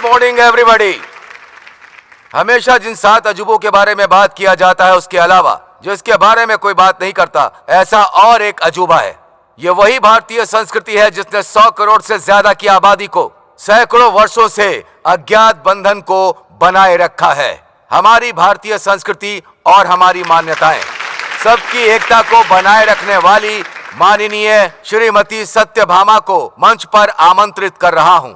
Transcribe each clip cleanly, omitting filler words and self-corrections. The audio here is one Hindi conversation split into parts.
Morning everybody. हमेशा जिन 7 अजूबों के बारे में बात किया जाता है उसके अलावा जिसके बारे में कोई बात नहीं करता, ऐसा और एक अजूबा है। ये वही भारतीय संस्कृति है जिसने 100 करोड़ से ज्यादा की आबादी को सैकड़ों वर्षों से अज्ञात बंधन को बनाए रखा है। हमारी भारतीय संस्कृति और हमारी मान्यताएं सबकी एकता को बनाए रखने वाली माननीय श्रीमती सत्यभामा को मंच पर आमंत्रित कर रहा हूं।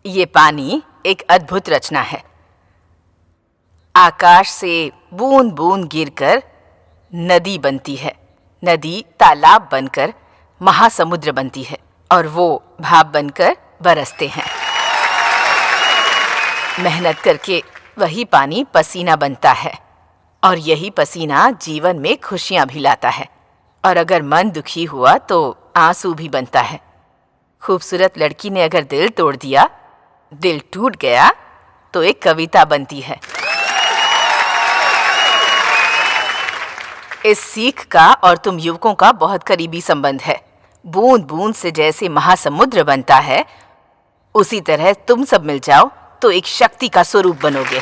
ये पानी एक अद्भुत रचना है। आकाश से बूंद बूंद गिरकर नदी बनती है, नदी तालाब बनकर महासमुद्र बनती है और वो भाप बनकर बरसते हैं। मेहनत करके वही पानी पसीना बनता है और यही पसीना जीवन में खुशियां भी लाता है। और अगर मन दुखी हुआ तो आंसू भी बनता है। खूबसूरत लड़की ने अगर दिल तोड़ दिया, दिल टूट गया तो एक कविता बनती है। इस सीख का और तुम युवकों का बहुत करीबी संबंध है। बूंद बूंद से जैसे महासमुद्र बनता है, उसी तरह तुम सब मिल जाओ तो एक शक्ति का स्वरूप बनोगे।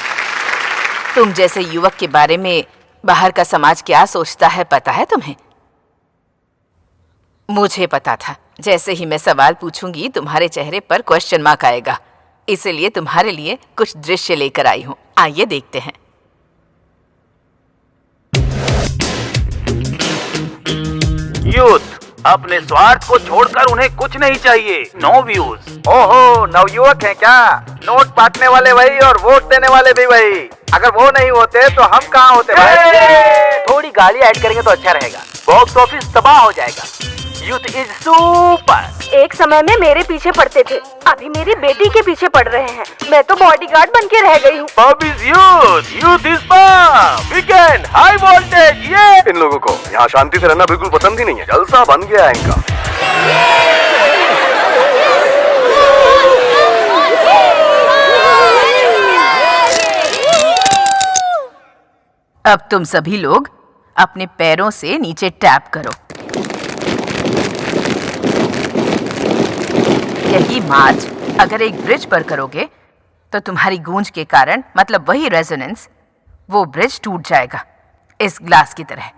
तुम जैसे युवक के बारे में बाहर का समाज क्या सोचता है पता है तुम्हें? मुझे पता था। जैसे ही मैं सवाल पूछूंगी तुम्हारे चेहरे पर क्वेश्चन मार्क आएगा, इसलिए तुम्हारे लिए कुछ दृश्य लेकर आई हूं। आइए देखते हैं। यूथ अपने स्वार्थ को छोड़कर उन्हें कुछ नहीं चाहिए। No views. ओहो, नवयुवक हैं क्या? नोट बांटने वाले वही और वोट देने वाले भी वही। अगर वो नहीं होते तो हम कहाँ होते भाई? थोड़ी गाली ऐड करेंगे तो अच्छा रहेगा। बॉक्स ऑफिस तबाह हो जाएगा। Youth is super. एक समय में मेरे पीछे पड़ते थे, अभी मेरी बेटी के पीछे पड़ रहे हैं। मैं तो बॉडीगार्ड बन के रह गई हूँ। Pub is youth. Youth is pub. Weekend, high voltage, ये। इन लोगों को यहाँ शांति से रहना बिल्कुल पसंद ही नहीं है। जलसा बन गया है इनका। अब तुम सभी लोग अपने पैरों से नीचे टैप करो। यही मार्च अगर एक ब्रिज पर करोगे तो तुम्हारी गूंज के कारण, मतलब वही रेजोनेंस, वो ब्रिज टूट जाएगा इस ग्लास की तरह।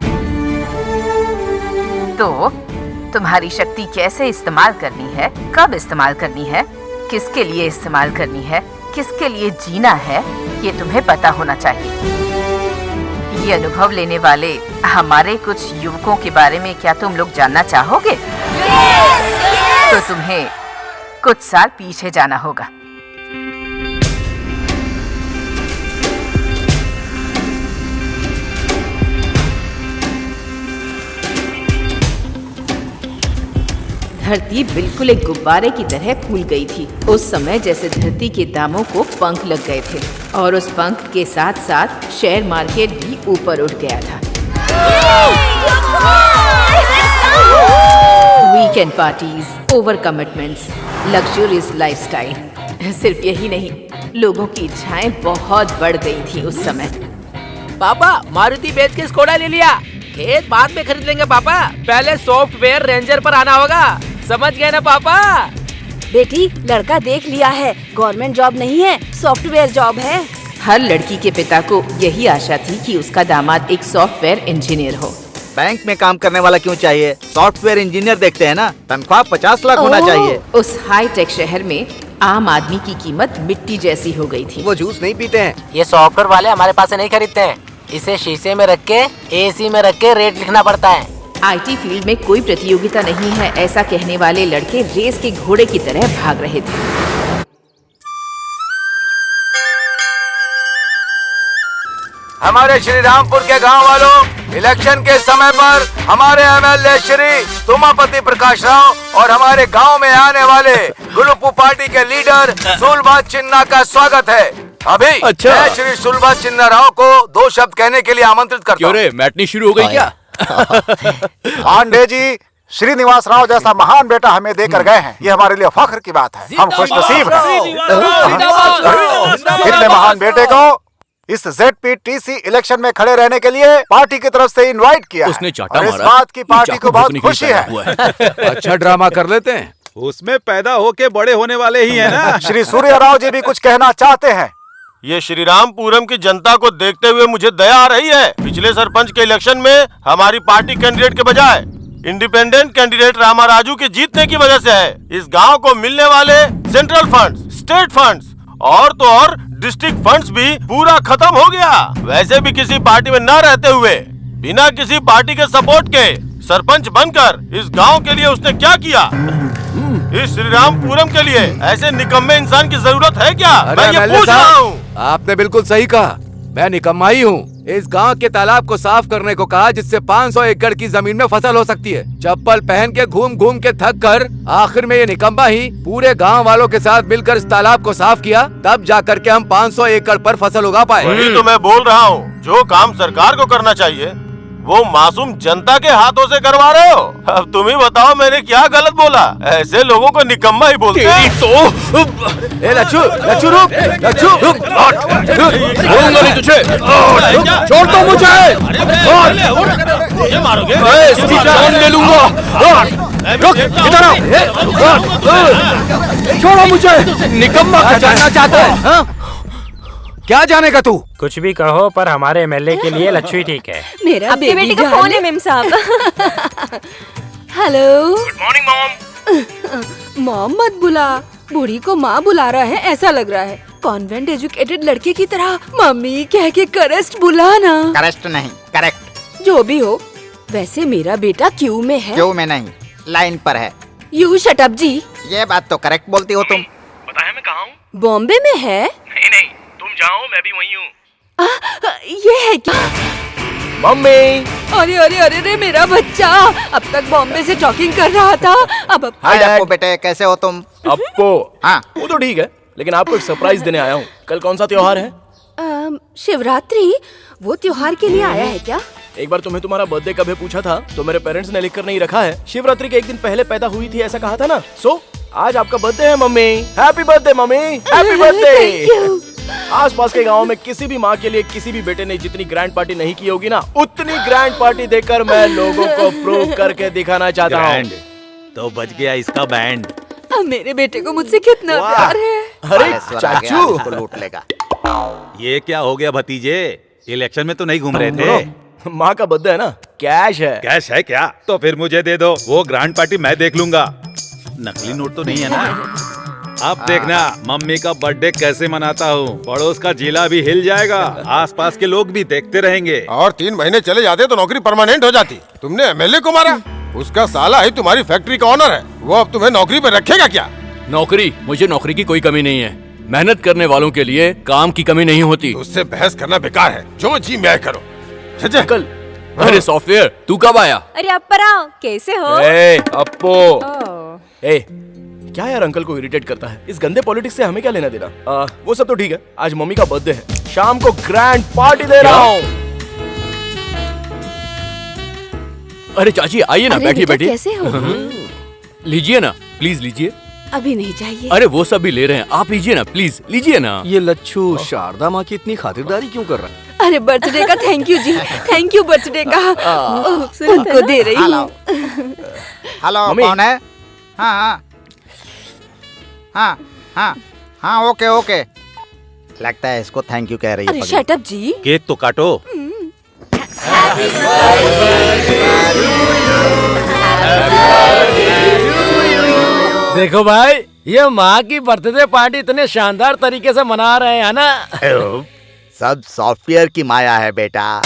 तो तुम्हारी शक्ति कैसे इस्तेमाल करनी है, कब इस्तेमाल करनी है, किसके लिए इस्तेमाल करनी है, किसके लिए जीना है, ये तुम्हें पता होना चाहिए। ये अनुभव लेने वाले हमारे कुछ युवकों के बारे में क्या तुम लोग जानना चाहोगे? तो तुम्हें कुछ साल पीछे जाना होगा। धरती बिल्कुल एक गुब्बारे की तरह फूल गई थी उस समय, जैसे धरती के दामों को पंख लग गए थे और उस पंख के साथ साथ शेयर मार्केट भी ऊपर उठ गया था। Weekend parties, over commitments, luxurious lifestyle. सिर्फ यही नहीं, लोगों की इच्छाएं बहुत बढ़ गई थी उस समय। पापा, मारुति बेच के स्कोडा ले लिया। खेत बाद में खरीद लेंगे पापा, पहले सॉफ्टवेयर रेंजर पर आना होगा। समझ गए ना पापा? बेटी, लड़का देख लिया है, गवर्नमेंट जॉब नहीं है, सॉफ्टवेयर जॉब है। हर लड़की के पिता को यही आशा थी कि उसका दामाद एक सॉफ्टवेयर इंजीनियर हो। बैंक में काम करने वाला क्यों चाहिए? सॉफ्टवेयर इंजीनियर देखते हैं ना, तनख्वाह 50 लाख होना चाहिए। उस हाई टेक शहर में आम आदमी की कीमत मिट्टी जैसी हो गई थी। वो जूस नहीं पीते हैं। ये सॉफ्टवेयर वाले हमारे पास से नहीं खरीदते हैं। इसे शीशे में रख के, एसी में रख के रेट लिखना पड़ता है। आईटी फील्ड में कोई प्रतियोगिता नहीं है, ऐसा कहने वाले लड़के रेस के घोड़े की तरह भाग रहे थे। हमारे श्री रामपुर के गांव वालों, इलेक्शन के समय पर हमारे एमएलए श्री तुमापति प्रकाश राव और हमारे गांव में आने वाले गुरुपु पार्टी के लीडर सुलभा चिन्ना का स्वागत है। अभी अच्छा। मैं श्री सुलभा चिन्ना राव को 2 शब्द कहने के लिए आमंत्रित करता हूँ। मैटनी शुरू हो गई क्या? पांडे जी, श्रीनिवास राव जैसा महान बेटा हमें देकर गए हैं, ये हमारे लिए फख्र की बात है। हम खुशनसीब हैं। इतने महान बेटे को इस ZPTC इलेक्शन में खड़े रहने के लिए पार्टी की तरफ से इनवाइट किया उसने है चाटा और इस मारा। बात की ये पार्टी चाकू को बहुत भोंकने के लिए खुशी पैदा है। हुआ है। अच्छा ड्रामा कर लेते हैं। उसमें पैदा होके बड़े होने वाले ही है ना। श्री सूर्य राव जी भी कुछ कहना चाहते हैं। ये श्रीरामपुरम की जनता को देखते हुए मुझे दया आ रही है। पिछले सरपंच के इलेक्शन में हमारी पार्टी कैंडिडेट के बजाय इंडिपेंडेंट कैंडिडेट रामा राजू के जीतने की वजह से है। इस गांव को मिलने वाले सेंट्रल फंड्स, स्टेट फंड्स और तो और डिस्ट्रिक्ट फंड्स भी पूरा खत्म हो गया। वैसे भी किसी पार्टी में न रहते हुए बिना किसी पार्टी के सपोर्ट के सरपंच बनकर इस गांव के लिए उसने क्या किया? इस श्रीरामपुरम के लिए ऐसे निकम्मे इंसान की जरूरत है क्या? मैं ये पूछ रहा हूँ। आपने बिल्कुल सही कहा, मैं निकम्मा ही हूँ। इस गांव के तालाब को साफ करने को कहा जिससे 500 एकड़ की जमीन में फसल हो सकती है। चप्पल पहन के घूम घूम के थक कर आखिर में ये निकम्मा ही पूरे गांव वालों के साथ मिलकर इस तालाब को साफ किया, तब जाकर के हम 500 एकड़ पर फसल उगा पाए। वही तो मैं बोल रहा हूँ, जो काम सरकार को करना चाहिए वो मासूम जनता के हाथों से करवा रहे हो। अब तुम ही बताओ मैंने क्या गलत बोला? ऐसे लोगों को निकम्मा ही बोलते हैं। ए लच्छू, लच्छू रुक, लच्छू रुक, छोड़ूंगा नहीं तुझे, छोड़ दो मुझे, मुझे मारोगे? इसकी जान ले लूंगा। रुक, इधर आओ, छोड़ो मुझे। निकम्मा क्या जानना चाहता है? हाँ? क्या जानेगा तू? कुछ भी कहो पर हमारे एमएलए के लिए लच्छू ही ठीक है। मेरा आपके बेटे का फोन है मेम साहब। Hello. Good morning mom. Mom मत बुला, बूढ़ी को माँ बुला रहा है ऐसा लग रहा है। कॉन्वेंट एजुकेटेड लड़के की तरह मम्मी कह के करेस्ट बुलाना। करेक्ट नहीं, करेक्ट। जो भी हो, वैसे मेरा बेटा क्यू में है। क्यों में नहीं, लाइन पर है। यू शट अप जी। ये बात तो करेक्ट बोलती हो तुम। बताया मैं कहाँ हूँ? बॉम्बे में है। नहीं नहीं, तुम जाओ, मैं भी वहीं हूँ। ये है क्या? मम्मी। अरे अरे अरे अरे मेरा बच्चा अब तक बॉम्बे से टॉकिंग कर रहा था, अब हाय अप्पू बेटे, कैसे हो तुम? अप्पू। हाँ, वो तो ठीक है, लेकिन आपको एक सरप्राइज देने आया हूँ। कल कौन सा त्योहार है? शिवरात्रि। वो त्योहार के लिए आया है क्या? एक बार तुम्हें तुम्हारा बर्थडे कब है पूछा था तो मेरे पेरेंट्स ने लिख कर नहीं रखा है। शिवरात्रि के एक दिन पहले पैदा हुई थी ऐसा कहा था ना। सो आज आपका बर्थडे है mummy. Happy birthday mummy, happy birthday. आसपास के गांव में किसी भी माँ के लिए किसी भी बेटे ने जितनी ग्रैंड पार्टी नहीं की होगी ना, उतनी ग्रैंड पार्टी देकर मैं लोगों को प्रूव करके दिखाना चाहता हूँ। तो बच गया इसका बैंड। अब मेरे बेटे को मुझसे कितना प्यार है। अरे चाचू, इसको लूट लेगा। ये क्या हो गया भतीजे? इलेक्शन में तो नहीं घूम रहे थे। माँ का बर्थडे है ना, कैश है। कैश है क्या? तो फिर मुझे दे दो, वो ग्रैंड पार्टी मैं देख लूंगा। नकली नोट तो नहीं है ना? अब देखना मम्मी का बर्थडे कैसे मनाता हूँ। पड़ोस का जिला भी हिल जाएगा, आसपास के लोग भी देखते रहेंगे। और 3 महीने चले जाते तो नौकरी परमानेंट हो जाती। तुमने एमएलए को मारा, उसका साला ही तुम्हारी फैक्ट्री का ऑनर है। वो अब तुम्हें नौकरी पर रखेगा क्या? नौकरी, मुझे नौकरी की कोई कमी नहीं है। मेहनत करने वालों के लिए काम की कमी नहीं होती। उससे बहस करना बेकार है, जो जी मैं करो। कल अरे सॉफ्टवेयर, तू कब आया? अरे अपरा कैसे हो? ए अप्पो, ए क्या यार अंकल को इरिटेट करता है? इस गंदे पॉलिटिक्स से हमें क्या लेना देना? वो सब तो ठीक है, आज मम्मी का बर्थडे है, शाम को ग्रैंड पार्टी दे रहा हूँ। अरे चाची आइए ना, बैठिए बैठिए। कैसे हो? लीजिए ना, प्लीज लीजिए। अभी नहीं चाहिए। अरे वो सब भी ले रहे हैं, आप लीजिए ना, प्लीज लीजिए ना। ये लच्छू शारदा माँ की इतनी खातिरदारी क्यों कर रहा है? अरे बर्थडे का थैंक यू जी, थैंक यू बर्थडे का। उनको दे रही हूँ। हेलो, कौन है? हाँ हाँ हाँ हाँ हाँ, ओके ओके। लगता है इसको थैंक यू कह रही है। शट अप जी। केक तो काटो। देखो भाई, ये माँ की बर्थडे पार्टी इतने शानदार तरीके से मना रहे हैं ना। सब सॉफ्टवेयर की माया है बेटा।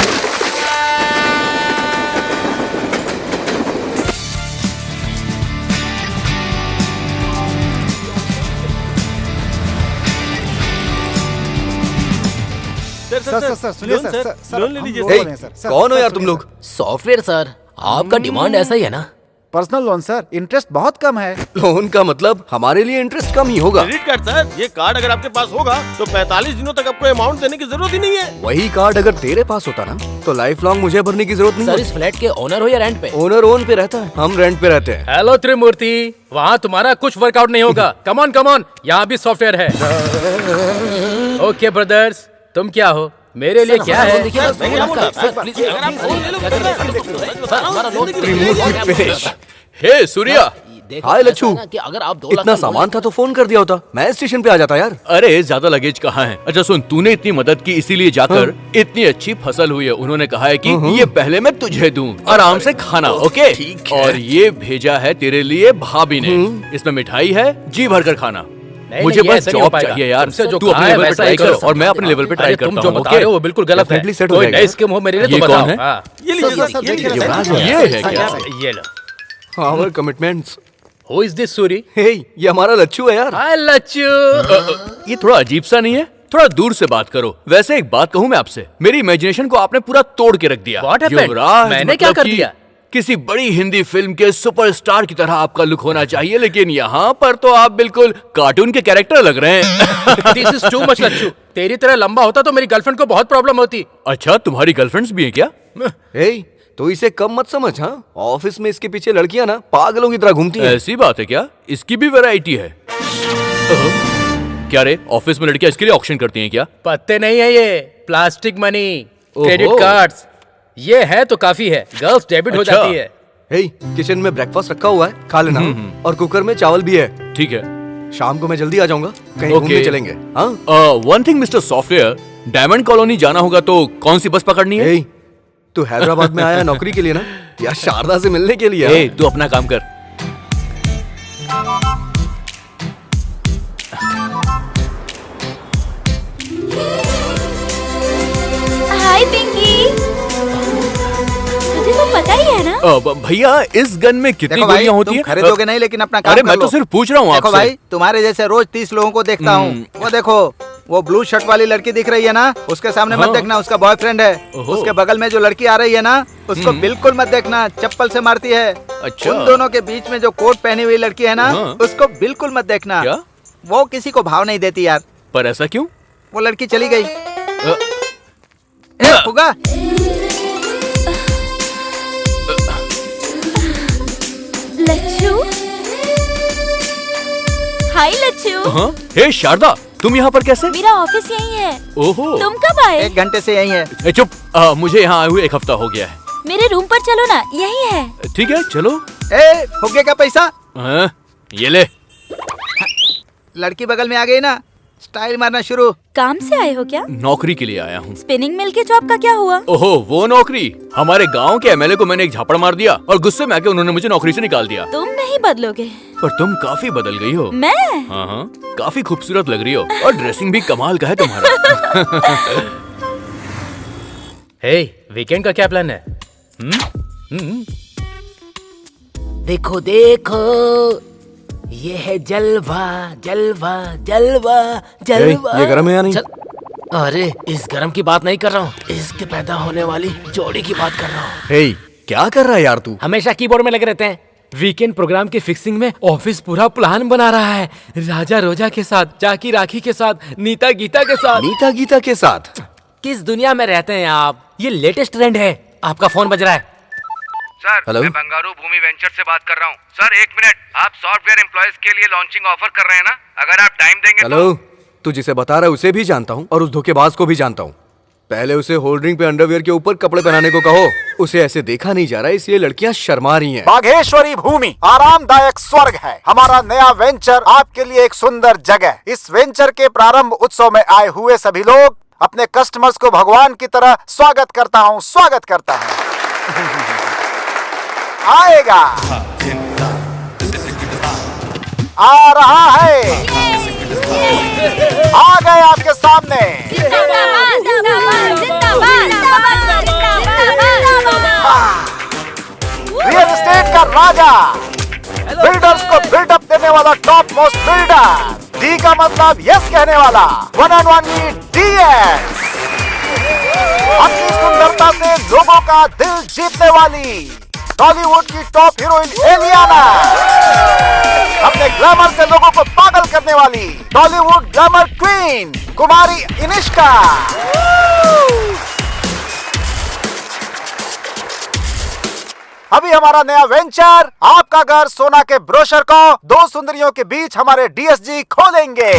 सर सुनिए सर, लोन ले लीजिए सर। कौन हो यार तुम लोग? सॉफ्टवेयर सर, आपका डिमांड ऐसा ही है ना? पर्सनल लोन सर, इंटरेस्ट बहुत कम है। लोन का मतलब हमारे लिए इंटरेस्ट कम ही होगा। क्रेडिट कार्ड सर, ये कार्ड अगर आपके पास होगा तो 45 दिनों तक आपको अमाउंट देने की जरूरत ही नहीं है। वही कार्ड अगर तेरे पास होता ना तो लाइफ लॉन्ग मुझे भरने की जरूरत नहीं सर, होती। इस फ्लैट के ओनर हो या रेंट पे? ओनर ओन पे रहता है, हम रेंट पे रहते हैं। हेलो त्रिमूर्ति, वहाँ तुम्हारा कुछ वर्कआउट नहीं होगा। कम ऑन, यहाँ भी सॉफ्टवेयर है। ओके ब्रदर्स, तुम क्या हो? मेरे लिए क्या है? हे सूर्या, हाय लच्छू। अगर आप इतना सामान था तो फोन कर दिया होता, मैं स्टेशन पे आ जाता यार। अरे ज्यादा लगेज कहाँ है? अच्छा सुन, तूने इतनी मदद की इसीलिए जाकर इतनी अच्छी फसल हुई है। उन्होंने कहा है कि ये पहले मैं तुझे दूं, आराम से खाना, ओके? और ये भेजा है तेरे लिए भाभी ने। इसमें मिठाई है, जी भर कर खाना। मुझे बस जॉब चाहिए यार। तू अपने लेवल पे ट्राई कर और मैं अपने लेवल पे ट्राई करता हूँ। तुम जो बता रहे हो वो बिल्कुल गलत है। कोई नई स्कीम हो मेरे लिए तो बताओ। ये है क्या? ये लो। Our commitments. Who is this Suri? हे, ये हमारा लच्छू है यार। हाय लच्छू। ये थोड़ा अजीब सा नहीं है? थोड़ा दूर से बात करो। वैसे एक बात कहूँ मैं आपसे, मेरी इमेजिनेशन को आपने पूरा तोड़ के रख दिया। What happened? युवराज, मैंने क्या कर दिया? किसी बड़ी हिंदी फिल्म के सुपरस्टार की तरह आपका लुक होना चाहिए, लेकिन यहाँ पर तो आप बिल्कुल कार्टून के कैरेक्टर लग रहे हैं। This is too much Lachhu. तेरी तरह लंबा होता तो मेरी गर्लफ्रेंड को बहुत प्रॉब्लम होती। अच्छा, तुम्हारी गर्लफ्रेंड्स भी हैं क्या? हे, तो इसे कम मत समझ। हाँ, ऑफिस में इसके पीछे लड़कियां ना पागलों की तरह घूमती हैं। ऐसी बात है क्या? इसकी भी वैरायटी है? क्या रे, ऑफिस में लड़कियां इसके लिए ऑक्शन करती हैं क्या? पत्ते नहीं है ये, प्लास्टिक मनी, क्रेडिट कार्ड्स। ये है तो काफी है, गर्ल्स डेबिट हो जाती है। हे, किचन में ब्रेकफास्ट रखा हुआ है, खा लेना। और कुकर में चावल भी है। ठीक है, शाम को मैं जल्दी आ जाऊंगा, कहीं घूमने चलेंगे। हाँ, one thing mister software, diamond colony जाना होगा तो कौन सी बस पकड़नी है? तू हैदराबाद में आया नौकरी के लिए ना, या शारदा से मिलने के लिए? ए, तू अपना काम कर। हाय पिंकी, तुझे तो पता ही है ना। भैया, इस गन में कितनी गोलियां होती हैं? खरीदोगे नहीं, लेकिन अपना काम अरे कर मैं लो। तो सिर्फ पूछ रहा हूँ देखो आपसे। भाई, तुम्हारे जैसे रोज 30 लोगों को देखता हूँ। वो देखो, वो ब्लू शर्ट वाली लड़की दिख रही है ना, उसके सामने मत देखना, उसका बॉयफ्रेंड है। उसके बगल में जो लड़की आ रही है ना, उसको बिल्कुल मत देखना, चप्पल से मारती है। अच्छा। उन दोनों के बीच में जो कोट पहनी हुई लड़की है ना, उसको बिल्कुल मत देखना। क्या? वो किसी को भाव नहीं देती यार। पर ऐसा क्यों? वो लड़की चली गई। फुगा, लच्छू, हाय लच्छू। हाँ? हे शारदा, तुम यहाँ पर कैसे? मेरा ऑफिस यही है। ओहो। तुम कब आए? 1 घंटे से यही है। ए, चुप। मुझे यहाँ आए हुए 1 हफ्ता हो गया है। मेरे रूम पर चलो ना, यही है। ठीक है, चलो। ए, फुगे का पैसा। हाँ, ये ले। लड़की बगल में आ गई ना, स्टाइल मारना शुरू। काम से आए हो क्या? नौकरी के लिए आया हूँ। स्पिनिंग मिल के जॉब का क्या हुआ? ओहो, वो नौकरी। हमारे गांव के एमएलए को मैंने एक झापड़ मार दिया और गुस्से में आके उन्होंने मुझे नौकरी से निकाल दिया। तुम नहीं बदलोगे। पर तुम काफी बदल गई हो। मैं? हाँ, काफी खूबसूरत लग रही हो और ड्रेसिंग भी कमाल का है तुम्हारा। हे, वीकेंड का क्या प्लान है? देखो देखो, ये है जलवा जलवा जलवा जलवा। ये गरम है या नहीं? अरे इस गरम की बात नहीं कर रहा हूँ, इसके पैदा होने वाली जोड़ी की बात कर रहा हूँ। हे, क्या कर रहा है यार तू? हमेशा कीबोर्ड में लगे रहते हैं। वीकेंड प्रोग्राम की फिक्सिंग में ऑफिस पूरा प्लान बना रहा है। राजा रोजा के साथ, जाकी राखी के साथ, नीता गीता के साथ। नीता गीता के साथ? किस दुनिया में रहते हैं आप? ये लेटेस्ट ट्रेंड है। आपका फोन बज रहा है। Sir, hello? मैं बंगारू भूमि वेंचर से बात कर रहा हूँ। सर 1 मिनट, आप सॉफ्टवेयर एम्प्लॉयज के लिए लॉन्चिंग ऑफर कर रहे हैं ना? अगर आप टाइम देंगे हेलो, तू जिसे बता रहा है उसे भी जानता हूँ और उस धोखेबाज को भी जानता हूँ। पहले उसे होल्डरिंग पे अंडरवियर के ऊपर कपड़े पहनाने को कहो। उसे ऐसे देखा नहीं जा रहा, इसलिए लड़कियां शर्मा रही हैं। बाघेश्वरी भूमि आरामदायक स्वर्ग है। हमारा नया वेंचर आपके लिए एक सुंदर जगह। इस वेंचर के प्रारंभ उत्सव में आए हुए सभी लोग अपने कस्टमर्स को भगवान की तरह स्वागत करता हूँ। आएगा, आ रहा है, आ गए आपके सामने। रियल एस्टेट का राजा, बिल्डर्स को बिल्डअप देने वाला टॉप मोस्ट बिल्डर। डी का मतलब यस कहने वाला, 1 and only DS। अपनी सुंदरता से लोगों का दिल जीतने वाली टॉलीवुड की टॉप हीरोइन एलियाना। अपने ग्लैमर से लोगों को पागल करने वाली टॉलीवुड ग्लैमर क्वीन कुमारी इनिष्का। अभी हमारा नया वेंचर आपका घर सोना के ब्रोशर को 2 सुंदरियों के बीच हमारे DSG खोलेंगे।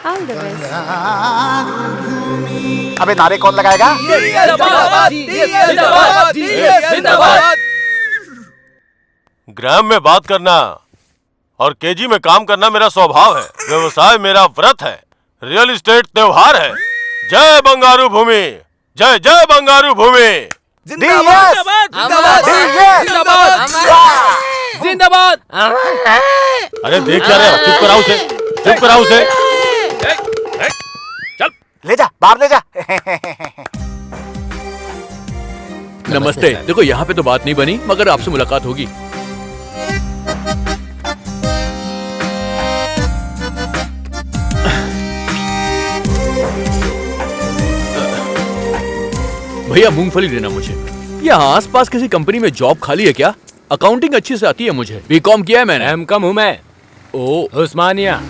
All the best. अबे नारे कौन लगाएगा? ग्राम में बात करना और केजी में काम करना मेरा स्वभाव है। व्यवसाय मेरा व्रत है। रियल एस्टेट त्योहार है। जय बंगारू भूमि, जय जय बंगारू भूमि। जिंदाबाद। अरे देख क्या रहे हो? चुप कराओ उसे, चुप कराओ उसे। चल ले जा, बाहर ले जा। नमस्ते। देखो यहाँ पे तो बात नहीं बनी, मगर आपसे मुलाकात होगी। भैया मूंगफली देना मुझे। यहाँ आसपास किसी कंपनी में जॉब खाली है क्या? अकाउंटिंग अच्छी से आती है मुझे। बीकॉम किया है मैंने। एम.कॉम हूँ मैं। ओ उस्मानिया।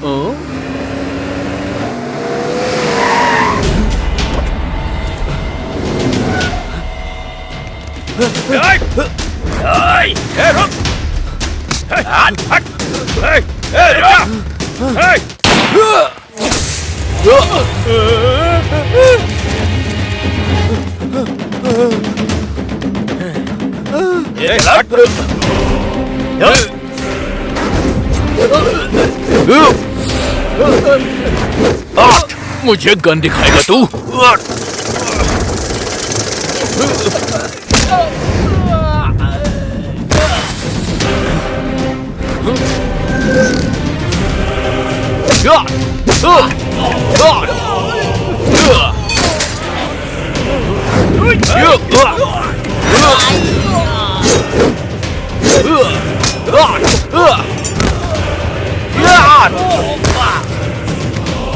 मुझे गन दिखाएगा तू?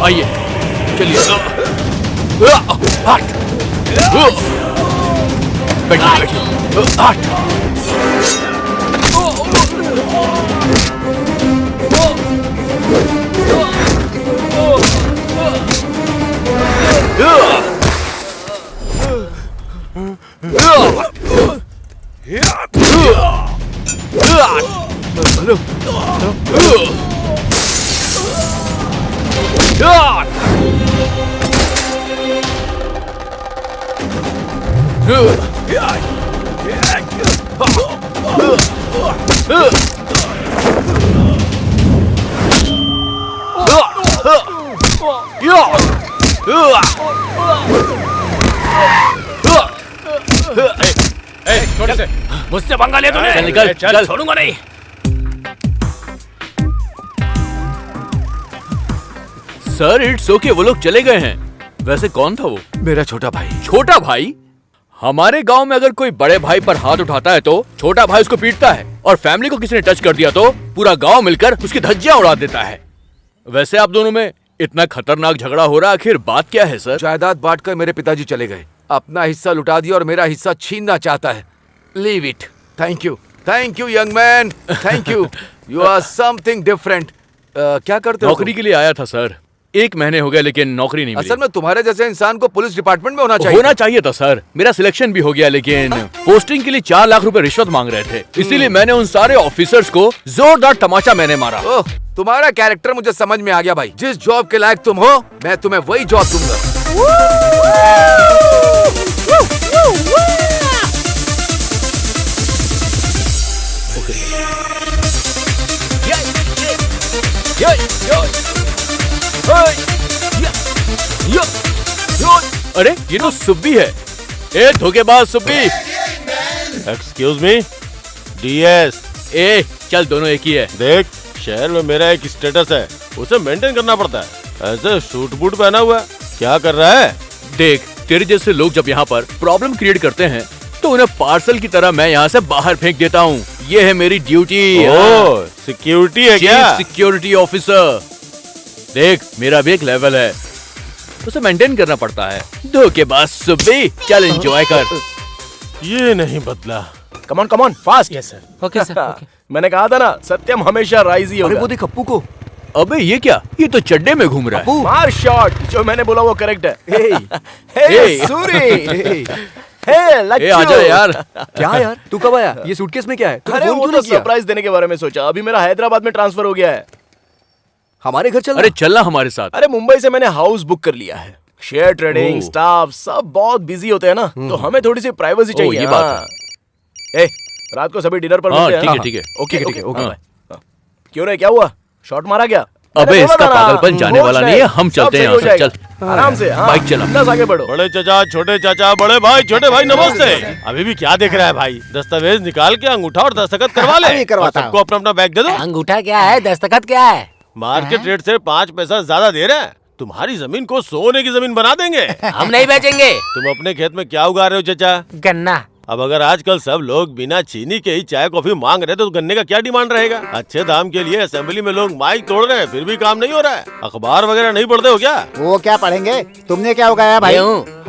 आइए चलिए। बैठिए मुझसे पंगा लिया तूने? चल निकल, चल। छोड़ूंगा नहीं। सर इट्स ओके, वो लोग चले गए हैं। वैसे कौन था वो? मेरा छोटा भाई। छोटा भाई? हमारे गांव में अगर कोई बड़े भाई पर हाथ उठाता है तो छोटा भाई उसको पीटता है, और फैमिली को किसी ने टच कर दिया तो पूरा गांव मिलकर उसकी धज्जियां उड़ा देता है। वैसे आप दोनों में इतना खतरनाक झगड़ा हो रहा, आखिर बात क्या है सर? जायदाद बांटकर मेरे पिताजी चले गए। अपना हिस्सा लुटा दिया और मेरा हिस्सा छीनना चाहता है। Leave it. Thank you young man, thank you. You are something different. क्या करते हो? नौकरी के लिए आया था सर। 1 महीने हो गए लेकिन नौकरी नहीं मिली। असल में तुम्हारे जैसे इंसान को पुलिस डिपार्टमेंट में होना चाहिए था सर। मेरा सिलेक्शन भी हो गया, लेकिन पोस्टिंग के लिए 4 लाख रुपए रिश्वत मांग रहे थे। इसीलिए मैंने उन सारे ऑफिसर्स को जोरदार तमाचा मैंने मारा। ओह, तुम्हारा कैरेक्टर मुझे समझ में आ गया भाई। जिस जॉब के लायक तुम हो, मैं तुम्हें वही जॉब दूंगा। अरे ये तो सुब्बी है। ए धोखेबाज सुब्बी। Excuse me, DS. ए चल, दोनों एक ही है। देख, शहर में मेरा एक स्टेटस है, उसे मेंटेन करना पड़ता है। ऐसे सूट बूट पहना हुआ है, क्या कर रहा है? देख, तेरे जैसे लोग जब यहाँ पर प्रॉब्लम क्रिएट करते हैं तो उन्हें पार्सल की तरह मैं यहाँ से बाहर फेंक देता हूँ। ये है मेरी ड्यूटी। ओह, सिक्योरिटी है क्या? Security officer. देख, मेरा भी एक लेवल है, उसे मेंटेन करना पड़ता है। धोखेबाज सुब्बी, चल एंजॉय कर। ये नहीं बदला। Come on fast. Yes sir. Okay sir, okay. मैंने कहा था ना, सत्यम हमेशा राइज ही होगा। अरे वो देख अप्पू को। अबे ये क्या? ये तो चड्डे में घूम रहा है। मार शॉट। जो मैंने बोला वो करेक्ट है। हे सूरी। ए आजा यार। क्या यार, तू कब आया? ये सूटकेस में क्या है? अरे वो तो सरप्राइज देने के बारे में सोचा। अभी मेरा हैदराबाद में ट्रांसफर हो गया है। हमारे घर चलना? अरे चलना हमारे साथ। अरे मुंबई से मैंने हाउस बुक कर लिया है। शेयर ट्रेडिंग स्टाफ सब बहुत बिजी होते हैं ना, तो हमें थोड़ी सी प्राइवेसी चाहिए। ये बात है। रात को सभी डिनर पर मिलते हैं। ठीक है। ओके। क्यों रे, क्या हुआ? शॉट मारा क्या? अबे इसका पागलपन जाने वाला नहीं है, हम चलते हैं यहाँ से। चल आराम से, बाइक चला। बस आगे बढ़ो। बड़े चाचा, छोटे चाचा, बड़े भाई, छोटे भाई, नमस्ते। अभी भी क्या देख रहा है भाई? दस्तावेज निकाल के अंगूठा और दस्तखत करवा ले। सबको अपना अपना बैग दे दो। अंगूठा क्या है, दस्तखत क्या है? मार्केट रेट से 5 पैसा ज्यादा दे रहे हैं। तुम्हारी जमीन को सोने की जमीन बना देंगे। हम नहीं बेचेंगे। तुम अपने खेत में क्या उगा रहे हो चाचा? गन्ना। अब अगर आजकल सब लोग बिना चीनी के ही चाय कॉफी मांग रहे तो गन्ने का क्या डिमांड रहेगा? अच्छे दाम के लिए असेंबली में लोग माइक तोड़ रहे हैं, फिर भी काम नहीं हो रहा है। अखबार वगैरह नहीं पढ़ते हो क्या? वो क्या पढ़ेंगे? तुमने क्या उगाया भाई?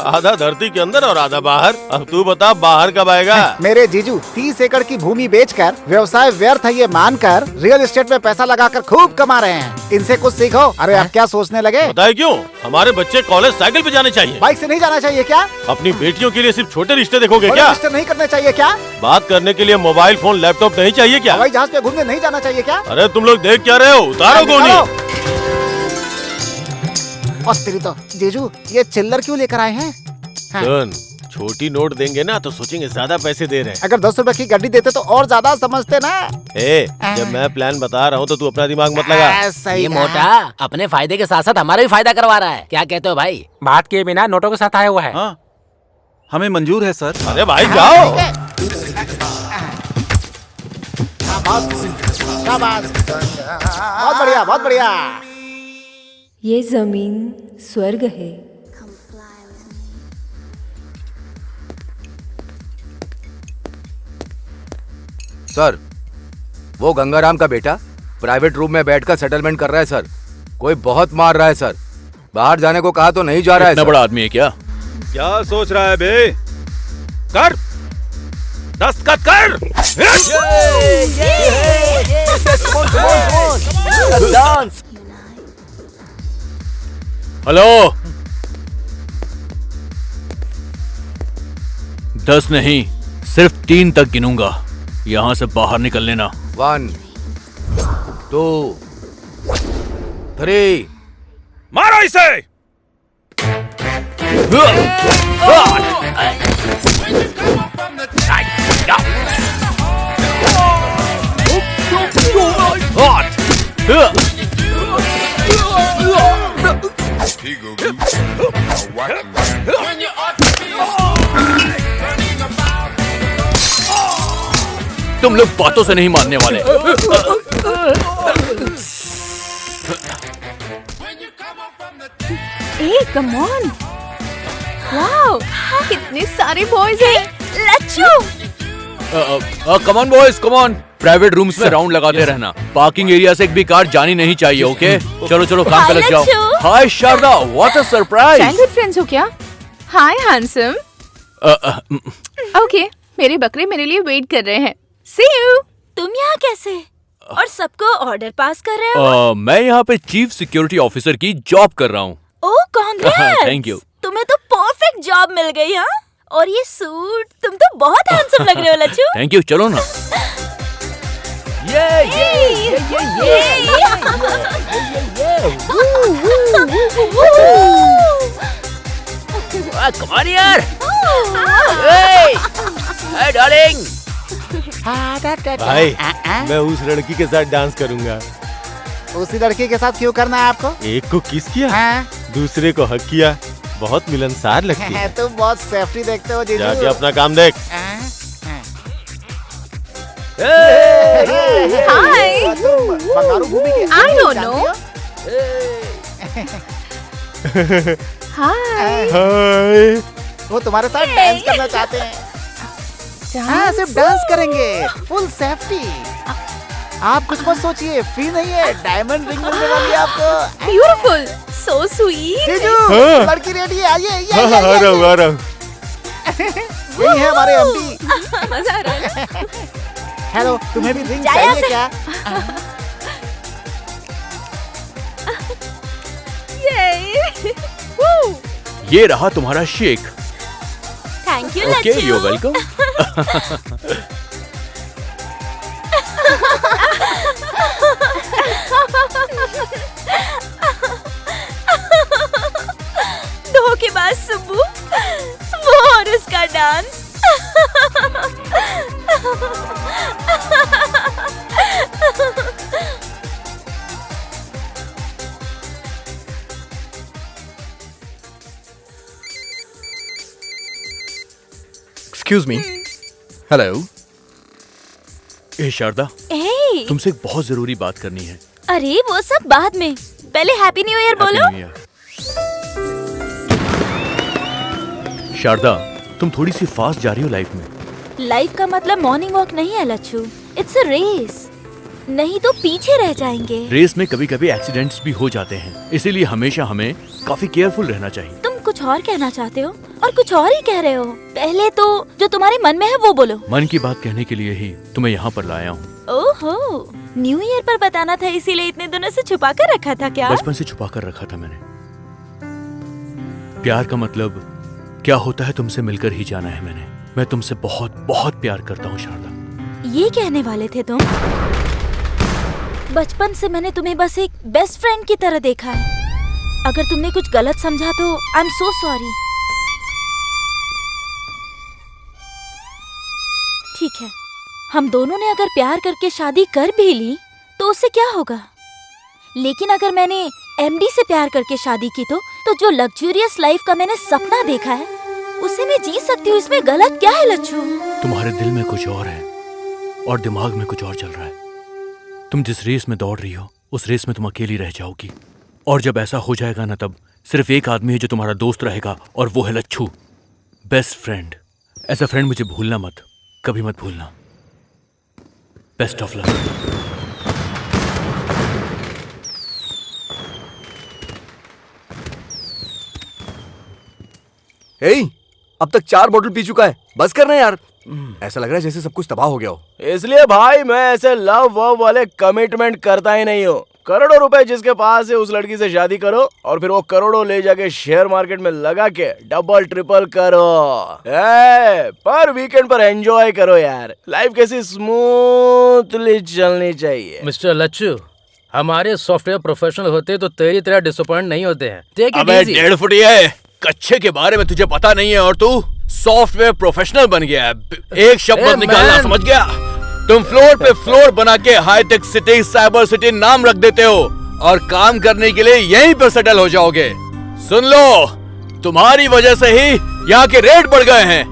आधा धरती के अंदर और आधा बाहर। अब तू बता बाहर कब आएगा? मेरे जीजू 30 एकड़ की भूमि बेचकर व्यवसाय व्यर्थ है ये मानकर रियल एस्टेट में पैसा लगाकर खूब कमा रहे हैं। इनसे कुछ सीखो। अरे आप क्या सोचने लगे? बताए क्यों? हमारे बच्चे कॉलेज साइकिल पे जाने चाहिए। बाइक से नहीं जाना चाहिए क्या? अपनी बेटियों के लिए सिर्फ छोटे रिश्ते देखोगे क्या? रिश्ते नहीं करने चाहिए क्या? बात करने के लिए मोबाइल फोन लैपटॉप नहीं चाहिए क्या? हवाई जहाज पे घूमने नहीं जाना चाहिए क्या? अरे तुम लोग देख क्या रहे हो? उतारो गोनी। और तेरी तो जीजू ये चिल्लर क्यों लेकर आए हैं? सुन, छोटी नोट देंगे ना तो सोचेंगे ज्यादा पैसे दे रहे हैं। अगर 10 रुपए की गड्डी देते तो और ज्यादा समझते ना। जब मैं प्लान बता रहा हूँ तो तू अपना दिमाग मत लगा। ये मोटा अपने फायदे के साथ साथ हमारा भी फायदा करवा रहा है। क्या कहते हो भाई? बात किए बिना नोटों के साथ आया हुआ है। हाँ, हमें मंजूर है सर। अरे भाई जाओ। बहुत बढ़िया, बहुत बढ़िया। ये जमीन स्वर्ग है। सर, वो गंगाराम का बेटा प्राइवेट रूम में बैठकर सेटलमेंट कर रहा है सर। कोई बहुत मार रहा है सर। बाहर जाने को कहा तो नहीं जा रहा है। इतना बड़ा आदमी है क्या? क्या सोच रहा है बे? कर, दस्तखत कर। हेलो, 10 नहीं, सिर्फ 3 तक गिनूंगा। यहाँ से बाहर निकल लेना। 1 2 3। मारो इसे। तुम लोग बातों से नहीं मानने वाले। ए कम ऑन, वाओ कितने सारे बॉयज हैं। Lachchu come on boys, come on. Private rooms में राउंड लगाते रहना। पार्किंग एरिया से एक भी कार जानी नहीं चाहिए। ओके, चलो चलो काम पे लग जाओ। Hi Sharda, what a surprise. Good friends हो क्या? हाय हैंडसम। ओके, मेरे बकरे मेरे लिए वेट कर रहे हैं। सी यू। तुम यहाँ कैसे और सबको ऑर्डर पास कर रहे हो? मैं यहाँ पे चीफ सिक्योरिटी ऑफिसर की जॉब कर रहा हूँ। ओह कांग्रेट्स। Thank you. तुम्हें तो परफेक्ट जॉब मिल गई। हाँ, और ये सूट, तुम तो बहुत हैंडसम लग रहे हो लच्चू। थैंक यू, चलो ना। Come on यार। Hey, darling। भाई, मैं उस लड़की के साथ डांस करूंगा। उसी लड़की के साथ क्यों करना है आपको? एक को किस किया, दूसरे को हक किया। बहुत मिलनसार लगती है। तुम बहुत सेफ्टी देखते हो जीजू। जाके अपना काम देख। हाय, बंगारू भूमि के आई डोंट नो। हाय। वो तुम्हारे साथ डांस करना चाहते हैं। हाँ, सिर्फ डांस करेंगे, फुल सेफ्टी। आप कुछ मत सोचिए, फी नहीं है, डायमंड रिंग मिलने वाली है आपको। Beautiful, so sweet. जीजू, लड़की रेडी है, आइए। आ रहा हूँ। यही है हमारे एमडी। मजा आ रहा है। हेलो, तुम्हें भी रिंग चाहिए क्या? ये रहा तुम्हारा shake. Thank you okay, you welcome. धोखेबाज सुब्बू, वो और उसका डांस। Excuse me. हेलो। ए शारदा, ए, तुमसे एक बहुत जरूरी बात करनी है। अरे वो सब बाद में, पहले हैप्पी न्यू ईयर बोलो। Happy New Year। शारदा, तुम थोड़ी सी फास्ट जा रही हो लाइफ में। लाइफ का मतलब मॉर्निंग वॉक नहीं है लच्छू, इट्स अ रेस, नहीं तो पीछे रह जाएंगे। रेस में कभी कभी एक्सीडेंट्स भी हो जाते हैं, इसीलिए हमेशा हमें काफी केयरफुल रहना चाहिए। तुम कुछ और कहना चाहते हो और कुछ और ही कह रहे हो। पहले तो जो तुम्हारे मन में है वो बोलो। मन की बात कहने के लिए ही तुम्हें यहाँ पर लाया हूँ। ओहो, न्यू ईयर पर बताना था, इसीलिए इतने दिनों से छुपा कर रखा था क्या? बचपन से छुपा कर रखा था मैंने। प्यार का मतलब क्या होता है तुमसे मिलकर ही जाना है मैंने। मैं तुमसे बहुत बहुत प्यार करता हूँ शारदा। ये कहने वाले थे तुम? बचपन से मैंने तुम्हें बस एक बेस्ट फ्रेंड की तरह देखा है। अगर तुमने कुछ गलत समझा तो आई एम सो सॉरी। ठीक है, हम दोनों ने अगर प्यार करके शादी कर भी ली तो उससे क्या होगा? लेकिन अगर मैंने एमडी से प्यार करके शादी की तो जो लग्जूरियस लाइफ का मैंने सपना देखा है उसे मैं जी सकती हूँ। इसमें गलत क्या है लच्छू? तुम्हारे दिल में कुछ और है और दिमाग में कुछ और चल रहा है। तुम जिस रेस में दौड़ रही हो उस रेस में तुम अकेली रह जाओगी, और जब ऐसा हो जाएगा ना तब सिर्फ एक आदमी है जो तुम्हारा दोस्त रहेगा, और वो है लच्छू, बेस्ट फ्रेंड। ऐसा फ्रेंड मुझे भूलना मत, कभी मत भूलना। Best of luck. अब तक 4 बोतल पी चुका है, बस करना यार। ऐसा लग रहा है जैसे सब कुछ तबाह हो गया हो। इसलिए भाई मैं ऐसे लव वव वाले कमिटमेंट करता ही नहीं हूँ। करोड़ों रुपए जिसके पास है उस लड़की से शादी करो और फिर वो करोड़ों ले जाके शेयर मार्केट में लगा के डबल ट्रिपल करो। पर वीकेंड पर एंजॉय करो यार। लाइफ कैसी स्मूथली चलनी चाहिए। मिस्टर लच्छू, हमारे सॉफ्टवेयर प्रोफेशनल होते तो तेरी तरह डिसअपॉइंट नहीं होते हैं। टेक इट अबे इजी। 1.5 फुट है, कच्चे के बारे में तुझे पता नहीं है और तू सॉफ्टवेयर प्रोफेशनल बन गया है। एक शब्द मत निकालना, समझ गया? तुम फ्लोर पे फ्लोर बना के हाईटेक सिटी, साइबर सिटी नाम रख देते हो और काम करने के लिए यहीं पर सेटल हो जाओगे। सुन लो, तुम्हारी वजह से ही यहाँ के रेट बढ़ गए हैं।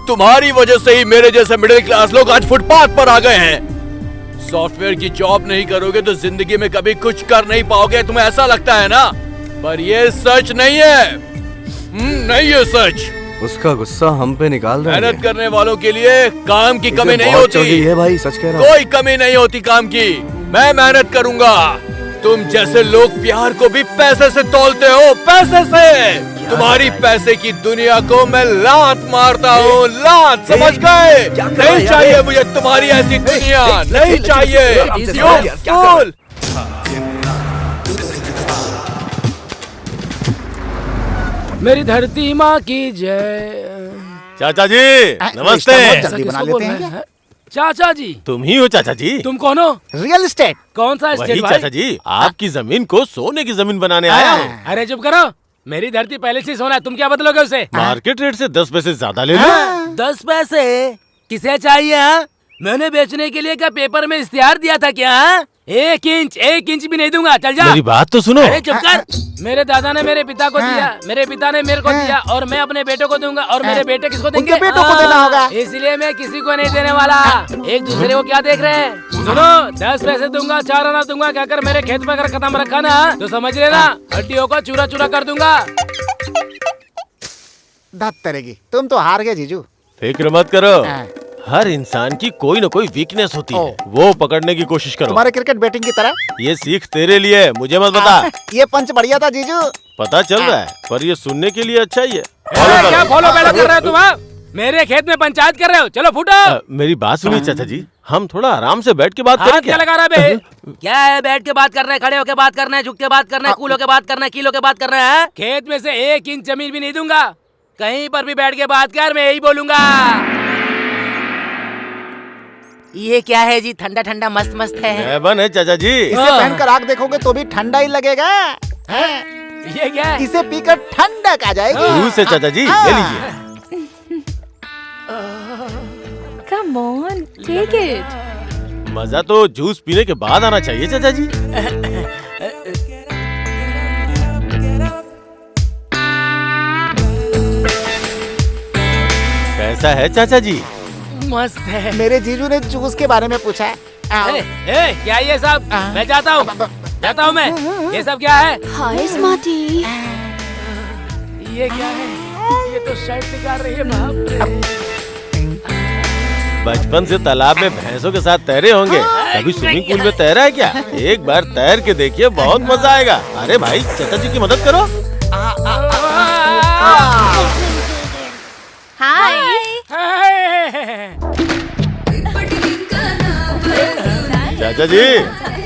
तुम्हारी वजह से ही मेरे जैसे मिडिल क्लास लोग आज फुटपाथ पर आ गए हैं। सॉफ्टवेयर की जॉब नहीं करोगे तो जिंदगी में कभी कुछ कर नहीं पाओगे, तुम्हें ऐसा लगता है ना? पर ये सच नहीं है। नहीं है सच। उसका गुस्सा हम पे निकाल रहा है। मेहनत करने वालों के लिए काम की कमी नहीं बहुत चढ़ होती गई है भाई, सच कह रहा हूं। कोई कमी नहीं होती काम की। मैं मेहनत करूंगा। तुम जैसे लोग प्यार को भी पैसे से तौलते हो, पैसे से। तुम्हारी पैसे की दुनिया को मैं लात मारता हूँ, लात, समझ गए? नहीं चाहिए मुझे तुम्हारी ऐसी दुनिया, नहीं चाहिए। फूल। मेरी धरती माँ की जय। चाचा जी नमस्ते। जल्दी बना लेते हैं। चाचा जी तुम ही हो चाचा जी? तुम कौन हो? Real estate. कौन सा वही स्टेट भाई? चाचा जी, आपकी जमीन को सोने की जमीन बनाने आया हूँ। अरे चुप करो, मेरी धरती पहले से सोना है, तुम क्या बदलोगे उसे? मार्केट रेट से 10 पैसे ज्यादा ले लो। 10 पैसे किसे चाहिए? मैंने बेचने के लिए क्या पेपर में इश्तिहार दिया था क्या? 1 इंच भी नहीं दूंगा, चल जा। मेरी बात तो सुनो। अरे चुप कर। मेरे दादा ने मेरे पिता को दिया, मेरे पिता ने मेरे को दिया, और मैं अपने बेटों को दूंगा, और मेरे बेटे किसको देंगे? उनके बेटों को देना होगा। इसलिए मैं किसी को नहीं देने वाला। एक दूसरे को क्या देख रहे हैं? सुनो, 10 पैसे दूंगा, 4 आना दूंगा, कहकर मेरे खेत में अगर कदम रखा ना तो समझ लेना हड्डियों को चूरा चूरा कर दूंगा। धत तरेगी, तुम तो हार गए जीजू। फिक्र मत करो, हर इंसान की कोई न कोई वीकनेस होती है, वो पकड़ने की कोशिश करो। तुम्हारे क्रिकेट बैटिंग की तरह। ये सीख तेरे लिए, मुझे मत बता। ये पंच बढ़िया था जीजू। पता चल रहा है, पर ये सुनने के लिए अच्छा ही है। क्या फॉलो बैलो कर रहे हो तुम? मेरे खेत में पंचायत कर रहे हो? चलो फूटो। मेरी बात सुनिए चाचा जी, हम थोड़ा आराम से बैठ के बात करें। क्या लगा रहा है बे? क्या है, बैठ के बात करना है, खड़े होके बात करना है, झुक के बात करना है, कूल होके बात करना है, किलो के बात करना है? खेत में से 1 इंच जमीन भी नहीं दूंगा। कहीं पर भी बैठ के बात कर, मैं यही बोलूंगा। ये क्या है जी? ठंडा ठंडा मस्त मस्त है। हेवन है चाचा जी। इसे पहनकर आग देखोगे तो भी ठंडा ही लगेगा। ये क्या है? इसे पीकर ठंडक आ जाएगी। जूस है चाचा जी, ले लीजिए। Come on, take it. मजा तो जूस पीने के बाद आना चाहिए चाचा जी। कैसा है चाचा जी? मस्त है। मेरे जीजू ने जूस के बारे में पूछा है। क्या ये सब? मैं जाता हूँ मैं। ये सब क्या है? हाय स्मार्टी। ये क्या है? ये तो शर्ट निकाल रही है। बाप रे। बचपन से तालाब में भैंसों के साथ तैरे होंगे, कभी स्विमिंग पूल में तैरा है क्या? एक बार तैर के देखिए, बहुत मजा आएगा। अरे भाई, चाचा जी की मदद करो। हाय। चाचा जी,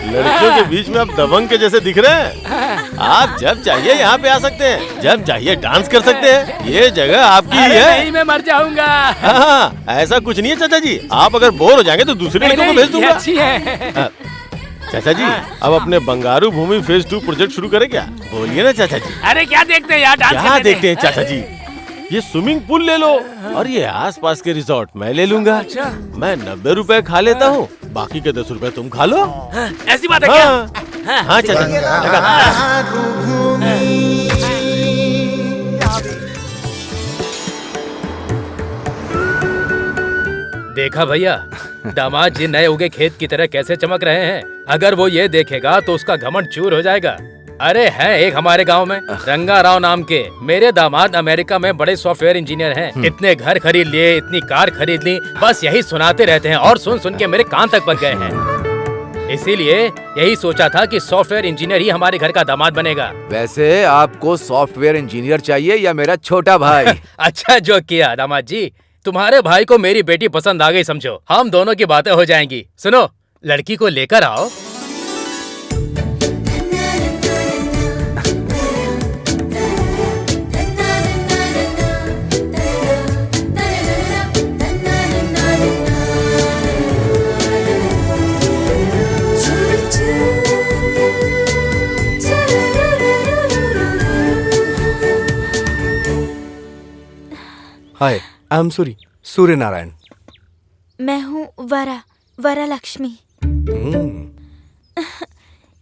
लड़कियों के बीच में आप दबंग के जैसे दिख रहे हैं। आप जब चाहिए यहाँ पे आ सकते हैं, जब चाहिए डांस कर सकते हैं। ये जगह आपकी ही है। नहीं, मैं मर जाऊंगा। हाँ, ऐसा कुछ नहीं है चाचा जी। आप अगर बोर हो जाएंगे तो दूसरे लड़कों को भेज दूंगा। अच्छी है। चाचा जी, अब अपने बंगारू भूमि फेज 2 प्रोजेक्ट शुरू करें क्या? बोलिए ना चाचा जी। अरे क्या देखते हैं यार? डांस क्या देखते हैं चाचा जी? ये स्विमिंग पूल ले लो और ये आसपास के रिजॉर्ट मैं ले लूंगा। अच्छा। मैं 90 रुपए खा लेता हूँ, बाकी के 10 रुपए तुम खा लो। ऐसी बात है क्या? हाँ चाचा जी, देखा भैया, दामाद जी नए उगे खेत की तरह कैसे चमक रहे हैं। अगर वो ये देखेगा तो उसका घमंड चूर हो जाएगा। अरे है एक हमारे गांव में रंगा राव नाम के मेरे दामाद अमेरिका में बड़े सॉफ्टवेयर इंजीनियर हैं। इतने घर खरीद लिए, इतनी कार खरीद ली, बस यही सुनाते रहते हैं और सुन सुन के मेरे कान तक पक गए हैं। इसीलिए यही सोचा था कि सॉफ्टवेयर इंजीनियर ही हमारे घर का दामाद बनेगा। वैसे आपको सॉफ्टवेयर इंजीनियर चाहिए या मेरा छोटा भाई? अच्छा जो किया दामाद जी, तुम्हारे भाई को मेरी बेटी पसंद आ गई समझो। हम दोनों की बातें हो जाएंगी। सुनो, लड़की को लेकर आओ। हाय, I am sorry, Surya Narayan. मैं हूँ वरा लक्ष्मी।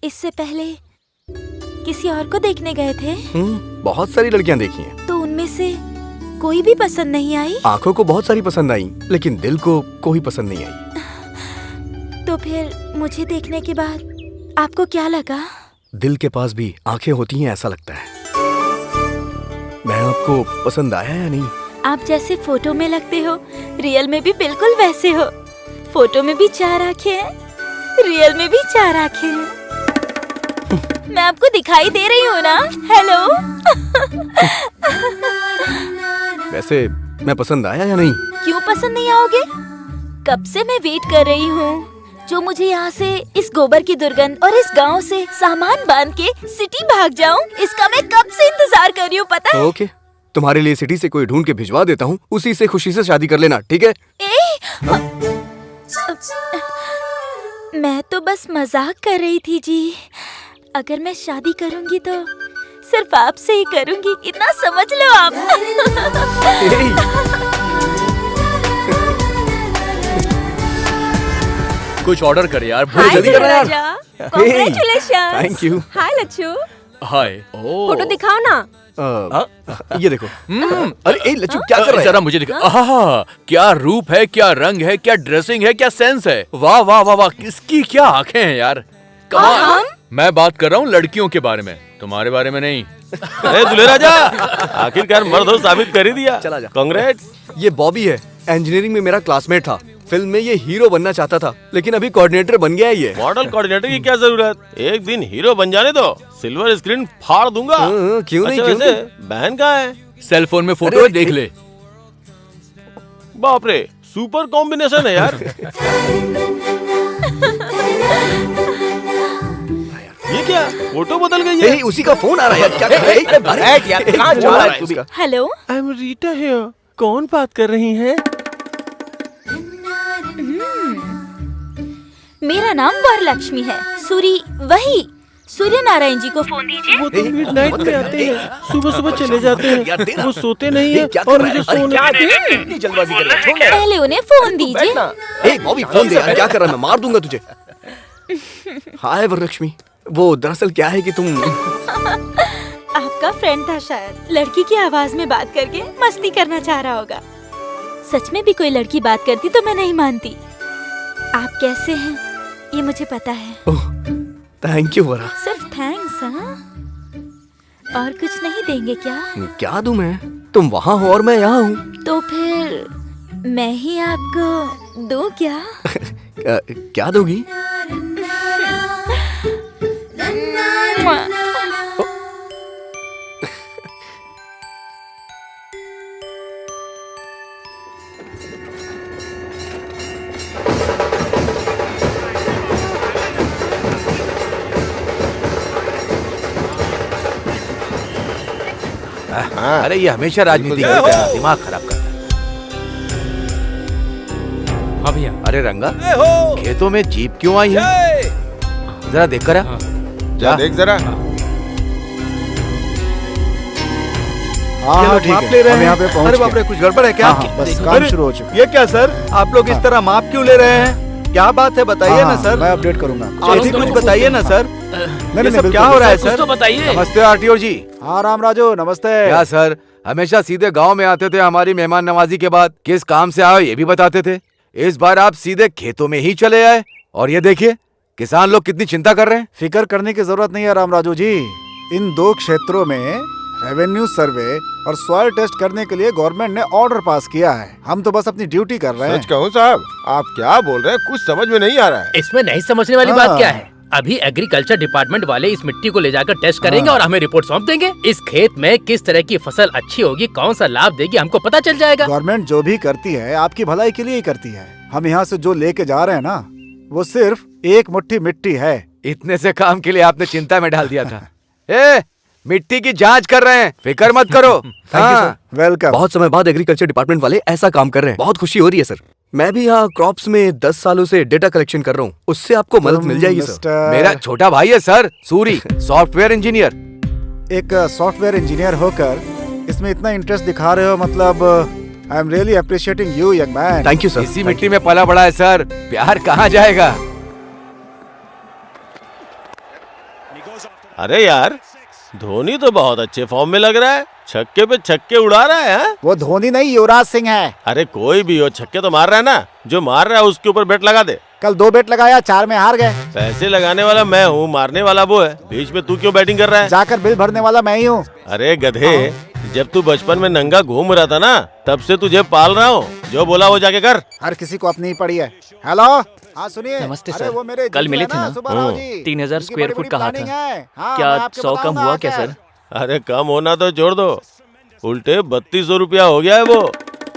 इससे पहले किसी और को देखने गए थे? बहुत सारी लड़कियां देखी हैं। तो उनमें से कोई भी पसंद नहीं आई? आंखों को बहुत सारी पसंद आई, लेकिन दिल को कोई पसंद नहीं आई। तो फिर मुझे देखने के बाद आपको क्या लगा? दिल के पास भी आंखें होती हैं ऐसा लगता है। मैं आपको पसंद आया या नहीं? आप जैसे फोटो में लगते हो, रियल में भी बिल्कुल वैसे हो। फोटो में भी 4 आंखें हैं, रियल में भी 4 आंखें हैं। मैं आपको दिखाई दे रही हूँ ना? हेलो। वैसे मैं पसंद आया या नहीं? क्यों पसंद नहीं आओगे? कब से मैं वेट कर रही हूँ जो मुझे यहाँ से इस गोबर की दुर्गंध और इस गांव से सामान बांध के सिटी भाग जाऊँ, इसका मैं कब से इंतजार कर रही हूँ पता है? ओके, तुम्हारे लिए सिटी से कोई ढूंढ के भिजवा देता हूँ, उसी से खुशी से शादी कर लेना, ठीक है? मैं तो बस मजाक कर रही थी जी। अगर मैं शादी करूंगी तो सिर्फ आपसे ही करूंगी, इतना समझ लो आप। कुछ ऑर्डर कर यार, हाय जल्दी कर यार। Congratulations. Thank you. Hi Lachchu, hi. Photo दिखाओ ना। ये देखो। अरे ए लच्चू, क्या कर रहा है? जरा मुझे दिखा। आहा, क्या रूप है, क्या रंग है, क्या ड्रेसिंग है, क्या सेंस है। वाह वाह वाह वाह, किसकी क्या आंखें हैं यार। कमाल। मैं बात कर रहा हूँ लड़कियों के बारे में, तुम्हारे बारे में नहीं। दूल्हे राजा, आखिरकार मर्द हो साबित कर ही दिया। चला जा। कांग्रेट्स। ये बॉबी है, इंजीनियरिंग में मेरा क्लासमेट था। फिल्म में ये हीरो बनना चाहता था, लेकिन अभी कोऑर्डिनेटर बन गया है ये। मॉडल कोऑर्डिनेटर की क्या जरूरत? एक दिन हीरो बन जाने दो, सिल्वर स्क्रीन फाड़ दूंगा। क्यों नहीं? अच्छा, क्यों वैसे नहीं? बहन कहाँ है? सेल फोन में फोटो देख ले। बाप रे, सुपर कॉम्बिनेशन है यार। ये क्या, फोटो बदल गई है? उसी का फोन आ रहा है यार, क्या कर रहा है? बैठ यार, कहाँ जा रहा है तू भी? Hello, I am Rita here. कौन बात कर रही हैं? मेरा नाम वरलक्ष्मी है। सूरी वही सूर्य नारायण जी को फोन दीजिए। वो तो मिडनाइट में आते हैं, सुबह सुबह चले जाते हैं, वो सोते नहीं है और मुझे सोने जल्दबाजी कर रहा है, छोड़ ना। पहले उन्हें फोन दीजिए। बॉबी फोन दे यार, क्या कर रहा है, मैं मार दूंगा तुझे। हाय वरलक्ष्मी, वो दरअसल क्या है कि तुम आपका फ्रेंड था शायद, लड़की की आवाज में बात करके मस्ती करना चाह रहा होगा। सच में भी कोई लड़की बात करती तो मैं नहीं मानती। आप कैसे हैं ये मुझे पता है। थैंक यू वरा। सिर्फ थैंक्स हाँ? और कुछ नहीं देंगे क्या? क्या दूं मैं? तुम वहाँ हो और मैं यहाँ हूँ। तो फिर मैं ही आपको दूं क्या? क्या दोगी? अरे ये हमेशा राजनीति करता है, दिमाग खराब करता है। हाँ भैया। अरे रंगा, खेतों में जीप क्यों आई है? जरा देख कर जा देख जरा। हाँ ठीक है, हम यहाँ पे पहुँच गए। अरे बाप रे, कुछ गड़बड़ है क्या? बस काम शुरू हो चुका है। ये क्या सर, आप लोग इस तरह माप क्यों ले रहे हैं? क्या बात है बताइए ना सर। मैं अपडेट करूंगा। आप कुछ बताइए ना सर। नहीं सब क्या हो रहा है सर? बताइए। नमस्ते आरटीओ जी। हाँ राम राजू, नमस्ते। क्या सर, हमेशा सीधे गांव में आते थे हमारी मेहमान नवाजी के बाद, किस काम से आए ये भी बताते थे। इस बार आप सीधे खेतों में ही चले आए और ये देखिए किसान लोग कितनी चिंता कर रहे हैं। फिक्र करने की जरूरत नहीं है राम राजू जी। इन 2 क्षेत्रों में रेवेन्यू सर्वे और सॉइल टेस्ट करने के लिए गवर्नमेंट ने ऑर्डर पास किया है। हम तो बस अपनी ड्यूटी कर रहे हैं। सच कहूँ साहब, आप क्या बोल रहे हैं, कुछ समझ में नहीं आ रहा है। इसमें नहीं समझने वाली बात क्या है? अभी एग्रीकल्चर डिपार्टमेंट वाले इस मिट्टी को ले जाकर टेस्ट करेंगे और हमें रिपोर्ट सौंप देंगे। इस खेत में किस तरह की फसल अच्छी होगी, कौन सा लाभ देगी, हमको पता चल जाएगा। गवर्नमेंट जो भी करती है आपकी भलाई के लिए ही करती है। हम यहाँ से जो लेके जा रहे हैं ना, वो सिर्फ 1 मुट्ठी मिट्टी है। इतने से काम के लिए आपने चिंता में डाल दिया था। मिट्टी की जांच कर रहे हैं, फिक्र मत करो। वेलकम। बहुत समय बाद एग्रीकल्चर डिपार्टमेंट वाले ऐसा काम कर रहे हैं, बहुत खुशी हो रही है सर। मैं भी यहाँ क्रॉप्स में 10 सालों से डेटा कलेक्शन कर रहा हूँ, उससे आपको मदद मिल जाएगी सर। मेरा छोटा भाई है सर, सूरी, सॉफ्टवेयर इंजीनियर। एक सॉफ्टवेयर इंजीनियर होकर इसमें इतना इंटरेस्ट दिखा रहे हो, मतलब I am really appreciating you young man. Thank you sir. इसी मिट्टी में पला बड़ा है सर, प्यार कहाँ जाएगा? अरे यार, धोनी तो बहुत अच्छे फॉर्म में लग रहा है, छक्के पे छक्के उड़ा रहा है। हा? वो धोनी नहीं, युवराज सिंह है। अरे कोई भी हो, छक्के तो मार रहा है ना। जो मार रहा है उसके ऊपर बेट लगा दे। कल 2 बेट लगाया, 4 में हार गए। पैसे लगाने वाला मैं हूँ, मारने वाला वो है। बीच में तू क्यों बैटिंग कर रहा है? जाकर बिल भरने वाला मैं ही हूँ। अरे गधे, जब तू बचपन में नंगा घूम रहा था ना, तब से तुझे पाल रहा हूँ। जो बोला वो जाके कर। हर किसी को अपनी ही पड़ी है। हेलो, हाँ सुनिए। नमस्ते अरे सर, वो मेरे कल मिले थे ना? 3000 स्क्वायर फुट कहा था, क्या 100 कम हुआ क्या सर? अरे कम होना तो छोड़ दो, उल्टे 3200 रुपया हो गया है वो।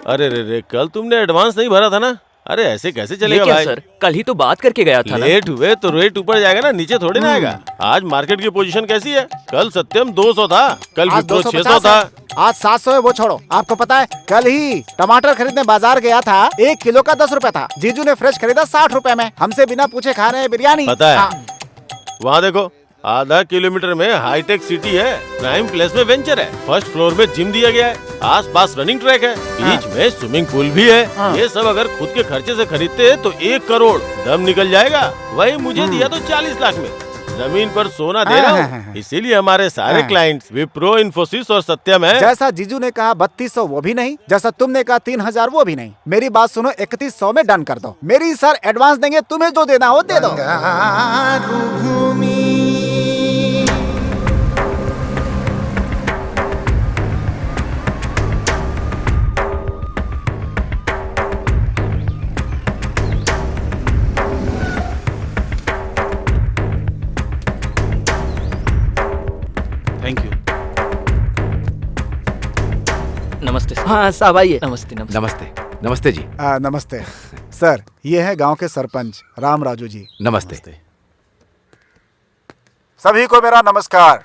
अरे रे, कल तुमने एडवांस नहीं भरा था ना? अरे ऐसे कैसे चलेगा भाई? सर कल ही तो बात करके गया था ना। लेट हुए तो रेट ऊपर जाएगा ना, नीचे थोड़ी ना आएगा। आज मार्केट की पोजीशन कैसी है? कल सत्यम 200 था, कल विप्रो 600 था, आज 700 है। वो छोड़ो, आपको पता है कल ही टमाटर खरीदने बाजार गया था, 1 किलो का 10 रुपए था। जीजू ने फ्रेश खरीदा 60 रुपए में। हमसे बिना पूछे खा रहे हैं बिरयानी। पता है वहाँ देखो, आधा किलोमीटर में हाईटेक सिटी है, प्राइम प्लेस में वेंचर है, फर्स्ट फ्लोर में जिम दिया गया है, आसपास रनिंग ट्रैक है, बीच में स्विमिंग पूल भी है। ये सब अगर खुद के खर्चे से खरीदते हैं तो 1 करोड़ दम निकल जाएगा। वही मुझे दिया तो 40 लाख में। जमीन पर सोना दे रहा हूँ, इसीलिए हमारे सारे क्लाइंट्स विप्रो, इन्फोसिस और सत्यम है। जैसा जीजू ने कहा 3200 वो भी नहीं, जैसा तुमने कहा 3000 वो भी नहीं। मेरी बात सुनो, 3100 में डन कर दो। मेरी सर एडवांस देंगे, तुम्हें जो देना हो दे दो। Thank you. नमस्ते सर। हाँ साहब आइए। नमस्ते नमस्ते नमस्ते। नमस्ते जी। नमस्ते सर, ये है गांव के सरपंच राम राजू जी। नमस्ते। सभी को मेरा नमस्कार।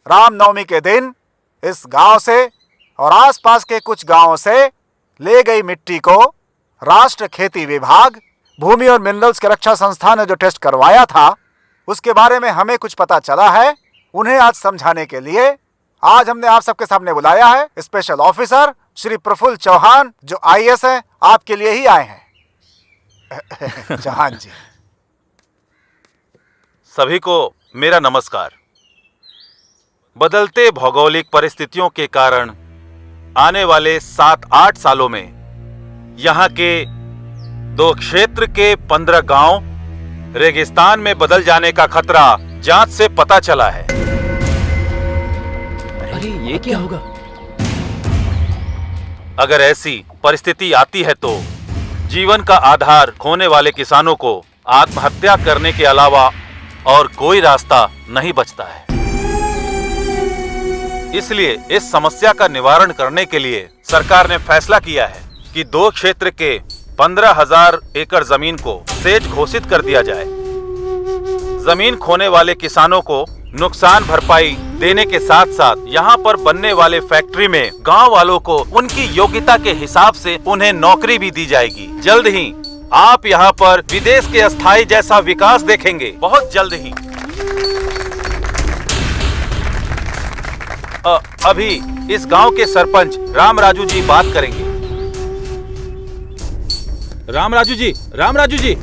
रामनवमी के दिन इस गांव से और आसपास के कुछ गांवों से ले गई मिट्टी को राष्ट्र खेती विभाग भूमि और मिनरल्स की रक्षा संस्थान ने जो टेस्ट करवाया था उसके बारे में हमें कुछ पता चला है। उन्हें आज समझाने के लिए आज हमने आप सबके सामने बुलाया है स्पेशल ऑफिसर श्री प्रफुल्ल चौहान, जो आईएएस हैं, आपके लिए ही आए हैं। चौहान जी। सभी को मेरा नमस्कार। बदलते भौगोलिक परिस्थितियों के कारण आने वाले 7-8 सालों में यहाँ के 2 क्षेत्र के 15 गांव रेगिस्तान में बदल जाने का खतरा जांच से पता चला है। अरे ये क्या होगा? अगर ऐसी परिस्थिति आती है तो जीवन का आधार खोने वाले किसानों को आत्महत्या करने के अलावा और कोई रास्ता नहीं बचता है। इसलिए इस समस्या का निवारण करने के लिए सरकार ने फैसला किया है कि 2 क्षेत्र के 15,000 एकड़ जमीन को सेज घोषित कर दिया जाए। जमीन खोने वाले किसानों को नुकसान भरपाई देने के साथ साथ यहाँ पर बनने वाले फैक्ट्री में गांव वालों को उनकी योग्यता के हिसाब से उन्हें नौकरी भी दी जाएगी। जल्द ही आप यहाँ पर विदेश के अस्थायी जैसा विकास देखेंगे, बहुत जल्द ही। अभी इस गांव के सरपंच राम राजू जी बात करेंगे। राम राजू जी, राम राजू जी।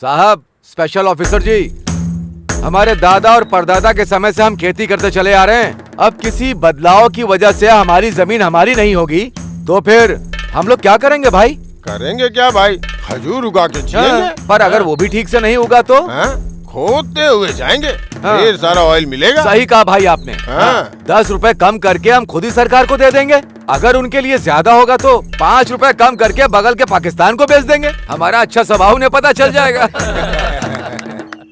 साहब, स्पेशल ऑफिसर जी, हमारे दादा और परदादा के समय से हम खेती करते चले आ रहे हैं। अब किसी बदलाव की वजह से हमारी जमीन हमारी नहीं होगी तो फिर हम लोग क्या करेंगे भाई? करेंगे क्या भाई? खजूर उगा के जिएंगे। पर अगर वो भी ठीक से नहीं उगा तो खोदते हुए जाएंगे, ढेर सारा ऑयल मिलेगा। सही कहा भाई आपने। 10 रुपए कम करके हम खुद ही सरकार को दे देंगे। अगर उनके लिए ज्यादा होगा तो 5 रुपए कम करके बगल के पाकिस्तान को बेच देंगे। हमारा अच्छा स्वभाव उन्हें पता चल जाएगा।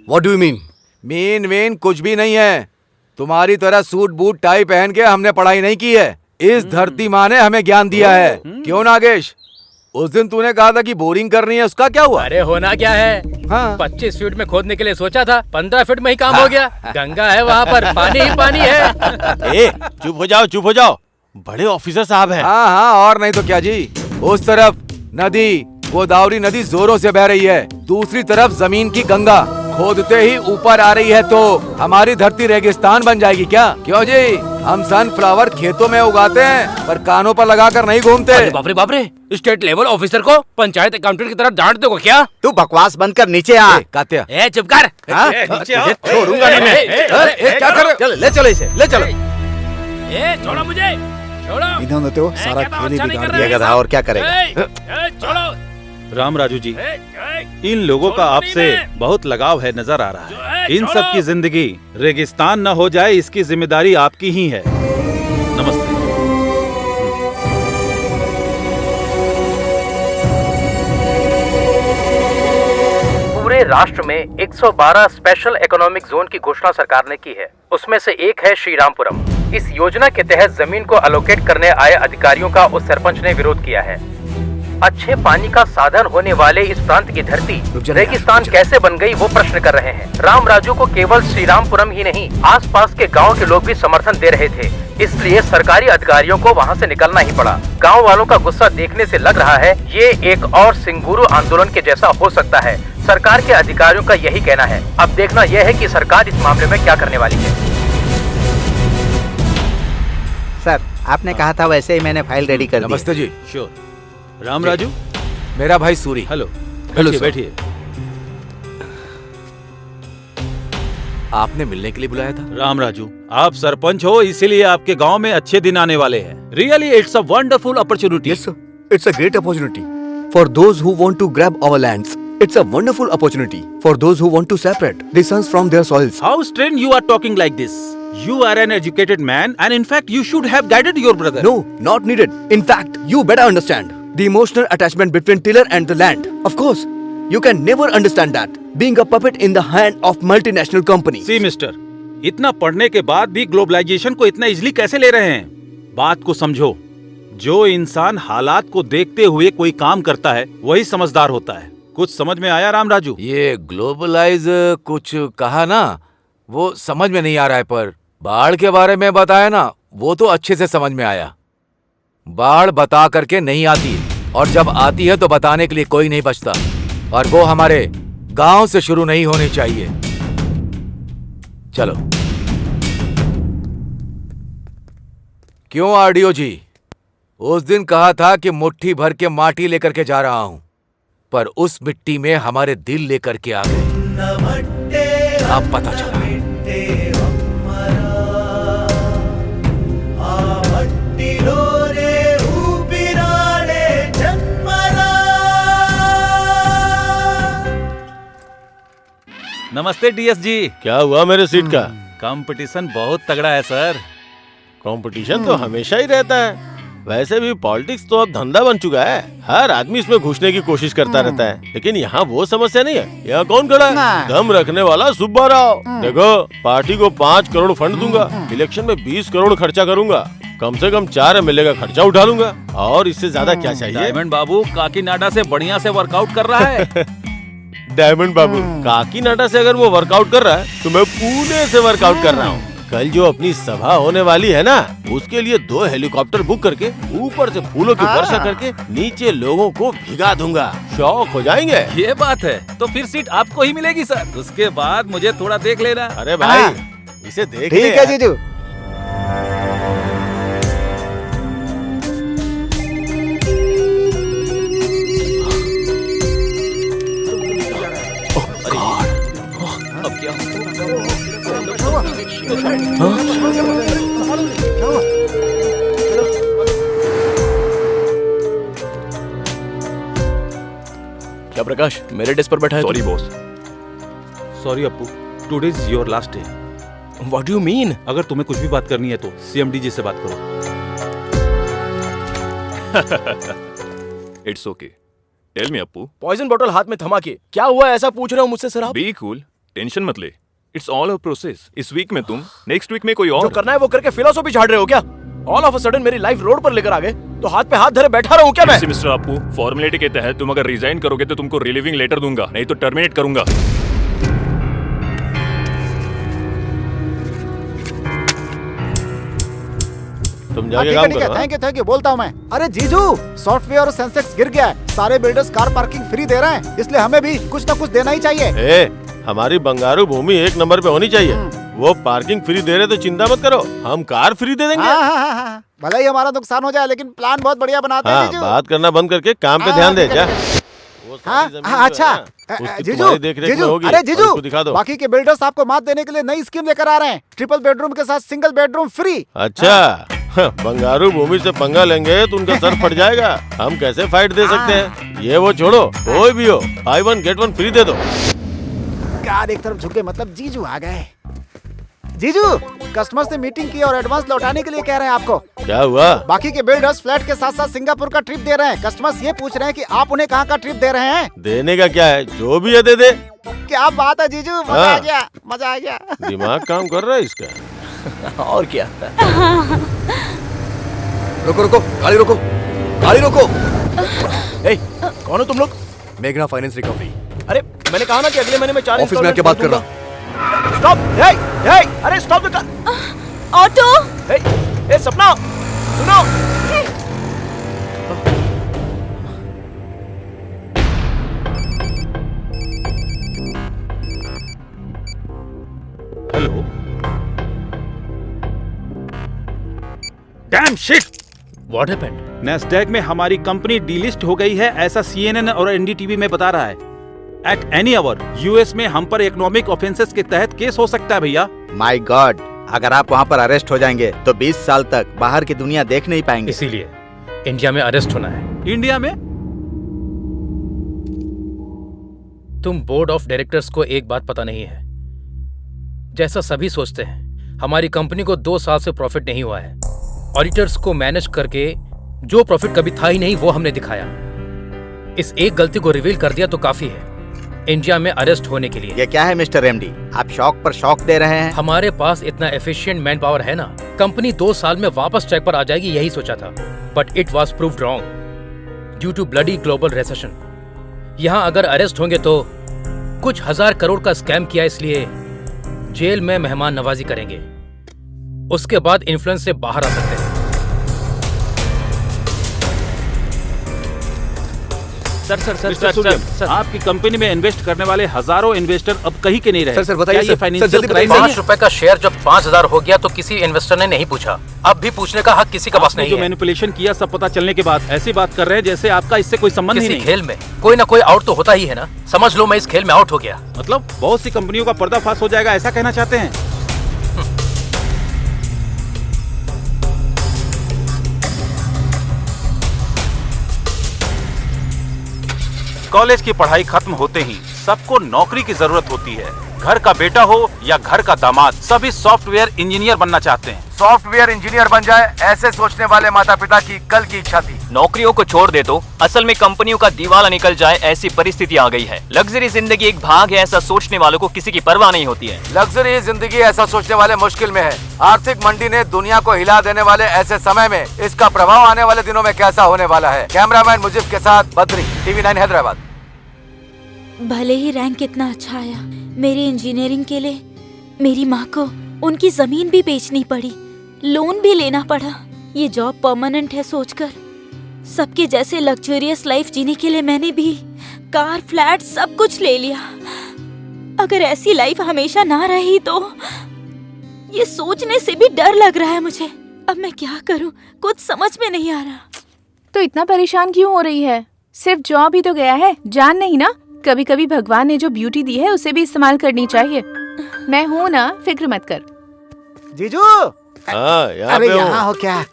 What do you mean? Mean कुछ भी नहीं है। तुम्हारी तरह सूट बूट टाई पहन के हमने पढ़ाई नहीं की है। इस धरती माँ ने हमें ज्ञान दिया है। क्यों नागेश? उस दिन तूने कहा था कि बोरिंग करनी है, उसका क्या हुआ? अरे होना क्या है, 25 फीट में खोदने के लिए सोचा था, 15 फीट में ही काम हो गया। गंगा है वहाँ पर, पानी ही पानी है। ए, चुप हो जाओ, चुप हो जाओ। बड़े ऑफिसर साहब हैं। हाँ, और नहीं तो क्या जी। उस तरफ नदी, गोदावरी नदी जोरों से बह रही है, दूसरी तरफ जमीन की गंगा खोदते ही ऊपर आ रही है, तो हमारी धरती रेगिस्तान बन जाएगी क्या? क्यों जी? हम सनफ्लावर खेतों में उगाते हैं पर कानों पर लगाकर नहीं घूमते। बाप रे, स्टेट लेवल ऑफिसर को पंचायत अकाउंटेंट की तरह डांट दोगे क्या? तू बकवास बंद कर, नीचे आ। कात्या, चुप कर। छोड़ूंगा नहीं मैं। क्या कर रहे हो? ले चलो इसे, ले चलो। छोड़ो मुझे, छोड़ो। इन्होंने तो सारा खेल ही बिगाड़ दिया गधा, और क्या करेगा? छोड़ो। राम राजू जी, इन लोगों का आपसे बहुत लगाव है, नजर आ रहा है। इन सब की जिंदगी रेगिस्तान न हो जाए, इसकी जिम्मेदारी आपकी ही है। नमस्ते। पूरे राष्ट्र में 112 स्पेशल इकोनॉमिक जोन की घोषणा सरकार ने की है। उसमें से एक है श्रीरामपुरम। इस योजना के तहत जमीन को अलोकेट करने आए अधिकारियों का उस सरपंच ने विरोध किया है। अच्छे पानी का साधन होने वाले इस प्रांत की धरती रेगिस्तान कैसे बन गई, वो प्रश्न कर रहे हैं। राम राजू को केवल श्रीरामपुरम ही नहीं, आसपास के गांव के लोग भी समर्थन दे रहे थे। इसलिए सरकारी अधिकारियों को वहां से निकलना ही पड़ा। गांव वालों का गुस्सा देखने से लग रहा है ये एक और सिंगुरु आंदोलन के जैसा हो सकता है। सरकार के अधिकारियों का यही कहना है। अब देखना यह है कि सरकार इस मामले में क्या करने वाली है। सर, आपने कहा था वैसे ही मैंने फाइल रेडी कर दी। नमस्ते जी। श्योर। राम राजू, मेरा भाई सूरी। हेलो। हेलो, बैठिए। आपने मिलने के लिए बुलाया था? राम राजू, आप सरपंच हो, इसीलिए आपके गांव में अच्छे दिन आने वाले हैं। Really it's a wonderful opportunity. Yes, sir. It's a great opportunity for those who want to grab our lands. It's a wonderful opportunity for those who want to separate the sons from their soils. How strange you are talking like this. You are an educated man and in fact you should have guided your brother. No, not needed. In fact, you better understand the emotional attachment between tiller and the land. Of course, you can never understand that being a puppet in the hand of multinational companies. See mister, इतना पढ़ने के बाद भी ग्लोबलाइजेशन को इतना इजीली कैसे ले रहे हैं? बात को समझो। जो इंसान हालात को देखते हुए कोई काम करता है वही समझदार होता है। कुछ समझ में आया राम राजू? ये ग्लोबलाइज कुछ कहा ना, वो समझ में नहीं आ रहा है, पर बाढ़ के बारे में बताया ना, वो तो अच्छे से समझ में आया। बाढ़ बता करके नहीं आती, और जब आती है तो बताने के लिए कोई नहीं बचता, और वो हमारे गांव से शुरू नहीं होनी चाहिए। चलो। क्यों आरडीओ जी, उस दिन कहा था कि मुट्ठी भर के माटी लेकर के जा रहा हूं, पर उस मिट्टी में हमारे दिल लेकर के आ गए। अब पता चला। नमस्ते डीएस जी। क्या हुआ मेरे सीट का? कंपटीशन बहुत तगड़ा है सर। कंपटीशन तो हमेशा ही रहता है। वैसे भी पॉलिटिक्स तो अब धंधा बन चुका है, हर आदमी इसमें घुसने की कोशिश करता रहता है। लेकिन यहाँ वो समस्या नहीं है। यहाँ कौन खड़ा है? दम रखने वाला सुब्बा राव। देखो, पार्टी को 5 करोड़ फंड दूंगा, इलेक्शन में 20 करोड़ खर्चा करूंगा, कम से कम 4 एमएलए का खर्चा उठा लूंगा, और इससे ज्यादा क्या चाहिए? डायमंड बाबू काकीनाडा से बढ़िया से वर्कआउट कर रहा है। डायमंड बाबू काकीनाडा से अगर वो वर्कआउट कर रहा है तो मैं पुणे से वर्कआउट कर रहा हूँ। कल जो अपनी सभा होने वाली है ना, उसके लिए 2 हेलीकॉप्टर बुक करके ऊपर से फूलों की वर्षा करके नीचे लोगों को भिगा दूंगा। शौक हो जाएंगे। ये बात है, तो फिर सीट आपको ही मिलेगी सर। उसके बाद मुझे थोड़ा देख लेना। अरे भाई, इसे देख। ठीक है जीजू। अब क्या? क्या प्रकाश मेरे डेस्क पर बैठा है? Sorry boss. Sorry Appu, today is your last day. What do you mean? अगर तुम्हें कुछ भी बात करनी है तो सीएमडी जी से बात करो। It's okay, tell me Appu. Poison बोतल हाथ में थमा के क्या हुआ ऐसा पूछ रहे हो मुझसे सर आप? बी कूल, टेंशन मत ले। It's all a process. इस वीक में तुम, नेक्स्ट वीक में कोई और। जो करना है वो करके फिलोसॉफी झाड़ रहे हो क्या? ऑल ऑफ अ सडन मेरी लाइफ रोड पर लेकर आ गए तो हाथ पे हाथ धरे बैठा रहूं क्या मैं? मिस्टर अप्पू, फॉर्मेलिटी के तहत तुम अगर रिजाइन करोगे तो तुमको रिलीविंग लेटर दूंगा, नहीं तो टर्मिनेट करूंगा। तुम जाके काम करो। थैंक यू बोलता हूँ मैं। अरे जीजू, सॉफ्टवेयर और सेंसेक्स गिर गया है, सारे बिल्डर्स कार पार्किंग फ्री दे रहे हैं, इसलिए हमें भी कुछ न कुछ देना ही चाहिए। हमारी बंगारू भूमि 1 नंबर पे होनी चाहिए। वो पार्किंग फ्री दे रहे तो चिंता मत करो, हम कार फ्री दे देंगे। भले ही हमारा नुकसान हो जाए, लेकिन प्लान बहुत बढ़िया बनाते हैं जीजू। बात करना बंद करके काम पे ध्यान दे जा। अच्छा जीजू, अरे जीजू, दिखा दो। बाकी के बिल्डर्स आपको मात देने के लिए नई स्कीम लेकर आ रहे हैं, ट्रिपल बेडरूम के साथ सिंगल बेडरूम फ्री। अच्छा, बंगारू भूमि से पंगा लेंगे तो उनका सर फट जाएगा। हम कैसे फाइट दे सकते हैं? ये वो छोड़ो, कोई भी हो, buy 1 get 1 फ्री दे दो। कार एक तरफ झुके मतलब जीजू आ गए। जीजू, कस्टमर से मीटिंग की और एडवांस लौटाने के लिए कह रहे हैं आपको। क्या हुआ? बाकी के बिल्डर्स फ्लैट के साथ साथ सिंगापुर का ट्रिप दे रहे हैं। कस्टमर्स ये पूछ रहे हैं कि आप उन्हें कहाँ का ट्रिप दे रहे हैं? देने का क्या है, जो भी है दे दे। क्या बात है जीजू, मजा आ गया, मजा आ गया। दिमाग काम कर रहा है इसका। और क्या? रुको रुको, गाड़ी रोको, गाड़ी रोको। कौन हो तुम लोग? मेघना फाइनेंस रिकवरी। अरे मैंने कहा ना कि अगले महीने में 4 ऑफिस में आके बात कर रहा। स्टॉप! अरे स्टॉप द कार! ऑटो! सपना, सुनो। Hello. Dam shit! What happened? Nasdaq में हमारी कंपनी डीलिस्ट हो गई है, ऐसा CNN और एनडीटीवी में बता रहा है। एट एनी आवर यूएस में हम पर इकोनॉमिक ऑफेंसेस के तहत केस हो सकता है भैया। माय गॉड, अगर आप वहाँ पर अरेस्ट हो जाएंगे तो 20 साल तक बाहर की दुनिया देख नहीं पाएंगे। इसीलिए इंडिया में अरेस्ट होना है। इंडिया में? तुम बोर्ड ऑफ डायरेक्टर्स को एक बात पता नहीं है, जैसा सभी सोचते हैं हमारी कंपनी को 2 साल से प्रॉफिट नहीं हुआ है। ऑडिटर्स को मैनेज करके जो प्रॉफिट कभी था ही नहीं वो हमने दिखाया। इस एक गलती को रिवील कर दिया तो काफी है इंडिया में अरेस्ट होने के लिए। ये क्या है मिस्टर एमडी, आप शौक पर शौक दे रहे हैं? हमारे पास इतना एफिशिएंट मैन पावर है ना, कंपनी 2 साल में वापस ट्रैक पर आ जाएगी यही सोचा था, but it was proved wrong due to bloody global recession. यहाँ अगर अरेस्ट होंगे तो कुछ 1000 करोड़ का स्कैम किया इसलिए जेल में मेहमान नवाजी करेंगे, उसके बाद इन्फ्लुएंस से बाहर आ सकते हैं। मिस्टर सूर्यम, आपकी कंपनी में इन्वेस्ट करने वाले हजारों इन्वेस्टर अब कहीं के नहीं रहे। सर बताइए। क्या ये फाइनेंशियल क्राइम 5 रुपए का शेयर जब 5000 हो गया तो किसी इन्वेस्टर ने नहीं पूछा। अब भी पूछने का हक किसी का पास नहीं जो है। मैनिपुलेशन किया सब पता चलने के बाद ऐसी बात कर रहे हैं जैसे आपका इससे कोई संबंध ही किसी नहीं। खेल में कोई ना कोई आउट तो होता ही है ना। समझ लो मैं इस खेल में आउट हो गया। मतलब बहुत सी कंपनियों का पर्दाफाश हो जाएगा, ऐसा कहना चाहते हैं? कॉलेज की पढ़ाई खत्म होते ही सबको नौकरी की जरूरत होती है। घर का बेटा हो या घर का दामाद, सभी सॉफ्टवेयर इंजीनियर बनना चाहते हैं। सॉफ्टवेयर इंजीनियर बन जाए, ऐसे सोचने वाले माता पिता की कल की इच्छा थी। नौकरियों को छोड़ दे तो असल में कंपनियों का दिवाला निकल जाए, ऐसी परिस्थिति आ गई है। लग्जरी जिंदगी एक भाग है, ऐसा सोचने वालों को किसी की परवाह नहीं होती है। लग्जरी जिंदगी ऐसा सोचने वाले मुश्किल में है। आर्थिक मंडी ने दुनिया को हिला देने वाले ऐसे समय में इसका प्रभाव आने वाले दिनों में कैसा होने वाला है। कैमरामैन मुजीब के साथ बद्री, TV9 हैदराबाद। भले ही रैंक कितना अच्छा आया, मेरी इंजीनियरिंग के लिए मेरी माँ को उनकी जमीन भी बेचनी पड़ी, लोन भी लेना पड़ा। ये जॉब परमानेंट है सोचकर सबके जैसे लग्जरियस लाइफ जीने के लिए मैंने भी कार, फ्लैट सब कुछ ले लिया। अगर ऐसी लाइफ हमेशा ना रही तो ये सोचने से भी डर लग रहा है मुझे। अब मैं क्या करूं, कुछ समझ में नहीं आ रहा। तो इतना परेशान क्यों हो रही है? सिर्फ जॉब ही तो गया है, जान नहीं ना। कभी कभी भगवान ने जो ब्यूटी दी है उसे भी इस्तेमाल करनी चाहिए। मैं हूँ ना, फिक्र मत कर। जीजू, यहाँ अरे पे हूँ। यहाँ हो क्या?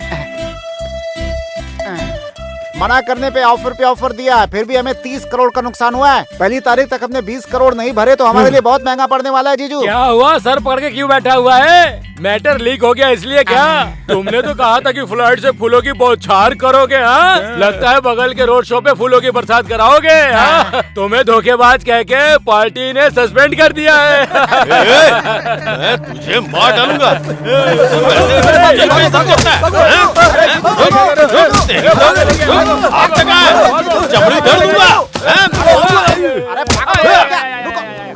मना करने पे ऑफर दिया, फिर भी हमें 30 करोड़ का नुकसान हुआ है। पहली तारीख तक हमने 20 करोड़ नहीं भरे तो हमारे लिए बहुत महंगा पड़ने वाला है जीजू। क्या हुआ? सर पकड़ के क्यों बैठा हुआ है? मैटर लीक हो गया इसलिए क्या? तुमने तो कहा था कि फ्लाइट से फूलों की बौछार करोगे। हाँ, लगता है बगल के रोड शो पे फूलों की बरसात कराओगे। हाँ? तुम्हें धोखेबाज कह के पार्टी ने सस्पेंड कर दिया है। मैं तुझे मार डालूंगा। चमड़ी धर दूंगा।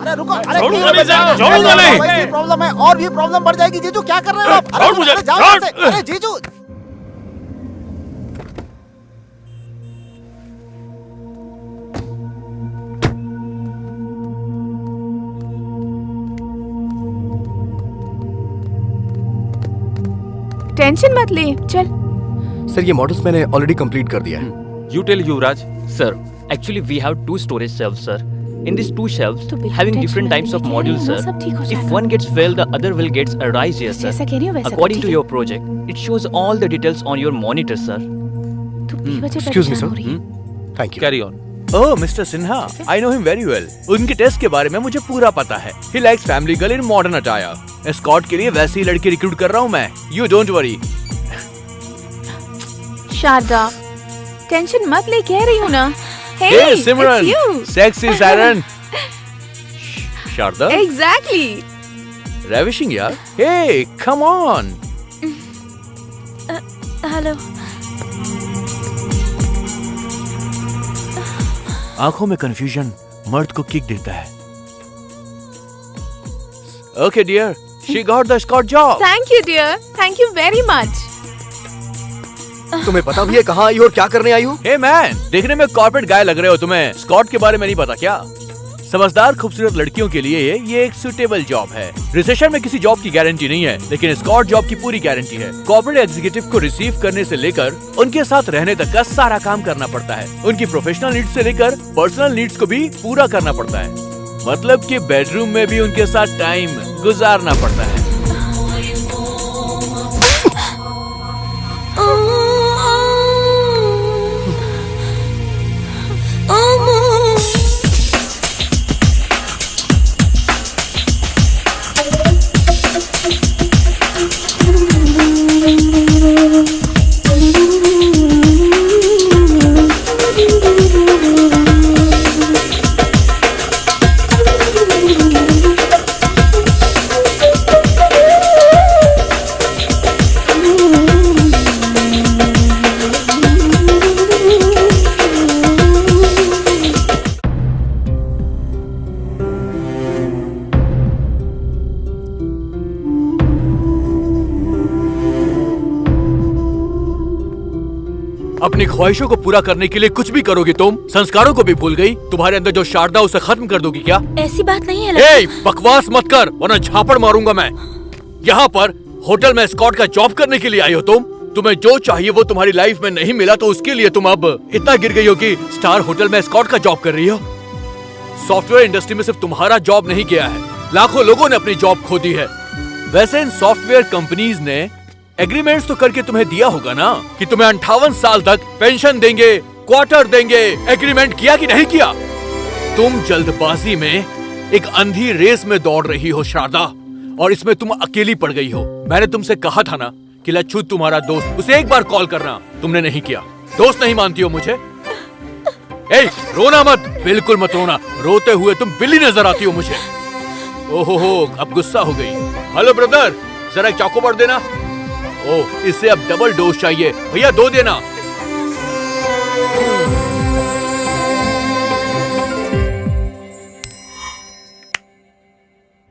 अरे रुको, अरे छोड़ूंगा नहीं सर, छोड़ूंगा नहीं। वैसी प्रॉब्लम है और भी प्रॉब्लम बढ़ जाएगी जीजू। क्या कर रहे हो आप? छोड़ मुझे, अरे जाओ छोड़। यहाँ से। अरे जीजू, टेंशन मत ले, चल। सर ये मॉडल्स मैंने ऑलरेडी कंप्लीट कर दिया है। You tell Yuvraj. Sir, actually we have 2 storage shelves, sir. In these 2 shelves, तो बिल्कुल having tension different नहीं types of लेके modules, आना, sir. सब ठीक हो If जाएगा। one gets failed, the other will gets arise here, sir. जैसा कह रही हो वैसा According ठीक to है। your project, it shows all the details on your monitor, sir. तू बेवजह Excuse me, परेशान sir. हो रही है। Thank you. Carry on. Oh mister Sinha, I know him very well. उनके टेस्ट के बारे में मुझे पूरा पता है। He likes family girl in modern attire. Escort के लिए वैसी ही लड़की रिक्रूट कर रहा हूँ मैं। You don't worry. Sharda, tension मत ले, कह रही हूँ ना। Hey, Hey Simran, it's you. Sexy siren. Sharda, Exactly. Ravishing यार। Hey, come on. हेलो। आंखों में कंफ्यूजन मर्द को किक देता है। Okay dear, she got the escort job. Thank you, dear. Thank you very much. तुम्हें पता भी है कहाँ आई हो और क्या करने आई हो? हे मैन, देखने में कॉर्पोरेट गाय लग रहे हो तुम्हें। स्कॉट के बारे में नहीं पता क्या? समझदार खूबसूरत लड़कियों के लिए ये एक सुटेबल जॉब है। रिसेशन में किसी जॉब की गारंटी नहीं है, लेकिन स्कॉट जॉब की पूरी गारंटी है। कॉर्पोरेट एग्जीक्यूटिव को रिसीव करने से लेकर उनके साथ रहने तक का सारा काम करना पड़ता है। उनकी प्रोफेशनल नीड्स से लेकर पर्सनल नीड्स को भी पूरा करना पड़ता है। मतलब कि बेडरूम में भी उनके साथ टाइम गुजारना पड़ता है। अपनी ख्वाहिशों को पूरा करने के लिए कुछ भी करोगी तुम? संस्कारों को भी भूल गई? तुम्हारे अंदर जो शारदा उसे खत्म कर दोगी क्या? ऐसी बात नहीं है। ए, बकवास मत कर वरना झापड़ मारूंगा मैं। यहाँ पर होटल में एस्कॉर्ट का जॉब करने के लिए आई हो तुम? तुम्हें जो चाहिए वो तुम्हारी लाइफ में नहीं मिला तो उसके लिए तुम अब इतना गिर गई हो कि स्टार होटल में एस्कॉर्ट का जॉब कर रही हो। सॉफ्टवेयर इंडस्ट्री में सिर्फ तुम्हारा जॉब नहीं गया है, लाखों लोगों ने अपनी जॉब खो दी है। वैसे इन सॉफ्टवेयर कंपनीज ने एग्रीमेंट्स तो करके तुम्हें दिया होगा ना कि तुम्हें 58 साल तक पेंशन देंगे, क्वार्टर देंगे। एग्रीमेंट किया कि नहीं किया? तुम जल्दबाजी में एक अंधी रेस में दौड़ रही हो शारदा, और इसमें तुम अकेली पड़ गई हो। मैंने तुमसे कहा था ना कि लच्छू तुम्हारा दोस्त, उसे एक बार कॉल करना, तुमने नहीं किया। दोस्त नहीं मानती हो मुझे? ए, रोना मत, बिल्कुल मत रोना। रोते हुए तुम बिल्ली नजर आती हो मुझे। ओहो, अब गुस्सा हो गई। हेलो ब्रदर, जरा एक चॉकोबार देना। ओह, इससे अब डबल डोज चाहिए। भैया 2 देना।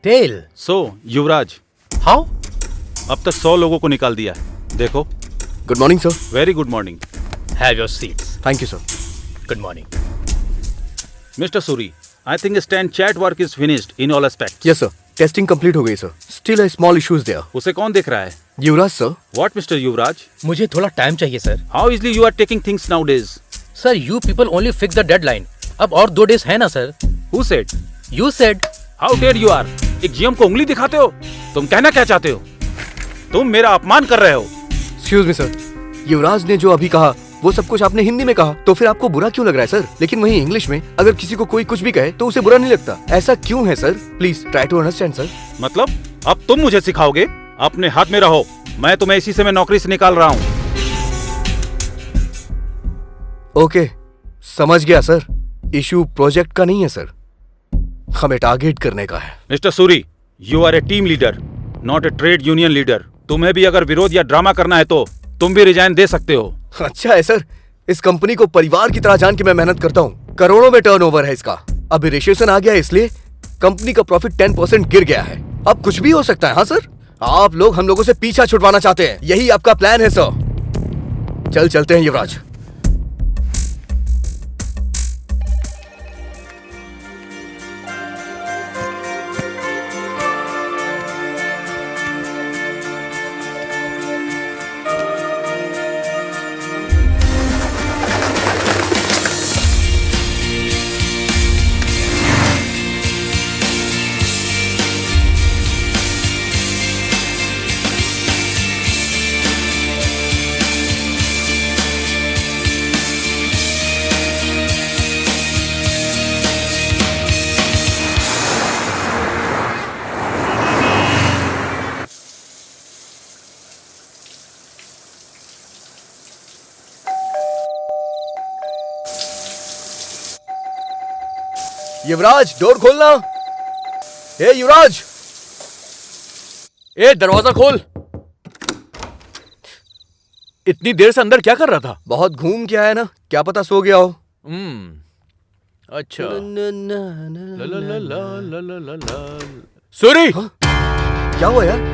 टेल। So Yuvraj, how? अब तक 100 लोगों को निकाल दिया है। देखो। Good morning sir. Very good morning. Have your seats. Thank you sir. Good morning. Mister Suri, I think stand chat work is finished in all aspects. Yes sir. Testing complete हो गई sir. Still a small issues there. उसे कौन देख रहा है? युवराज सर. What Mr. युवराज? मुझे थोड़ा टाइम चाहिए sir. How easily you are taking things nowadays? Sir, you people only fix the deadline. अब और 2 days है ना sir? Who said? You said. How dare you are? एक GM को उंगली दिखाते हो? तुम कहना क्या चाहते हो? तुम मेरा अपमान कर रहे हो। Excuse me sir. युवराज ने जो अभी कहा वो सब कुछ आपने हिंदी में कहा, तो फिर आपको बुरा क्यों लग रहा है सर? लेकिन वहीं इंग्लिश में अगर किसी को कोई कुछ भी कहे तो उसे बुरा नहीं लगता। ऐसा क्यों है sir? Please try to understand sir. मतलब अब तुम मुझे सिखाओगे? अपने हाथ में रहो। मैं तुम्हें इसी से मैं नौकरी से निकाल रहा हूँ। ओके, समझ गया सर। इशू प्रोजेक्ट का नहीं है सर, हमें टारगेट करने का है। Mister Suri, you are a team leader, not a trade union leader. तुम्हें भी अगर विरोध या ड्रामा करना है तो तुम भी रिजाइन दे सकते हो। अच्छा है सर, इस कंपनी को परिवार की तरह जान के मैं मेहनत करता हूँ। करोड़ों में टर्नओवर है इसका। अभी रिसेशन आ गया है इसलिए कंपनी का प्रॉफिट 10% गिर गया है। अब कुछ भी हो सकता है। हाँ सर, आप लोग हम लोगों से पीछा छुड़वाना चाहते हैं, यही आपका प्लान है सर। चलते हैं युवराज। युवराज, डोर खोलना। ए युवराज, ए दरवाजा खोल। इतनी देर से अंदर क्या कर रहा था? बहुत घूम के आया ना, क्या पता सो गया हो। अच्छा। सूरी, क्या हुआ यार?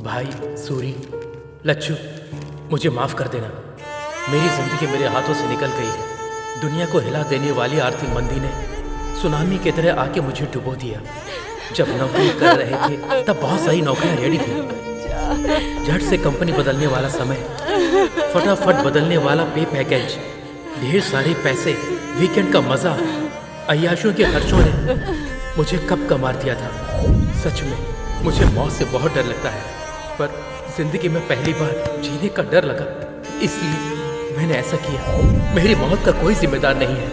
भाई सूरी, लच्छू, मुझे माफ कर देना। मेरी जिंदगी मेरे हाथों से निकल गई है। दुनिया को हिला देने वाली आर्थिक मंदी ने सुनामी की तरह आके मुझे डुबो दिया। जब नौकरी कर रहे थे तब बहुत सारी नौकरियां रेडी थी। झट से कंपनी बदलने वाला समय, फटाफट बदलने वाला पे पैकेज, ढेर सारे पैसे, वीकेंड का मजा, अय्याशों के खर्चों ने मुझे कब का मार दिया था। सच में मुझे मौत से बहुत डर लगता है, पर जिंदगी में पहली बार जीने का डर लगा, इसलिए मैंने ऐसा किया। मेरी मौत का कोई जिम्मेदार नहीं है।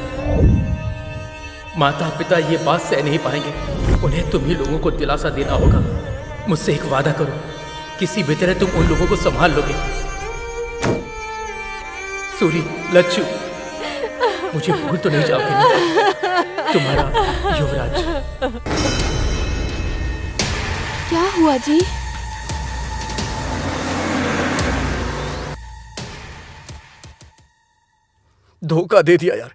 माता पिता ये बात सह नहीं पाएंगे। उन्हें तुम ही लोगों को दिलासा देना होगा। मुझसे एक वादा करो, किसी भी तरह तुम उन लोगों को संभाल लोगे। सूरी, लच्छू, मुझे भूल तो नहीं जाओगे ना? तुम्हारा युवराज। क्या हुआ जी? धोखा दे दिया यार,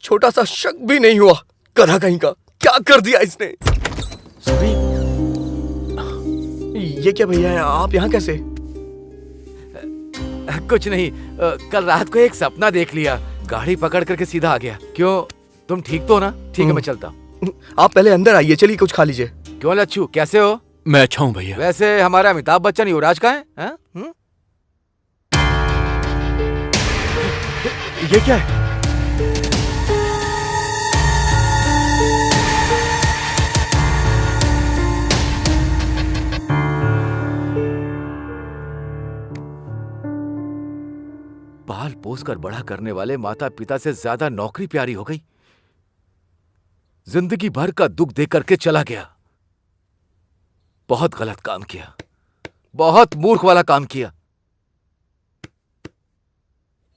छोटा सा शक भी नहीं हुआ। करा कहीं का, क्या कर दिया इसने। सॉरी। ये क्या भैया है, आप यहाँ कैसे? कुछ नहीं, कल रात को एक सपना देख लिया, गाड़ी पकड़ करके सीधा आ गया। क्यों, तुम ठीक तो हो ना? ठीक है, मैं चलता हूँ। आप पहले अंदर आइए, चलिए कुछ खा लीजिए। क्यों लच्छू, कैसे हो? मैं अच्छा हूँ भैया। वैसे हमारा अमिताभ बच्चन युवराज का है? ये क्या है? पाल पोस कर बड़ा करने वाले माता पिता से ज्यादा नौकरी प्यारी हो गई। जिंदगी भर का दुख दे करके चला गया। बहुत गलत काम किया, बहुत मूर्ख वाला काम किया।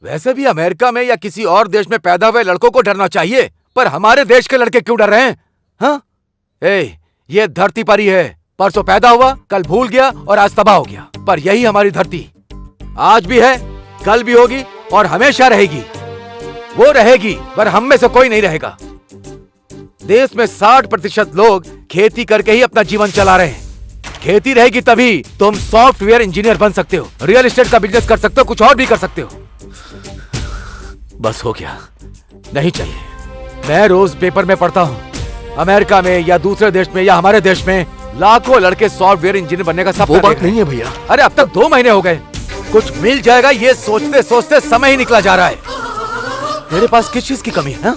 वैसे भी अमेरिका में या किसी और देश में पैदा हुए लड़कों को डरना चाहिए, पर हमारे देश के लड़के क्यों डर रहे हैं? हाँ? ये धरती पर ही है। परसों पैदा हुआ, कल भूल गया और आज तबाह हो गया। पर यही हमारी धरती आज भी है, कल भी होगी और हमेशा रहेगी। वो रहेगी, पर हम में से कोई नहीं रहेगा। देश में 60% लोग खेती करके ही अपना जीवन चला रहे हैं। खेती रहेगी तभी तुम सॉफ्टवेयर इंजीनियर बन सकते हो, रियल एस्टेट का बिजनेस कर सकते हो, कुछ और भी कर सकते हो। बस हो गया, नहीं चाहिए। मैं रोज पेपर में पढ़ता हूँ, अमेरिका में या दूसरे देश में या हमारे देश में लाखों लड़के सॉफ्टवेयर इंजीनियर बनने का सपना। वो बात नहीं है भैया। अरे अब तक 2 महीने हो गए, कुछ मिल जाएगा ये सोचते सोचते समय ही निकला जा रहा है। तेरे पास किस चीज की कमी है?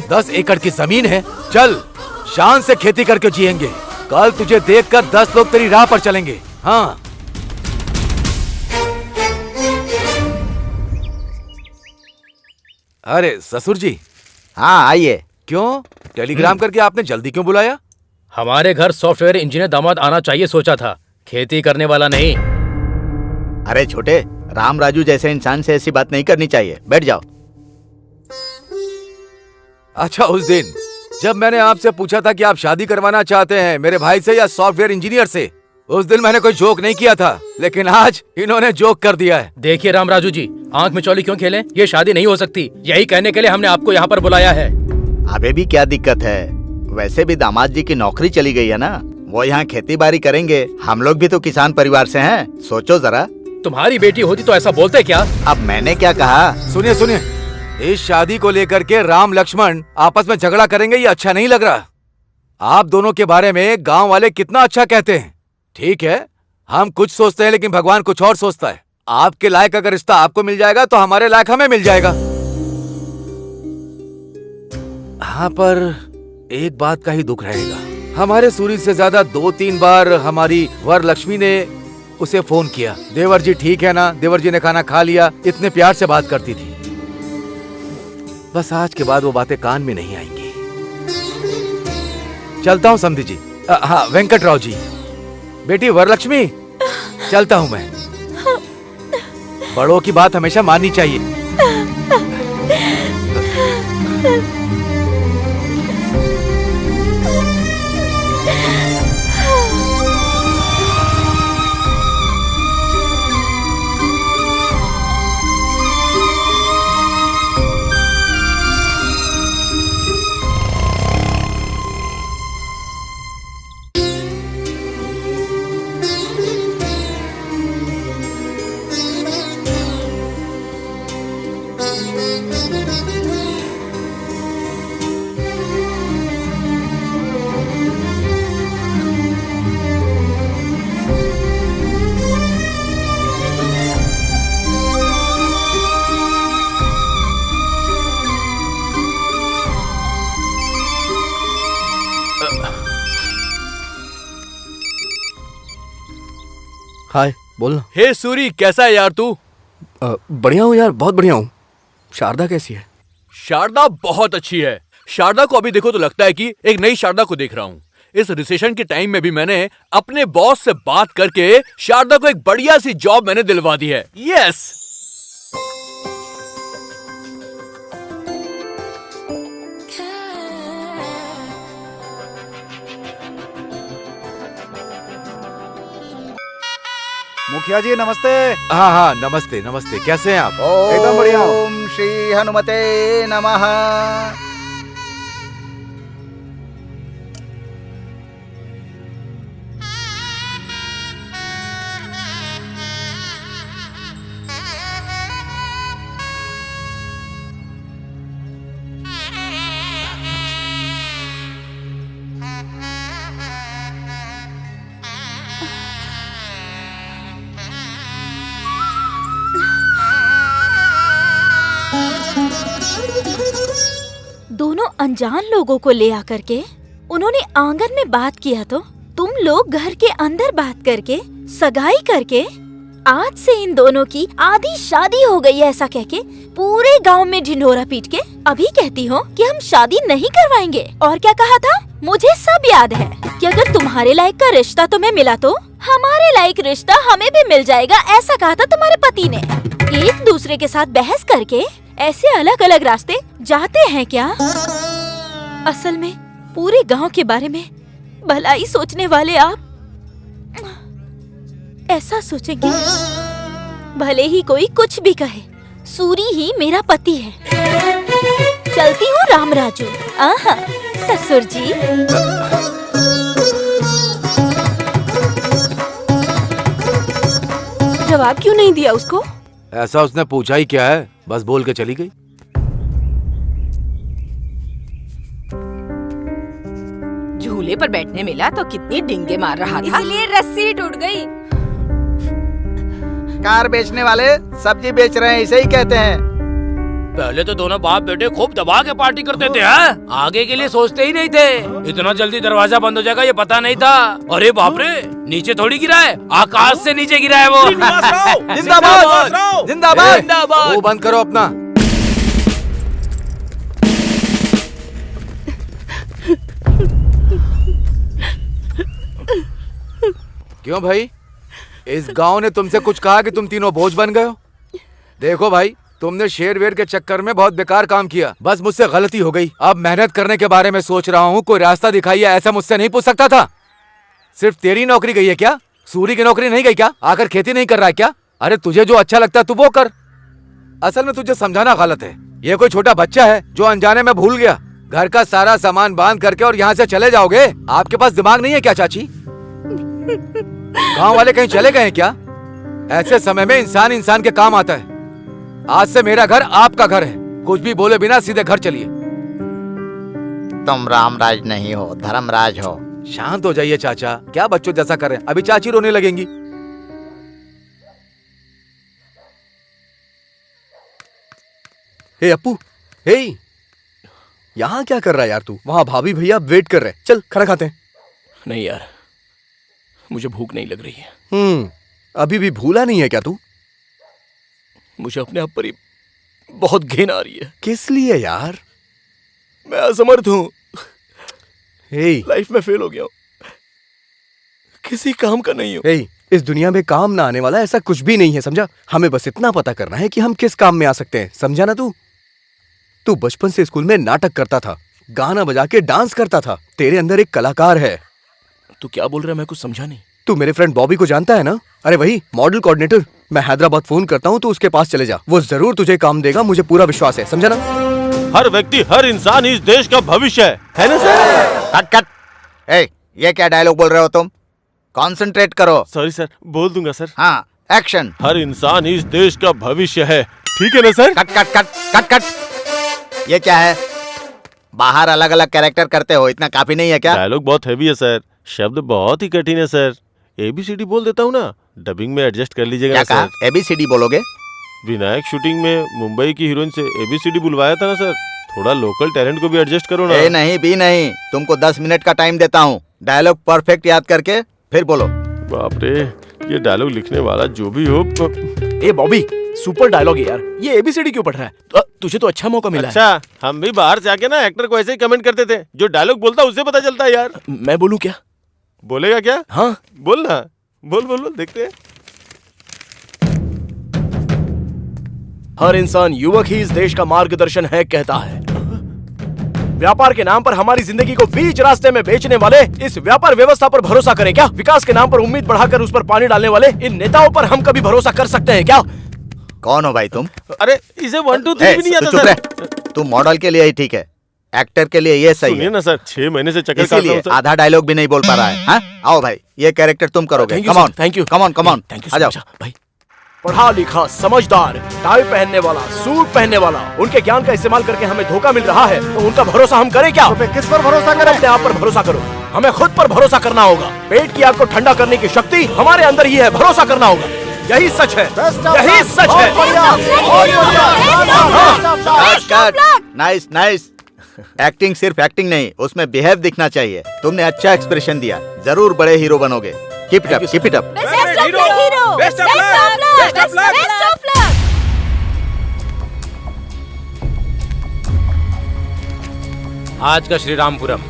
10 एकड़ की जमीन है, चल शान से खेती करके जिएंगे। कल तुझे देखकर 10 लोग तेरी राह पर चलेंगे। हाँ, अरे ससुर जी। हाँ आइए। क्यों, टेलीग्राम करके आपने जल्दी क्यों बुलाया? हमारे घर सॉफ्टवेयर इंजीनियर दामाद आना चाहिए सोचा था, खेती करने वाला नहीं। अरे छोटे, राम राजू जैसे इंसान से ऐसी बात नहीं करनी चाहिए। बैठ जाओ। अच्छा, उस दिन जब मैंने आपसे पूछा था कि आप शादी करवाना चाहते हैं मेरे भाई से या सॉफ्टवेयर इंजीनियर से, उस दिन मैंने कोई जोक नहीं किया था, लेकिन आज इन्होंने जोक कर दिया है। देखिए राम राजू जी, आंख में चौली क्यों खेलें? ये शादी नहीं हो सकती, यही कहने के लिए हमने आपको यहाँ पर बुलाया है। अबे भी क्या दिक्कत है? वैसे भी दामाद जी की नौकरी चली गई है ना, वो यहाँ खेती बाड़ी करेंगे। हम लोग भी तो किसान परिवार से हैं, सोचो जरा। तुम्हारी बेटी होती तो ऐसा बोलते क्या? अब मैंने क्या कहा? सुनिए सुनिए, इस शादी को लेकर के राम लक्ष्मण आपस में झगड़ा करेंगे, ये अच्छा नहीं लग रहा। आप दोनों के बारे में गांव वाले कितना अच्छा कहते हैं। ठीक है, हम कुछ सोचते हैं लेकिन भगवान कुछ और सोचता है। आपके लायक अगर रिश्ता आपको मिल जाएगा तो हमारे लायक हमें मिल जाएगा। हाँ, पर एक बात का ही दुख रहेगा। हमारे सूरी से ज्यादा 2-3 बार हमारी वर लक्ष्मी ने उसे फोन किया, देवर जी ठीक है ना, देवर जी ने खाना खा लिया, इतने प्यार से बात करती थी। बस आज के बाद वो बातें कान में नहीं आएंगी। चलता हूँ समधी जी। हाँ वेंकटराव जी, बेटी वरलक्ष्मी, चलता हूँ मैं। बड़ों की बात हमेशा माननी चाहिए। हाय, बोलना। हे सूरी, कैसा है यार तू? बढ़िया हूँ यार, बहुत बढ़िया हूँ। शारदा कैसी है? शारदा बहुत अच्छी है। शारदा को अभी देखो तो लगता है कि एक नई शारदा को देख रहा हूँ। इस रिसेशन के टाइम में भी मैंने अपने बॉस से बात करके शारदा को एक बढ़िया सी जॉब मैंने दिलवा दी है। यस। मुखिया जी नमस्ते। हाँ हाँ नमस्ते नमस्ते, कैसे हैं आप? एकदम बढ़िया हूँ। ओम श्री हनुमते नमः। दोनों अनजान लोगों को ले आकर के उन्होंने आंगन में बात किया तो तुम लोग घर के अंदर बात करके सगाई करके आज से इन दोनों की आधी शादी हो गई है ऐसा कह के पूरे गांव में ढिंढोरा पीट के अभी कहती हो कि हम शादी नहीं करवाएंगे। और क्या कहा था? मुझे सब याद है कि अगर तुम्हारे लायक का रिश्ता तुम्हें मिला तो हमारे लायक रिश्ता हमें भी मिल जाएगा, ऐसा कहा था तुम्हारे पति ने। एक दूसरे के साथ बहस करके ऐसे अलग अलग रास्ते जाते हैं क्या? असल में पूरे गांव के बारे में भलाई सोचने वाले आप ऐसा सोचेंगे भले ही कोई कुछ भी कहे, सूरी ही मेरा पति है। चलती हूँ रामराजू। आहा ससुर जी। जवाब क्यों नहीं दिया उसको? ऐसा उसने पूछा ही क्या है, बस बोल के चली गई। झूले पर बैठने मिला तो कितनी डिंगे मार रहा था, इसलिए रस्सी टूट गई। कार बेचने वाले सब्जी बेच रहे हैं, इसे ही कहते हैं। पहले तो दोनों बाप बेटे खूब दबा के पार्टी करते थे, हैं? आगे के लिए सोचते ही नहीं थे। इतना जल्दी दरवाजा बंद हो जाएगा ये पता नहीं था। अरे बाप रे, नीचे थोड़ी गिरा है, आकाश से नीचे गिरा है वो। जिंदाबाद जिंदाबाद जिंदाबाद। वो बंद करो अपना। क्यों भाई, इस गांव ने तुमसे कुछ कहा कि तुम तीनों बोझ बन गए हो? देखो भाई, तुमने शेर वेर के चक्कर में बहुत बेकार काम किया, बस मुझसे गलती हो गई। अब मेहनत करने के बारे में सोच रहा हूँ, कोई रास्ता दिखाइए, ऐसा मुझसे नहीं पूछ सकता था। सिर्फ तेरी नौकरी गई है क्या? सूरी की नौकरी नहीं गई क्या? आकर खेती नहीं कर रहा है क्या? अरे तुझे जो अच्छा लगता है तू वो कर। असल में तुझे समझाना गलत है। ये कोई छोटा बच्चा है जो अनजाने में भूल गया। घर का सारा सामान बांध करके और यहाँ से चले जाओगे? आपके पास दिमाग नहीं है क्या चाची? गांव वाले कहीं चले गए हैं क्या? ऐसे समय में इंसान इंसान के काम आता है। आज से मेरा घर आपका घर है, कुछ भी बोले बिना सीधे घर चलिए। तुम रामराज नहीं हो, धर्मराज हो। शांत हो जाइए चाचा, क्या बच्चों जैसा करें, अभी चाची रोने लगेंगी। हे अप्पू, हे यहाँ क्या कर रहा है यार तू? वहाँ भाभी भैया वेट कर रहे हैं, चल खाना खाते हैं। नहीं यार, मुझे भूख नहीं लग रही है। अभी भी भूला नहीं है क्या तू? मुझे अपने आप पर ही बहुत घिन आ रही है। किस लिए यार? मैं असमर्थ हूँ। लाइफ में फेल हो गया हूँ, किसी काम का नहीं हूँ। इस दुनिया में काम ना आने वाला ऐसा कुछ भी नहीं है, समझा? हमें बस इतना पता करना है कि हम किस काम में आ सकते हैं, समझा ना तू? तू बचपन से स्कूल में नाटक करता था, गाना बजा के डांस करता था, तेरे अंदर एक कलाकार है। तू क्या बोल रहा है? मैं कुछ समझा नहीं। तू मेरे फ्रेंड बॉबी को जानता है ना? अरे वही मॉडल कोऑर्डिनेटर। मैं हैदराबाद फोन करता हूँ, तू उसके पास चले जा, वो जरूर तुझे काम देगा, मुझे पूरा विश्वास है, समझा ना? हर व्यक्ति, हर इंसान इस देश का भविष्य है ना सर? Cut cut. ये क्या डायलॉग बोल रहे हो तुम? कॉन्सेंट्रेट करो। सॉरी सर, बोल दूंगा सर। हाँ, एक्शन। हर इंसान इस देश का भविष्य है, ठीक है ना sir? Cut cut cut cut cut. ये क्या है? बाहर अलग अलग कैरेक्टर करते हो, इतना काफी नहीं है क्या? डायलॉग बहुत हैवी है सर, शब्द बहुत ही कठिन है सर। ABCD बोल देता हूँ ना, डबिंग में एडजस्ट कर लीजिएगा सर। ABCD बोलोगे? विनायक शूटिंग में मुंबई की हीरोइन से ABCD बुलवाया था ना सर, थोड़ा लोकल टैलेंट को भी एडजस्ट करो ना। नहीं भी नहीं, तुमको 10 मिनट का टाइम देता हूँ, डायलॉग परफेक्ट याद करके फिर बोलो। बाप रे, ये डायलॉग लिखने वाला जो भी हो। ए बॉबी, सुपर डायलॉग है यार, ये ABCD क्यों पढ़ रहा है? तुझे तो अच्छा मौका मिला। अच्छा, हम भी बाहर से आके ना एक्टर को ऐसे ही कमेंट करते थे, जो डायलॉग बोलता उससे पता चलता है यार। मैं बोलूं क्या? बोलेगा क्या? हाँ बोल ना, बोल देखते हैं। हर इंसान युवक ही इस देश का मार्गदर्शन है कहता है। व्यापार के नाम पर हमारी जिंदगी को बीच रास्ते में बेचने वाले इस व्यापार व्यवस्था पर भरोसा करें क्या? विकास के नाम पर उम्मीद बढ़ाकर उस पर पानी डालने वाले इन नेताओं पर हम कभी भरोसा कर सकते हैं क्या? कौन हो भाई तुम? अरे इसे 1 2 3 भी नहीं आता सर। तुम मॉडल के लिए ही ठीक है, एक्टर के लिए ये सही है ना सर। 6 महीने से चक्कर काट रहा हूं सर। आधा डायलॉग भी नहीं बोल पा रहा है। हाँ? आओ भाई, ये कैरेक्टर तुम करोगे। Come on, thank you, come on, come on, आ जाओ भाई। पढ़ा लिखा, समझदार, टाई पहनने वाला, सूट पहनने वाला, उनके ज्ञान का इस्तेमाल करके हमें धोखा मिल रहा है, तो उनका भरोसा हम करें क्या? तो किस पर भरोसा करें? अपने आप पर भरोसा करो। हमें खुद पर भरोसा करना होगा। पेट की आग को ठंडा करने की शक्ति हमारे अंदर ही है, भरोसा करना होगा। यही सच है, यही सच है। Nice nice. एक्टिंग सिर्फ एक्टिंग नहीं, उसमें बिहेव दिखना चाहिए। तुमने अच्छा एक्सप्रेशन दिया, जरूर बड़े हीरो बनोगे। Keep it up, keep it up. आज का श्री रामपुरम,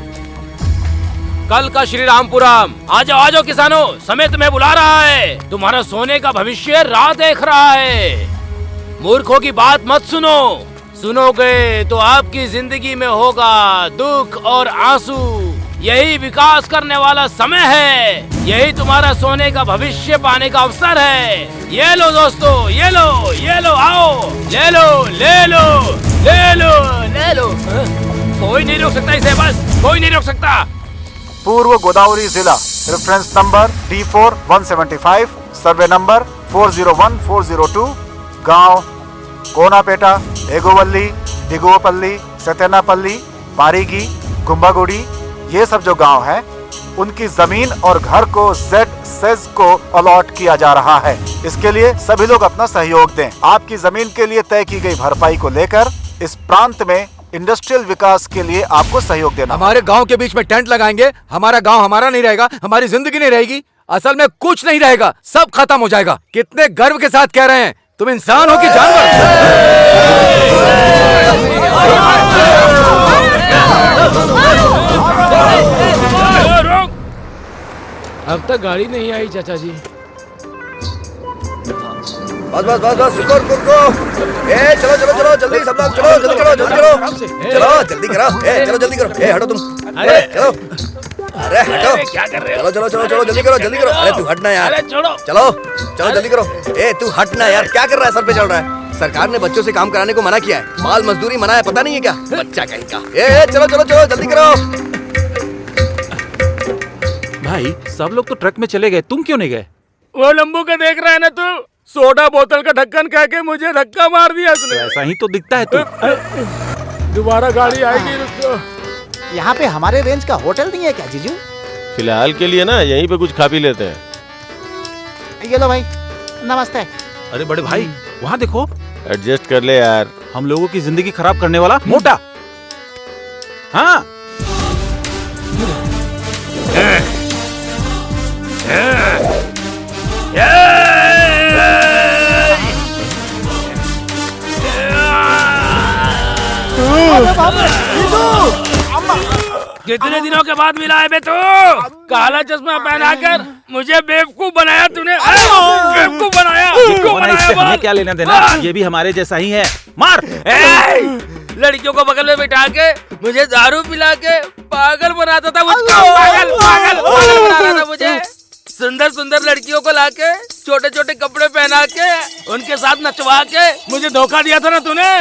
कल का श्री रामपुरम। आ जाओ किसानों, समय तुम्हें बुला रहा है। तुम्हारा सोने का भविष्य राह देख रहा है। मूर्खों की बात मत सुनो, सुनोगे तो आपकी जिंदगी में होगा दुख और आंसू। यही विकास करने वाला समय है, यही तुम्हारा सोने का भविष्य पाने का अवसर है। ये लो दोस्तों, ये लो, ये लो, आओ, ले लो, ले लो, ले लो, ले लो। कोई नहीं रोक सकता इसे, बस कोई नहीं रोक सकता। पूर्व गोदावरी जिला, reference number D4 175, survey number 401-402, गांव कोनापेटा, एगोवल्ली, दिगोपल्ली, सत्यनापल्ली, पारीगी, कुंभागुड़ी, ये सब जो गांव हैं, उनकी जमीन और घर को Z-सेज को अलॉट किया जा रहा है। इसके लिए सभी लोग अपना सहयोग दें। आपकी जमीन के लिए तय की गई भरपाई को लेकर इस प्रांत में इंडस्ट्रियल विकास के लिए आपको सहयोग देना। हमारे गांव के बीच में टेंट लगाएंगे, हमारा गांव हमारा नहीं रहेगा, हमारी जिंदगी नहीं रहेगी। असल में कुछ नहीं रहेगा, सब खत्म हो जाएगा। कितने गर्व के साथ कह रहे हैं, तुम इंसान हो कि जानवर? अब तक गाड़ी नहीं आई चाचा जी। बस बस बस बस, रुको रुको रुको। ए चलो चलो चलो, जल्दी सब लोग चलो, जल्दी करो, जल्दी करो, चलो जल्दी करो। ए चलो जल्दी करो। ए हटो तुम, अरे चलो, अरे हटो, क्या कर रहे हो? चलो चलो चलो चलो, जल्दी करो, जल्दी करो। अरे तू हटना यार, अरे छोड़ो, चलो चलो जल्दी करो। ए तू हटना यार, क्या कर रहा है? सर पे चढ़ रहा है। सरकार ने बच्चों से काम कराने को मना किया है, बाल मजदूरी मना है, पता नहीं है क्या? बच्चा कहीं का। ए चलो चलो चलो, जल्दी करो। भाई सब लोग तो ट्रक में चले गए, तुम क्यों नहीं गए? वो लंबू का देख रहा है ना तू? सोडा बोतल का ढक्कन कह के मुझे धक्का मार दिया उसने। ऐसा ही तो दिखता है तू। दोबारा गाड़ी आएगी, रुको। यहाँ पे हमारे रेंज का होटल नहीं है क्या जीजू? फिलहाल के लिए ना यहीं पे कुछ खा पी लेते हैं। ये लो भाई, नमस्ते। अरे बड़े भाई, वहाँ देखो। एडजस्ट कर ले यार। हम लोगों की जिंदगी खराब करने वाला मोटा। हाँ कितने दिनों के बाद मिला है बे तू? काला चश्मा पहनाकर मुझे बेवकूफ बनाया तूने। बेवकूफ बनाया, क्यों बनाया? हमें क्या लेना देना, ये भी हमारे जैसा ही है। मार। लड़कियों को बगल में बिठा के मुझे दारू पिला के पागल बनाता था मुझको। पागल पागल पागल बना रहा था मुझे। सुंदर सुंदर लड़कियों को लाके छोटे छोटे कपड़े पहना के उनके साथ नचवा के मुझे धोखा दिया था ना तूने।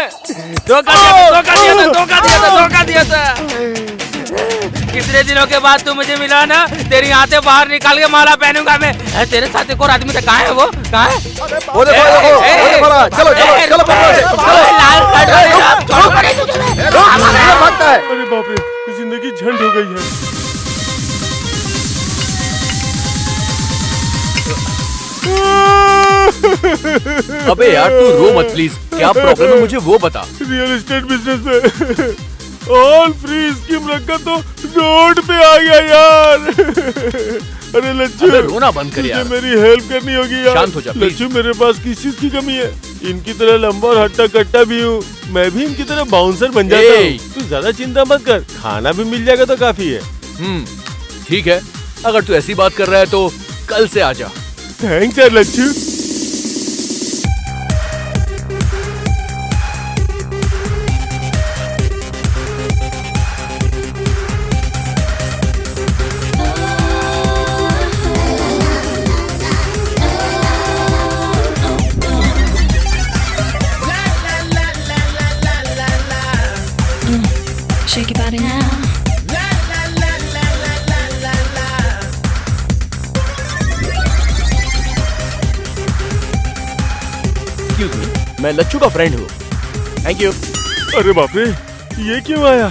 धोखा दिया था। कितने दिनों के बाद तू मुझे मिला ना, तेरी आंखें बाहर निकाल के माला पहनूंगा मैं। तेरे साथ एक और आदमी था, कहाँ है वो? कहाँ है? वो देखो, चलो चलो चलो भागता है। अरे बाप रे, जिंदगी झंड हो गई है। अबे यार तू रो मत प्लीज, क्या प्रॉब्लम है मुझे वो बता। रियल एस्टेट बिजनेस में ऑल फ्री स्कीम रखा तो रोड पे आ गया यार। अरे लच्छू, रोना बंद कर यार, मेरी हेल्प करनी होगी यार। शांत हो जा लच्छू, मेरे पास किस चीज की कमी है? इनकी तरह लंबा और हट्टा कट्टा भी हूँ, मैं भी इनकी तरह बाउंसर बन जाता हूँ। तू ज्यादा चिंता मत कर, खाना भी मिल जाएगा तो काफी है। ठीक है, अगर तू ऐसी बात कर रहा है तो कल से आ जा। थैंक्स यार Lachhu. shake your body now. Excuse me, मैं लच्चू का फ्रेंड हूँ। Thank you. अरे बाप रे, ये क्यों आया?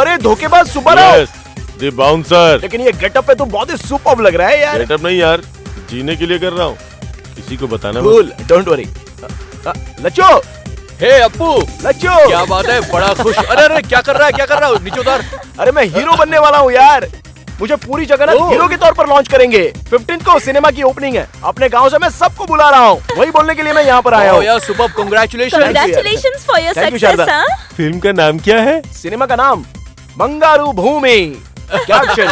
अरे धोखेबाज सुब्बाराव। Yes, the bouncer। लेकिन ये गेटअप पे तो बहुत ही सुपर्ब लग रहा है यार। गेटअप नहीं यार, जीने के लिए कर रहा हूँ, किसी को बताना मत। Cool, don't worry. Lachchu. Hey Appu, Lachchu. क्या बात है, बड़ा खुश। अरे अरे क्या कर रहा है, क्या कर रहा है? नीचे उतार। अरे मैं हीरो बनने वाला हूँ यार। मुझे पूरी जगह हीरो के तौर पर लॉन्च करेंगे। 15 को सिनेमा की ओपनिंग है। अपने गांव से मैं सबको बुला रहा हूँ, वही बोलने के लिए मैं यहाँ पर आया हूँ। यार सुबह Congratulations for your success, हाँ? फिल्म का नाम क्या है? सिनेमा का नाम बंगारू भूमि। कैप्शन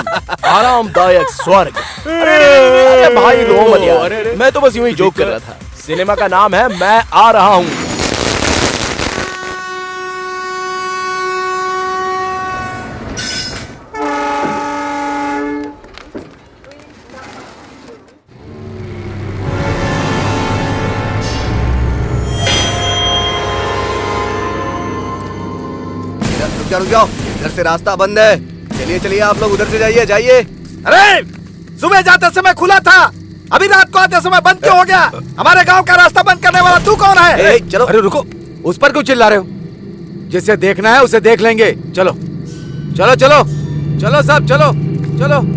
आरामदायक स्वर्ग। अरे भाई रो मत यार, मैं तो बस यूं ही जोक कर रहा था। सिनेमा का नाम है मैं आ रहा हूँ। रुक जाओ, इधर से रास्ता बंद है। चलिए चलिए, आप लोग उधर से जाइए जाइए। अरे सुबह जाते समय खुला था, अभी रात को आते समय बंद क्यों हो गया? हमारे गांव का रास्ता बंद करने वाला तू कौन है? चलो। अरे रुको, उस पर क्यों चिल्ला रहे हो? जिसे देखना है उसे देख लेंगे। चलो चलो चलो चलो सब चलो चलो।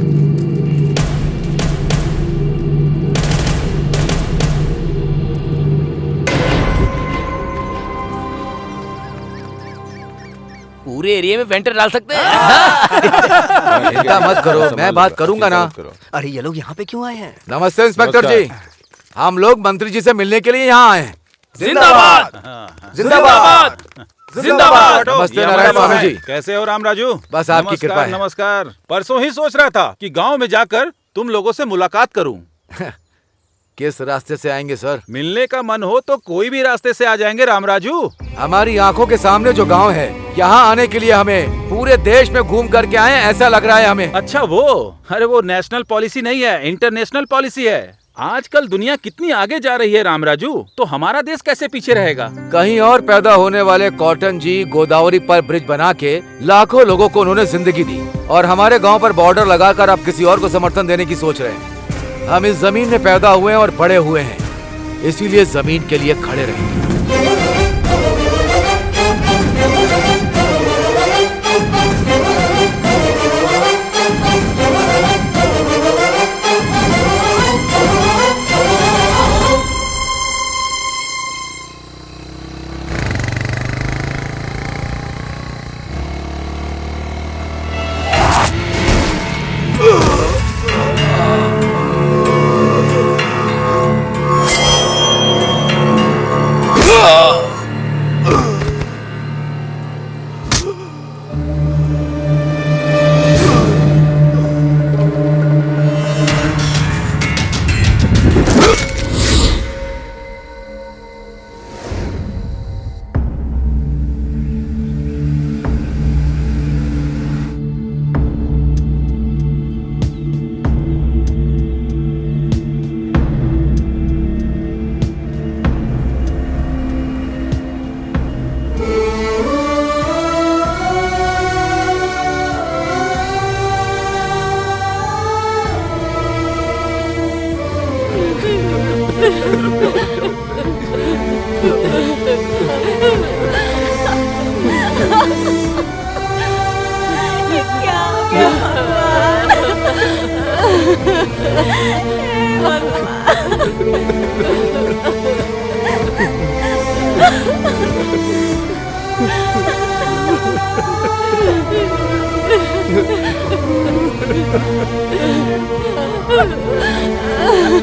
पूरे एरिया में वेंटर डाल सकते हैं। चिंता मत करो, मैं बात करूंगा ना। अरे ये लोग यहाँ पे क्यों आए हैं? नमस्ते इंस्पेक्टर जी, हम लोग मंत्री जी से मिलने के लिए यहाँ आए हैं। जिंदाबाद जिंदाबाद जिंदाबाद। नमस्ते नारायण स्वामी जी। कैसे हो राम राजू? बस आपकी कृपा है। नमस्कार। परसों ही सोच रहा था कि गांव में जाकर तुम लोगों से मुलाकात करूं। किस रास्ते से आएंगे सर? मिलने का मन हो तो कोई भी रास्ते से आ जाएंगे राम राजू। हमारी आंखों के सामने जो गांव है, यहाँ आने के लिए हमें पूरे देश में घूम करके आए ऐसा लग रहा है हमें। अच्छा वो, अरे वो नेशनल पॉलिसी नहीं है, इंटरनेशनल पॉलिसी है। आजकल दुनिया कितनी आगे जा रही है राम राजू, तो हमारा देश कैसे पीछे रहेगा? कहीं और पैदा होने वाले कॉटन जी गोदावरी पर ब्रिज बना के लाखों लोगों को उन्होंने जिंदगी दी, और हमारे गांव पर बॉर्डर लगाकर अब किसी और को समर्थन देने की सोच रहे हैं। हम इस जमीन में पैदा हुए और बड़े हुए हैं, इसीलिए जमीन के लिए खड़े रहेंगे।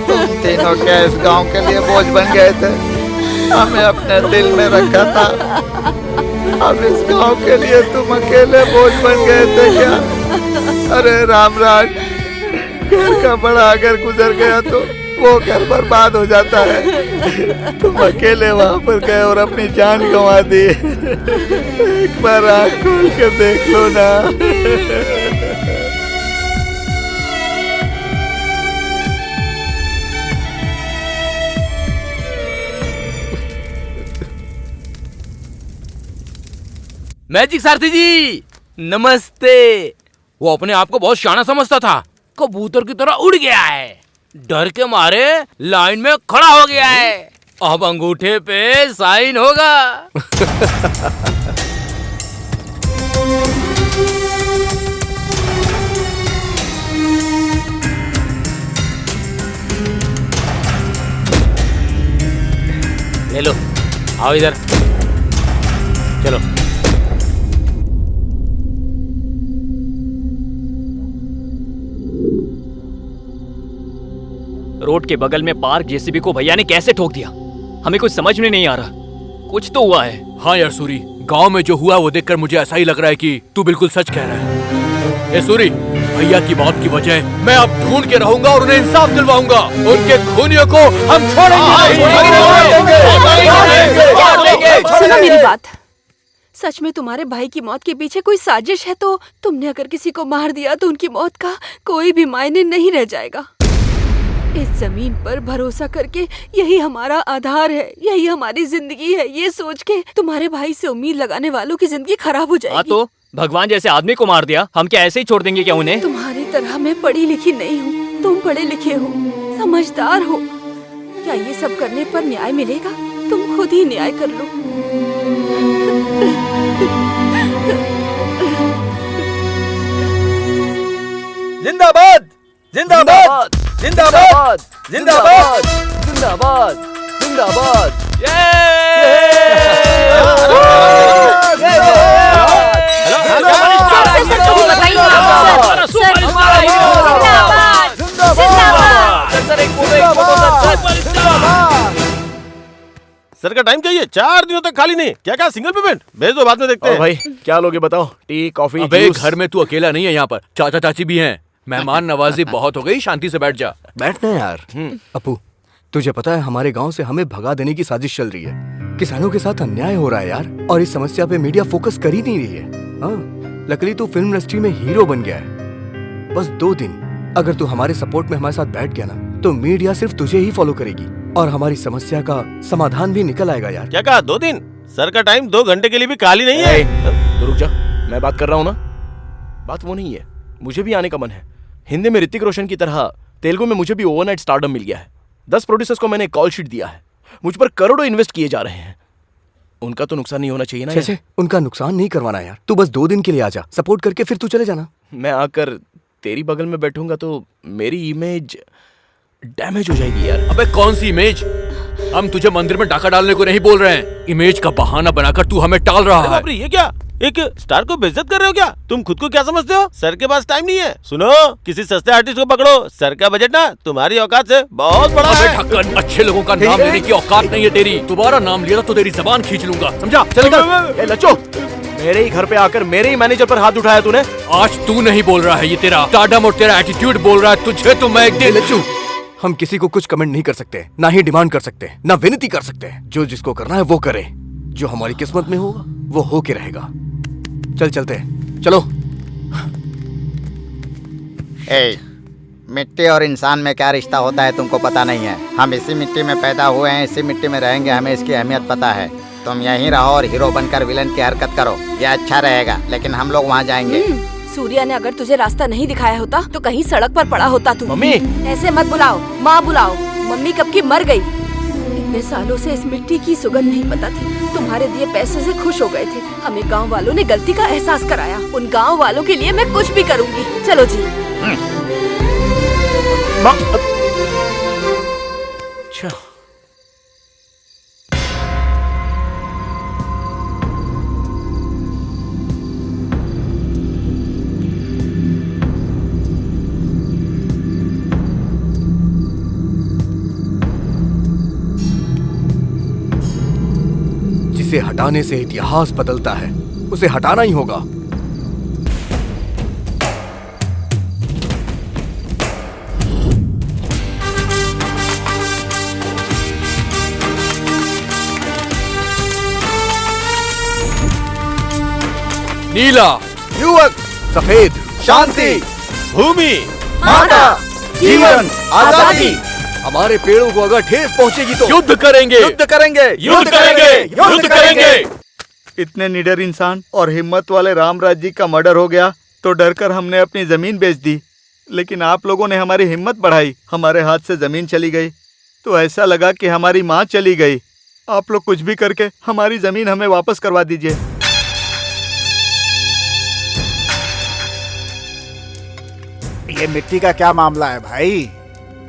तुम तीनों क्या इस गांव के लिए बोझ बन गए थे? हमें अपने दिल में रखा था, अब इस गांव के लिए तुम अकेले बोझ बन गए थे क्या? अरे रामराज, घर का बड़ा अगर गुजर गया तो वो घर बर्बाद हो जाता है। तुम अकेले वहां पर गए और अपनी जान गंवा दी। एक बार आँख खोल कर देख लो ना। मैजिक सारथी जी नमस्ते। वो अपने आप को बहुत शाना समझता था, कबूतर की तरह उड़ गया है, डर के मारे लाइन में खड़ा हो गया है। अब अंगूठे पे साइन होगा। ले लो, आओ इधर, चलो। रोड के बगल में पार्क जेसीबी को भैया ने कैसे ठोक दिया, हमें कुछ समझ में नहीं आ रहा। कुछ तो हुआ है। हाँ यार सूरी, गांव में जो हुआ वो देखकर मुझे ऐसा ही लग रहा है कि तू बिल्कुल सच कह रहा है। ए सूरी, भैया की मौत की वजह मैं अब ढूंढ के रहूंगा और उन्हें इंसाफ दिलवाऊंगा। उनके खूनियों को हम छोड़ेंगे नहीं। सुनो मेरी बात, सच में तुम्हारे भाई की मौत के पीछे कोई साजिश है तो तुमने अगर किसी को मार दिया तो उनकी मौत का कोई भी मायने नहीं रह जाएगा। इस जमीन पर भरोसा करके यही हमारा आधार है, यही हमारी जिंदगी है। ये सोच के तुम्हारे भाई से उम्मीद लगाने वालों की जिंदगी खराब हो जाएगी। हाँ तो भगवान जैसे आदमी को मार दिया, हम क्या ऐसे ही छोड़ देंगे क्या उन्हें? तुम्हारी तरह मैं पढ़ी लिखी नहीं हूँ, तुम पढ़े लिखे हो, समझदार हो। क्या ये सब करने पर न्याय मिलेगा? तुम खुद ही न्याय कर लो। जिंदाबाद जिंदाबाद जिंदाबाद जिंदाबाद जिंदाबाद जिंदाबाद। सर का टाइम चाहिए, 4 दिनों तक खाली नहीं। क्या क्या सिंगल पेमेंट भेज दो, बाद में देखते हैं। भाई क्या लोगे बताओ? टी कॉफी अबे जूस? घर में तू अकेला नहीं है, यहाँ पर चाचा चाची भी हैं। मेहमान नवाजी बहुत हो गई, शांति से बैठ जा। बैठना यार। अपू, तुझे पता है हमारे गांव से हमें भगा देने की साजिश चल रही है। किसानों के साथ अन्याय हो रहा है यार, और इस समस्या पे मीडिया फोकस कर ही नहीं रही है। हाँ, लकीली तू फिल्म इंडस्ट्री में हीरो बन गया है। बस 2 दिन अगर तू हमारे सपोर्ट में हमारे साथ बैठ गया ना, तो मीडिया सिर्फ तुझे ही फॉलो करेगी और हमारी समस्या का समाधान भी निकल आएगा यार। क्या कहा 2 दिन? सर का टाइम 2 घंटे के लिए भी खाली नहीं है। तो रुक जा, मैं बात कर रहा हूँ ना। बात वो नहीं है, मुझे भी आने का मन है। हिंदी में ऋतिक रोशन की तरह तेलुगु में मुझे भी ओवरनाइट स्टारडम मिल गया है। 10 प्रोड्यूसर्स को मैंने कॉल शीट दिया है, मुझ पर करोड़ों इन्वेस्ट किए जा रहे हैं। उनका तो नुकसान नहीं होना चाहिए ना यार। उनका नुकसान नहीं करवाना यार। तू बस 2 दिन के लिए आ जा, सपोर्ट करके फिर तू चले जाना। मैं आकर तेरी बगल में बैठूंगा तो मेरी इमेज डैमेज हो जाएगी यार। अबे कौन सी इमेज? हम तुझे मंदिर में डाका डालने को नहीं बोल रहे हैं। इमेज का बहाना बनाकर तू हमें टाल रहा है। बाप रे, ये क्या? एक स्टार को बेइज्जत कर रहे हो क्या? तुम खुद को क्या समझते हो? सर के पास टाइम नहीं है। सुनो, किसी सस्ते आर्टिस्ट को पकड़ो। सर का बजट ना तुम्हारी औकात से बहुत बड़ा है। ढक्कन, अच्छे लोगों का नाम लेने की औकात नहीं है तेरी। दोबारा नाम लिया तो तेरी जबान खींच लूंगा, समझा? चल कर। लच्चो, मेरे ही घर पे आकर मेरे ही मैनेजर पर हाथ उठाया तूने। आज तू नहीं बोल रहा है, ये तेरा स्टारडम और तेरा एटीट्यूड बोल रहा है। तुझे तो मैं एक दिन। लच्चू, हम किसी को कुछ कमेंट नहीं कर सकते, ना ही डिमांड कर सकते, ना विनती कर सकते। जो जिसको करना है वो करे, जो हमारी किस्मत में होगा वो हो के रहेगा। चल चलते हैं, चलो। मिट्टी और इंसान में क्या रिश्ता होता है तुमको पता नहीं है। हम इसी मिट्टी में पैदा हुए हैं, इसी मिट्टी में रहेंगे, हमें इसकी अहमियत पता है। तुम यहीं रहो और हीरो बनकर विलन की हरकत करो, ये अच्छा रहेगा। लेकिन हम लोग वहाँ जाएंगे। सूर्या ने अगर तुझे रास्ता नहीं दिखाया होता तो कहीं सड़क पर पड़ा होता तू। मम्मी, ऐसे मत बुलाओ, माँ बुलाओ। मम्मी कब की मर गई। इतने सालों से इस मिट्टी की सुगंध नहीं पता थी। तुम्हारे दिए पैसे से खुश हो गए थे। हमें गांव वालों ने गलती का एहसास कराया। उन गांव वालों के लिए मैं कुछ भी करूंगी। चलो जी। अच्छा, जिसे हटाने से इतिहास बदलता है, उसे हटाना ही होगा। नीला, युवक, सफेद, शांति, भूमि, माता, जीवन, आजादी। हमारे पेड़ों को अगर ठेस पहुंचेगी तो युद्ध करेंगे, युद्ध करेंगे, युद्ध करेंगे, युद्ध करेंगे। इतने निडर इंसान और हिम्मत वाले रामराज जी का मर्डर हो गया तो डर कर हमने अपनी जमीन बेच दी, लेकिन आप लोगों ने हमारी हिम्मत बढ़ाई, हमारे हाथ से जमीन चली गई तो ऐसा लगा कि हमारी माँ चली गई। आप लोग कुछ भी करके हमारी जमीन हमें वापस करवा दीजिए। ये मिट्टी का क्या मामला है भाई?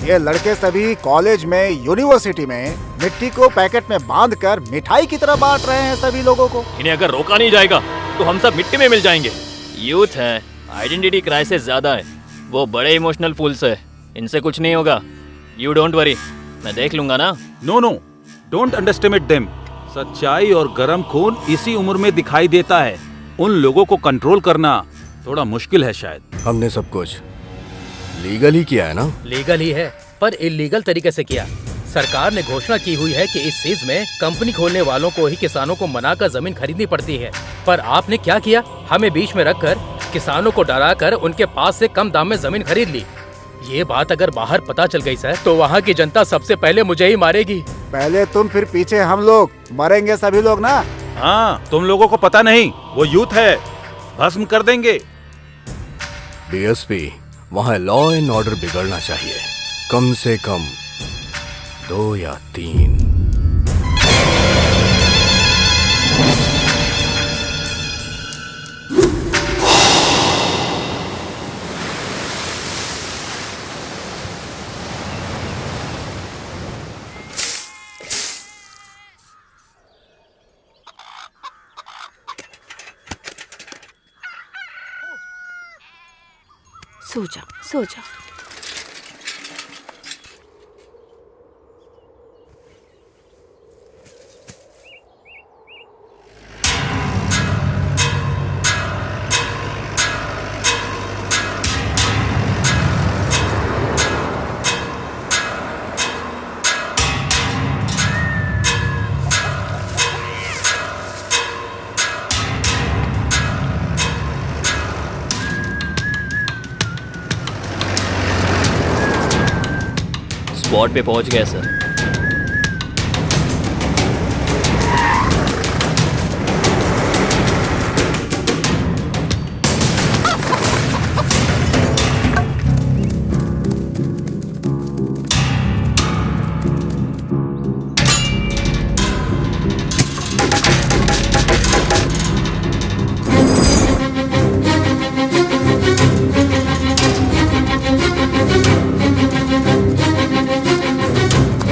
ये लड़के सभी कॉलेज में, यूनिवर्सिटी में मिट्टी को पैकेट में बांधकर मिठाई की तरह बांट रहे हैं सभी लोगों को। इन्हें अगर रोका नहीं जाएगा तो हम सब मिट्टी में मिल जाएंगे। यूथ है, आइडेंटिटी क्राइसिस ज्यादा है, वो बड़े इमोशनल फूल्स है, इनसे कुछ नहीं होगा। यू डोंट वरी, मैं देख लूंगा ना। No no, don't underestimate them. सच्चाई और गर्म खून इसी उम्र में दिखाई देता है। उन लोगों को कंट्रोल करना थोड़ा मुश्किल है शायद। हमने सब कुछ लीगल ही किया है ना? लीगल ही है, पर इलीगल तरीके से किया। सरकार ने घोषणा की हुई है कि इस चीज में कंपनी खोलने वालों को ही किसानों को मनाकर जमीन खरीदनी पड़ती है, पर आपने क्या किया? हमें बीच में रखकर किसानों को डराकर उनके पास से कम दाम में जमीन खरीद ली। ये बात अगर बाहर पता चल गई सर, तो वहाँ की जनता सबसे पहले मुझे ही मारेगी। पहले तुम, फिर पीछे हम लोग, मरेंगे सभी लोग ना। हाँ, तुम लोगों को पता नहीं, वो यूथ है, भस्म कर देंगे। डीएसपी, वहाँ लॉ एंड ऑर्डर बिगड़ना चाहिए, कम से कम 2 या 3। सो जा, सो जा। स्पॉट पे पहुंच गया सर।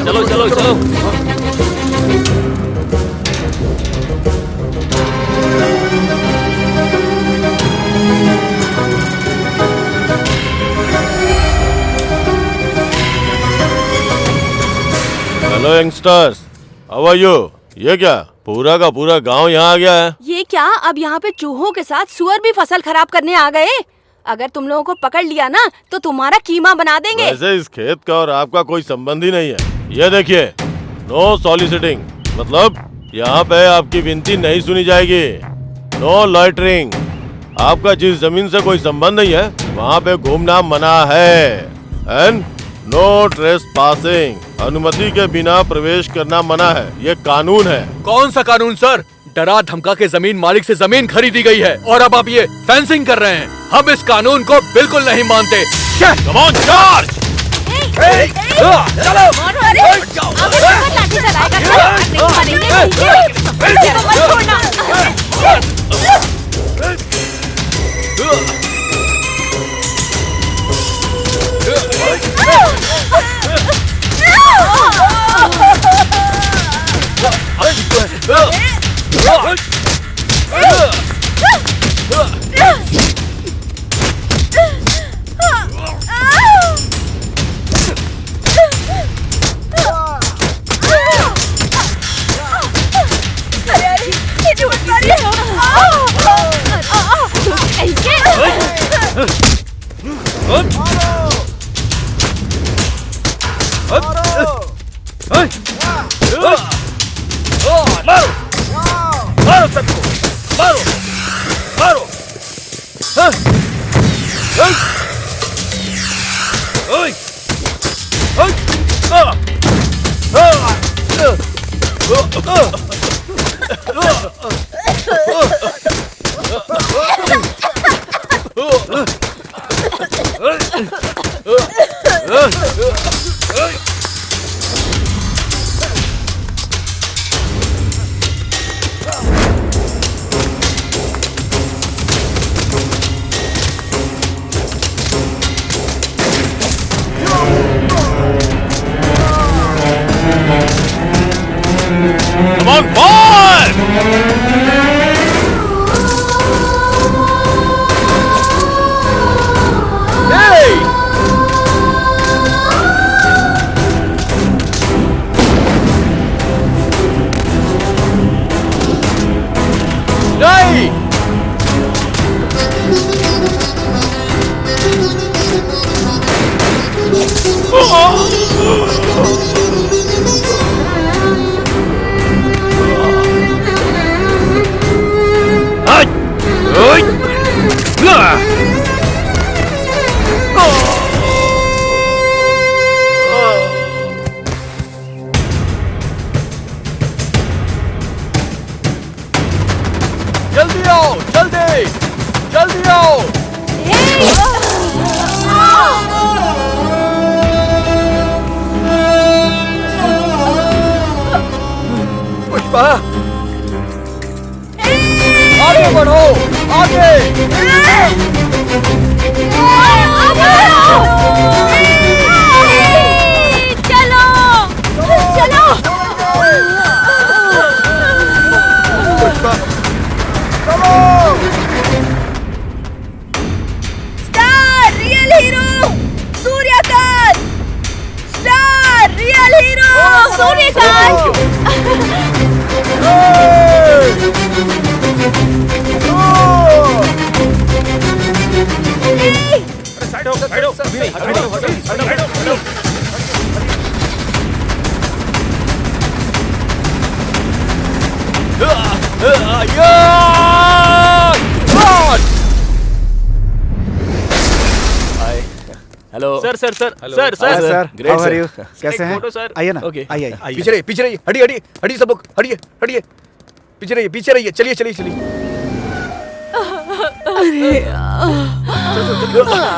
चलो चलो चलो। Hello youngsters, how are you? ये क्या पूरा का पूरा गांव यहाँ आ गया है? ये क्या, अब यहाँ पे चूहों के साथ सुअर भी फसल खराब करने आ गए? अगर तुम लोगों को पकड़ लिया ना तो तुम्हारा कीमा बना देंगे। वैसे इस खेत का और आपका कोई संबंध ही नहीं है। ये देखिए, नो सॉलिसिटिंग, मतलब यहाँ पे आपकी विनती नहीं सुनी जाएगी। नो लॉइटरिंग, आपका जिस जमीन से कोई संबंध नहीं है वहाँ पे घूमना मना है। एंड नो ट्रेसपासिंग, अनुमति के बिना प्रवेश करना मना है, ये कानून है। कौन सा कानून सर? डरा धमका के जमीन मालिक से जमीन खरीदी गई है और अब आप ये फेंसिंग कर रहे हैं। हम इस कानून को बिल्कुल नहीं मानते। Come on charge! चलो! लाठी चलाएगा, नहीं मारेंगे, मत छोड़ना। मारो सबको, मारो, मारो। Come on, boy! Hey! नहीं! जल्दी आओ, जल्दी, जल्दी आओ। पुष्पा, आगे बढ़ो, आगे। चलो, चलो। पुष्पा, चलो। Star real hero Suryakant. Star real hero Suryakant. Side हो, साइड हो, साइड हो, साइड हो। Hello sir sir sir sir sir sir great how are you? कैसे एक हैं? Photo, sir. आइए ना। ओके। आइए पीछे रहिए, पीछे रहिए, हटिए हटिए हटिए सब लोग, हटिए हटिए, पीछे रहिए, पीछे रहिए, चलिए चलिए चलिए।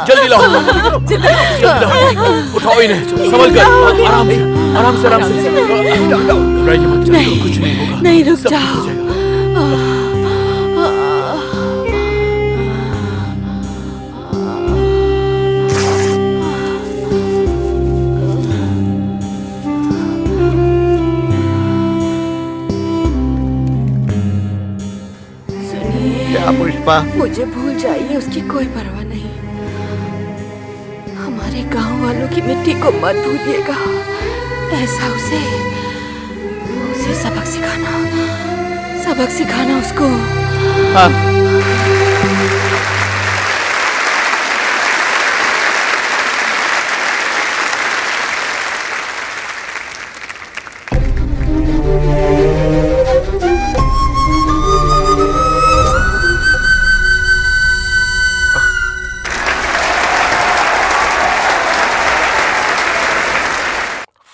जल्दी लाओ, जल्दी लाओ, उठाओ इन्हें, संभल कर, आराम से, आराम से, आराम से। घबराइए मत, चलो, कुछ नहीं होगा। नहीं, रुक सब ठीक जाओ। हो जाएगा। क्या पुष्पा? मुझे भूल जाइए, उसकी कोई परवाह नहीं। हमारे गांव वालों की मिट्टी को मत भूलिएगा। ऐसा उसे सबक सिखाना उसको।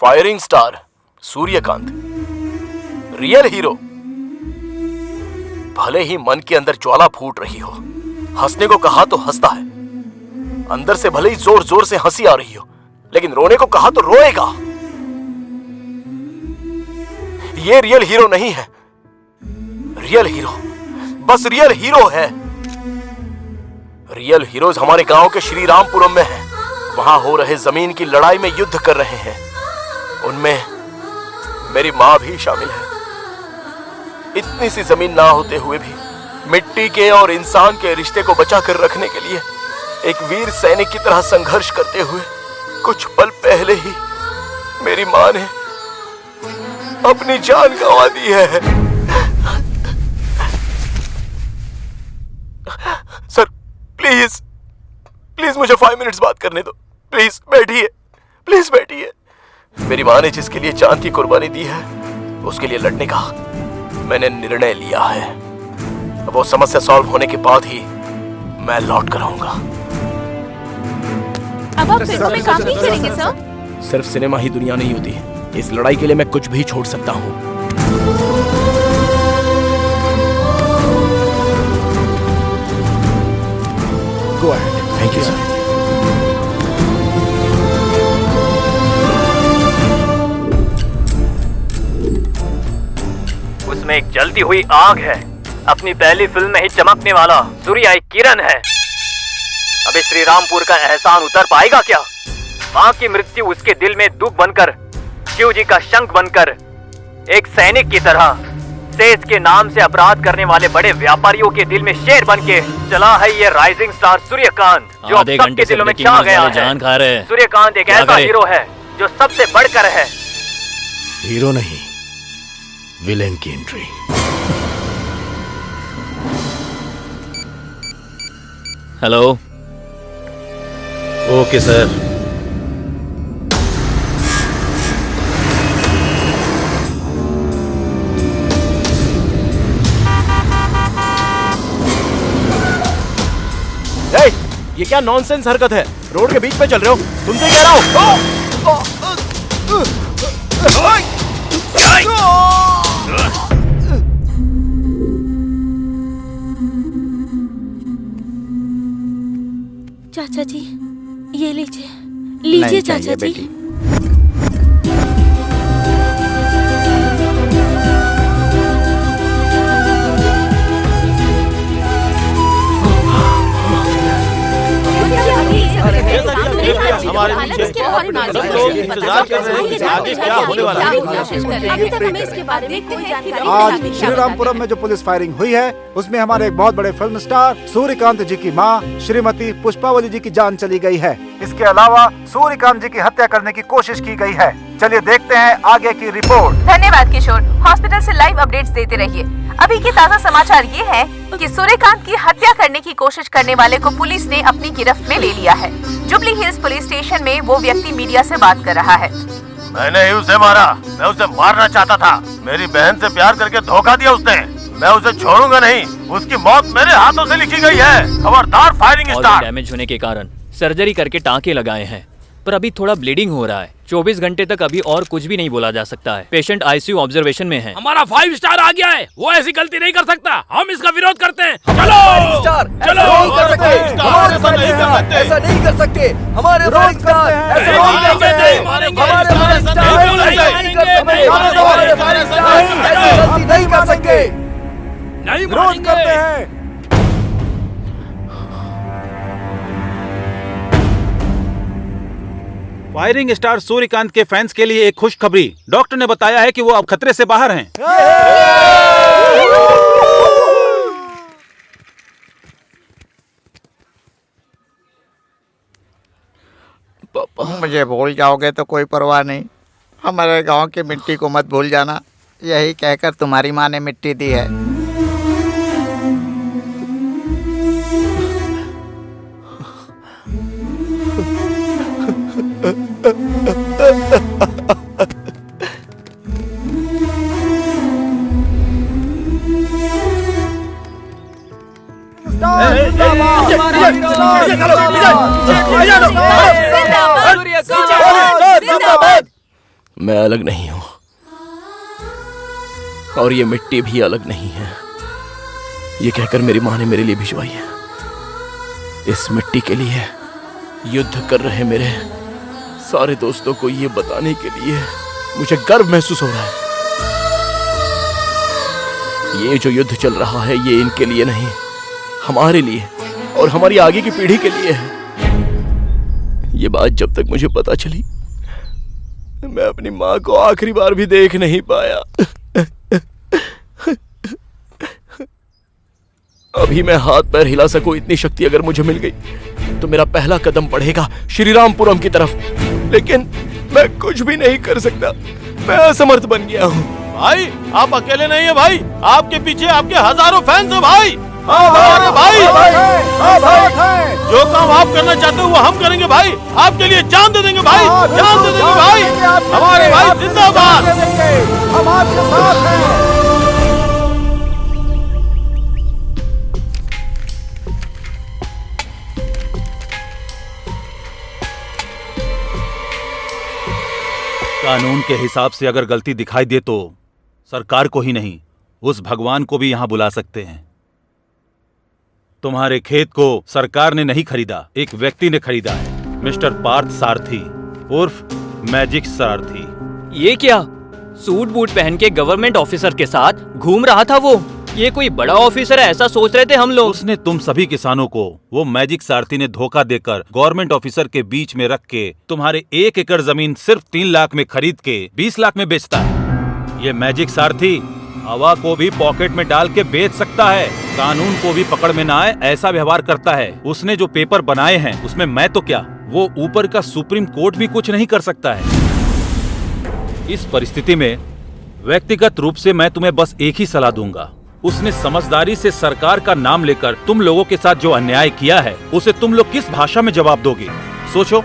Firing star Suryakant, real hero. भले ही मन के अंदर ज्वाला फूट रही हो, हंसने को कहा तो हंसता है, अंदर से भले ही जोर जोर से हंसी आ रही हो, लेकिन रोने को कहा तो रोएगा। ये रियल हीरो नहीं है। रियल हीरो बस रियल हीरो है। रियल हीरोज हमारे गांव के श्री रामपुरम में हैं। वहां हो रहे जमीन की लड़ाई में युद्ध कर रहे हैं। उनमें मेरी मां भी शामिल है। इतनी सी जमीन ना होते हुए भी मिट्टी के और इंसान के रिश्ते को बचा कर रखने के लिए एक वीर सैनिक की तरह संघर्ष करते हुए कुछ पल पहले ही मेरी मां ने अपनी जान गंवा दी है। सर प्लीज प्लीज मुझे 5 मिनट्स बात करने दो। प्लीज बैठिए, प्लीज बैठिए। मेरी मां ने जिसके लिए जान की कुर्बानी दी है उसके लिए लड़ने का मैंने निर्णय लिया है। वो समस्या सॉल्व होने के बाद ही मैं लौट कर आऊंगा। अब आप फिल्म में काम नहीं करेंगे सर? सिर्फ सिनेमा ही दुनिया नहीं होती। इस लड़ाई के लिए मैं कुछ भी छोड़ सकता हूँ। Go ahead. Thank you sir. उसमें एक जलती हुई आग है। अपनी पहली फिल्म में ही चमकने वाला सूर्य एक किरण है। अबे श्री रामपुर का एहसान उतर पाएगा क्या? माँ की मृत्यु उसके दिल में दुख बनकर, शिव जी का शंख बनकर, एक सैनिक की तरह देश के नाम से अपराध करने वाले बड़े व्यापारियों के दिल में शेर बन के चला है ये राइजिंग स्टार सूर्यकांत, जो अब सबके दिलों में छा गया है। सूर्यकांत एक ऐसा हीरो है जो सबसे बढ़कर है। हीरो नहीं, विलेन की एंट्री। हेलो। Okay sir. ये क्या नॉनसेंस हरकत है? रोड के बीच में चल रहे हो, तुमसे कह रहा हूँ। चाचा जी ये लीजिए, लीजिए चाचा जी। हमारे आज श्रीरामपुरम में जो पुलिस फायरिंग हुई है उसमें हमारे एक बहुत बड़े फिल्म स्टार सूर्यकांत जी की मां श्रीमती पुष्पावली जी की जान चली गई है। इसके अलावा सूर्यकांत जी की हत्या करने की कोशिश की गई है। चलिए देखते हैं आगे की रिपोर्ट। धन्यवाद किशोर, हॉस्पिटल से लाइव अपडेट्स देते रहिए। अभी के ताज़ा समाचार ये है कि सूर्यकांत की हत्या करने की कोशिश करने वाले को पुलिस ने अपनी गिरफ्त में ले लिया है। जुबली हिल्स पुलिस स्टेशन में वो व्यक्ति मीडिया से बात कर रहा है। मैंने ही उसे मारा, मैं उसे मारना चाहता था। मेरी बहन से प्यार करके धोखा दिया उसने। मैं उसे छोड़ूंगा नहीं, उसकी मौत मेरे हाथों से लिखी गई है। खबरदार फायरिंग स्टार। डैमेज होने के कारण सर्जरी करके टाँके लगाए हैं, पर अभी थोड़ा ब्लीडिंग हो रहा है। 24 घंटे तक अभी और कुछ भी नहीं बोला जा सकता है। पेशेंट आईसीयू ऑब्जर्वेशन में है। हमारा 5 स्टार आ गया है, वो ऐसी गलती नहीं कर सकता। हम इसका विरोध करते हैं। चलो स्टार, चलो। ऐसा नहीं कर सकते। हमारे फाइव स्टार ऐसा नहीं कर सकते। हमारे फाइव स्टार ऐसी गलती नहीं कर सकते। नहीं विरोध करते हैं। फायरिंग स्टार सूर्यकांत के फैंस के लिए एक खुशखबरी। डॉक्टर ने बताया है कि वो अब खतरे से बाहर हैं। मुझे भूल जाओगे तो कोई परवाह नहीं, हमारे गांव की मिट्टी को मत भूल जाना। यही कहकर तुम्हारी माँ ने मिट्टी दी है। मैं अलग नहीं हूँ और ये मिट्टी भी अलग नहीं है। ये कहकर मेरी माँ ने मेरे लिए भिजवाई है। इस मिट्टी के लिए युद्ध कर रहे मेरे सारे दोस्तों को ये बताने के लिए मुझे गर्व महसूस हो रहा है। ये जो युद्ध चल रहा है ये इनके लिए नहीं, हमारे लिए और हमारी आगे की पीढ़ी के लिए है। ये बात जब तक मुझे पता चली मैं अपनी माँ को आखिरी बार भी देख नहीं पाया। अभी मैं हाथ पैर हिला सकूं इतनी शक्ति अगर मुझे मिल गई तो मेरा पहला कदम बढ़ेगा श्रीरामपुरम की तरफ। लेकिन मैं कुछ भी नहीं कर सकता, मैं असमर्थ बन गया हूँ। भाई आप अकेले नहीं है भाई, आपके पीछे आपके हजारों फैंस हैं भाई। अरे भाई, जो काम आप करना चाहते हो वो हम करेंगे भाई। आपके लिए जान दे देंगे भाई, जान दे देंगे भाई। हमारे भाई जिंदाबाद। हम आपके साथ हैं। कानून के हिसाब से अगर गलती दिखाई दे तो सरकार को ही नहीं उस भगवान को भी यहां बुला सकते हैं। तुम्हारे खेत को सरकार ने नहीं खरीदा, एक व्यक्ति ने खरीदा है, मिस्टर पार्थ सारथी उर्फ मैजिक सारथी। ये क्या? सूट बूट पहन के गवर्नमेंट ऑफिसर के साथ घूम रहा था वो। ये कोई बड़ा ऑफिसर है ऐसा सोच रहे थे हम लोग। उसने तुम सभी किसानों को वो मैजिक सारथी ने धोखा देकर गवर्नमेंट ऑफिसर के बीच में रख के तुम्हारे 1 एकड़ जमीन सिर्फ 3 लाख में खरीद के 20 लाख में बेचता है। ये मैजिक सारथी हवा को भी पॉकेट में डाल के बेच सकता है, कानून को भी पकड़ में ना आए ऐसा व्यवहार करता है। उसने जो पेपर बनाए हैं उसमें मैं तो क्या, वो ऊपर का सुप्रीम कोर्ट भी कुछ नहीं कर सकता है। इस परिस्थिति में व्यक्तिगत रूप से मैं तुम्हें बस एक ही सलाह दूंगा, उसने समझदारी से सरकार का नाम लेकर तुम लोगों के साथ जो अन्याय किया है उसे तुम लोग किस भाषा में जवाब दोगे, सोचो।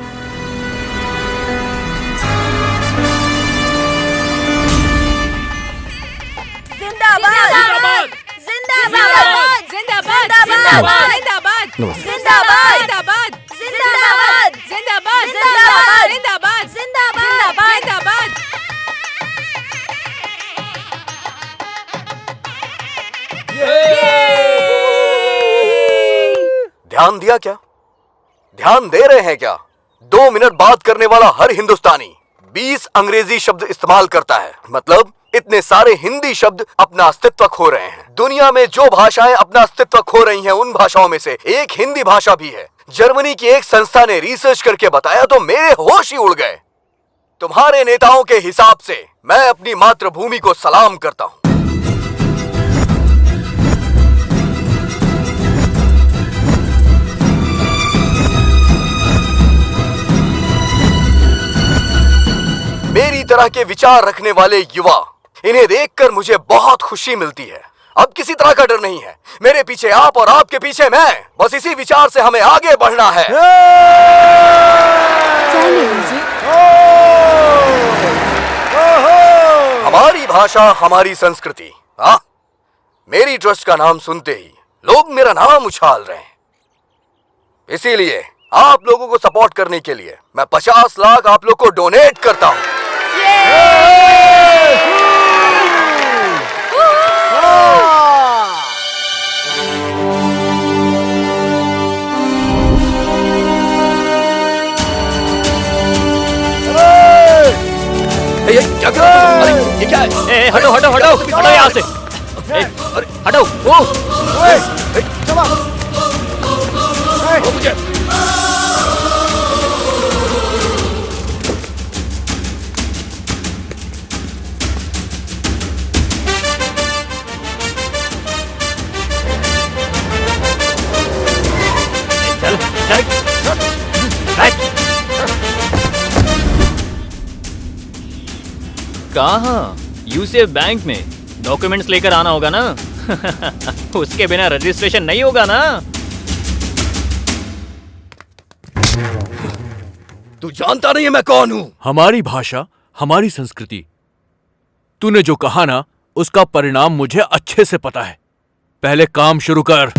जिंदाबाद जिंदाबाद जिंदाबाद जिंदाबाद जिंदाबाद जिंदाबाद जिंदाबाद जिंदाबाद जिंदाबाद जिंदाबाद जिंदाबाद जिंदाबाद। ध्यान दिया क्या? ध्यान दे रहे हैं क्या? 2 मिनट बात करने वाला हर हिंदुस्तानी 20 अंग्रेजी शब्द इस्तेमाल करता है। मतलब इतने सारे हिंदी शब्द अपना अस्तित्व खो रहे हैं। दुनिया में जो भाषाएं अपना अस्तित्व खो रही हैं, उन भाषाओं में से एक हिंदी भाषा भी है। जर्मनी की एक संस्था ने रिसर्च करके बताया तो मेरे होश ही उड़ गए। तुम्हारे नेताओं के हिसाब से मैं अपनी मातृभूमि को सलाम करता हूं। मेरी तरह के विचार रखने वाले युवा, इन्हें देखकर मुझे बहुत खुशी मिलती है। अब किसी तरह का डर नहीं है। मेरे पीछे आप और आपके पीछे मैं। बस इसी विचार से हमें आगे बढ़ना है। हमारी भाषा, हमारी संस्कृति। हाँ, मेरी ट्रस्ट का नाम सुनते ही लोग मेरा नाम उछाल रहे हैं। इसीलिए आप लोगों को सपोर्ट करने के लिए मैं 50 लाख आप लोग को डोनेट करता हूं। क्या कर रहे हो? अरे ये क्या है? हटो हटो हटो हटो यहाँ से। हटो वो मुझे कहाँ? यूसीएफ बैंक में डॉक्यूमेंट्स लेकर आना होगा ना। उसके बिना रजिस्ट्रेशन नहीं होगा ना। तू जानता नहीं है मैं कौन हूं? हमारी भाषा, हमारी संस्कृति। तूने जो कहा ना, उसका परिणाम मुझे अच्छे से पता है। पहले काम शुरू कर।